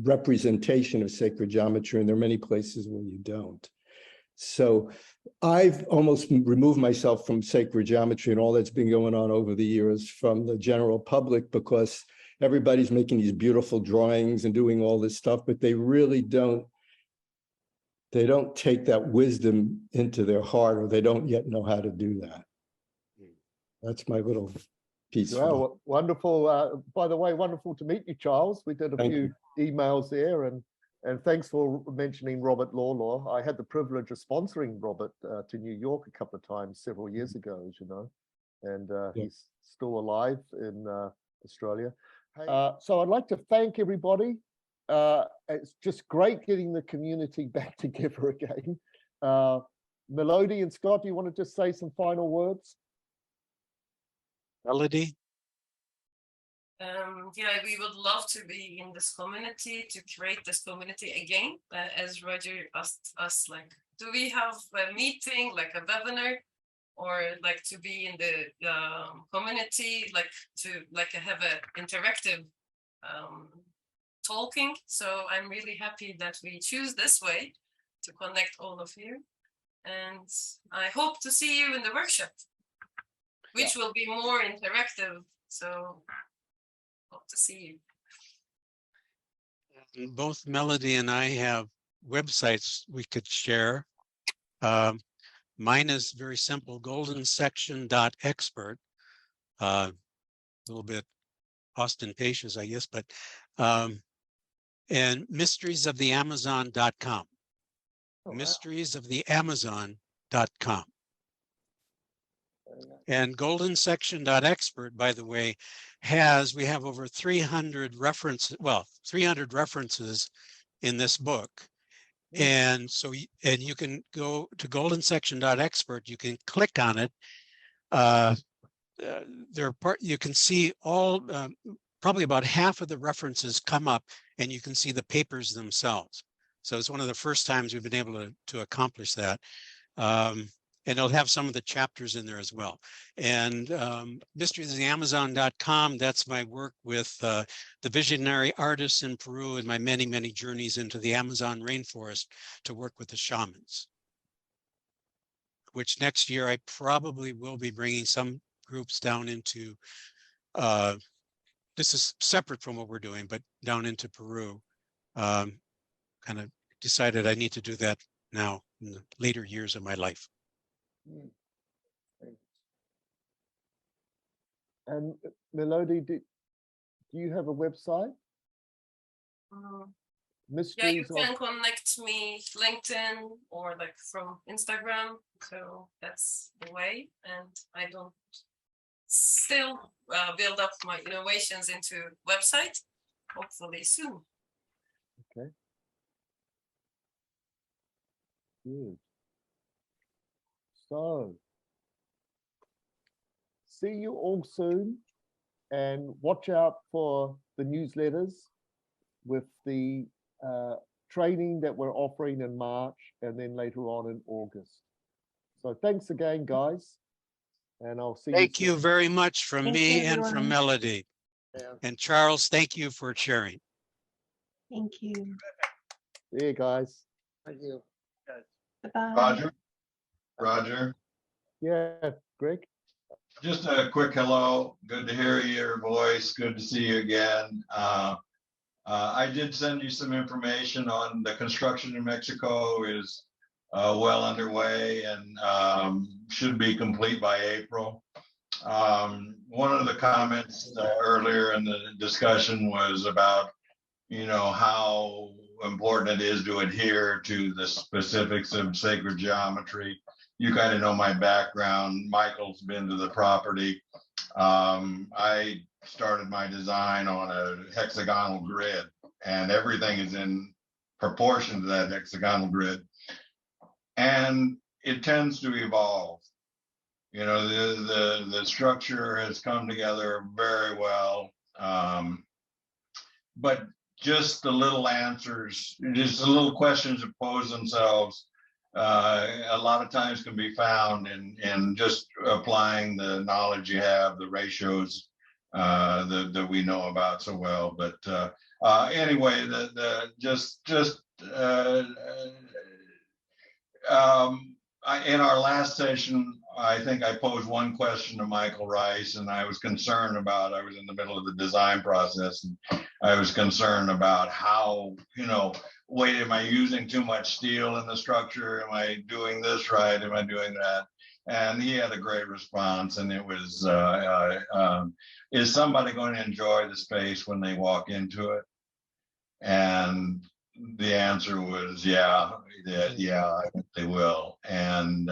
M: representation of sacred geometry, and there are many places where you don't. So I've almost removed myself from sacred geometry and all that's been going on over the years from the general public, because everybody's making these beautiful drawings and doing all this stuff, but they really don't take that wisdom into their heart, or they don't yet know how to do that. That's my little piece.
A: Well, wonderful. By the way, wonderful to meet you, Charles. We did a few emails there, and thanks for mentioning Robert Lawler. I had the privilege of sponsoring Robert to New York a couple of times several years ago, as you know, and he's still alive in Australia. So I'd like to thank everybody. It's just great getting the community back together again. Melodi and Scott, do you want to just say some final words?
C: Melody?
D: Yeah, we would love to be in this community, to create this community again. As Roger asked us, like, do we have a meeting, like a webinar, or like to be in the community, like to have a interactive talking. So I'm really happy that we choose this way to connect all of you. And I hope to see you in the workshop, which will be more interactive. So hope to see you.
C: Both Melody and I have websites we could share. Mine is very simple, goldensection.expert. A little bit ostentatious, I guess, but and mysteriesoftheamazon.com. Mysteriesoftheamazon.com. And goldensection.expert, by the way, we have over 300 references, 300 references in this book. And so, you can go to goldensection.expert, you can click on it. You can see all, probably about half of the references come up, and you can see the papers themselves. So it's one of the first times we've been able to accomplish that. And it'll have some of the chapters in there as well. And mysteriesoftheamazon.com, that's my work with the visionary artists in Peru and my many, many journeys into the Amazon rainforest to work with the shamans. Which next year I probably will be bringing some groups down into, this is separate from what we're doing, but down into Peru. Kind of decided I need to do that now in the later years of my life.
A: And Melodi, do you have a website?
D: Yeah, you can connect me LinkedIn or like from Instagram. So that's the way. And I don't still build up my innovations into website, hopefully soon.
A: Okay. Good. So, see you all soon, and watch out for the newsletters with the training that we're offering in March and then later on in August. So thanks again, guys, and I'll see you soon.
C: Thank you very much from
J: Thank
C: me
J: you,
C: and from
J: everyone.
C: Melody. And Charles, thank you for sharing.
J: Thank you.
A: See you, guys.
B: Thank you.
J: Bye-bye.
K: Roger,
A: Yeah, Greg.
K: just a quick hello. Good to hear your voice. Good to see you again. I did send you some information on the construction in Mexico is well underway and should be complete by April. One of the comments earlier in the discussion was about, how important it is to adhere to the specifics of sacred geometry. You kind of know my background. Michael's been to the property. I started my design on a hexagonal grid, and everything is in proportion to that hexagonal grid. And it tends to evolve. The structure has come together very well. But just the little answers, just the little questions that pose themselves, a lot of times can be found in just applying the knowledge you have, the ratios that we know about so well. But anyway, in our last session, I think I posed one question to Michael Rice, and I was concerned about, I was in the middle of the design process, and I was concerned about how, wait, am I using too much steel in the structure? Am I doing this right? Am I doing that? And he had a great response, and it was, is somebody going to enjoy the space when they walk into it? And the answer was, yeah, I think they will. And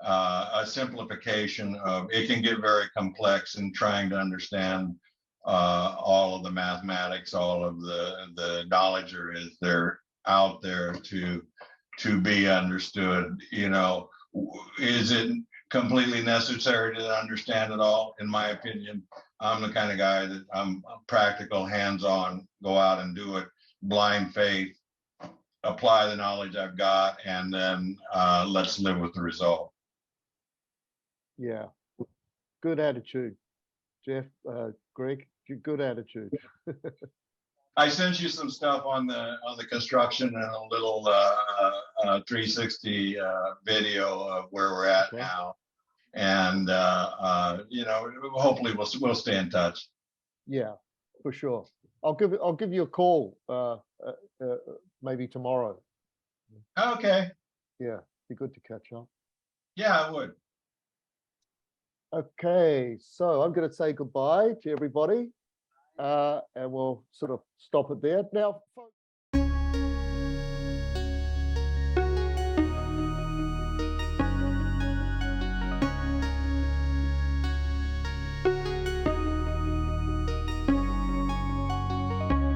K: a simplification of, it can get very complex in trying to understand all of the mathematics, all of the knowledge there is out there to to be understood. You know, is it completely necessary to understand it all? In my opinion, I'm the kind of guy that I'm practical, hands-on, go out and do it, blind faith, apply the knowledge I've got, and then let's live with the result.
A: Yeah, good attitude, Jeff. Greg, good attitude.
K: I sent you some stuff on the construction and a little 360 video of where we're at
A: Okay.
K: now, and you know, hopefully we'll stay in touch.
A: Yeah, for sure. I'll give you a call maybe tomorrow.
K: Okay.
A: Yeah, be good to catch up.
K: Yeah, I would.
A: Okay, so I'm going to say goodbye to everybody, and we'll sort of stop it there now.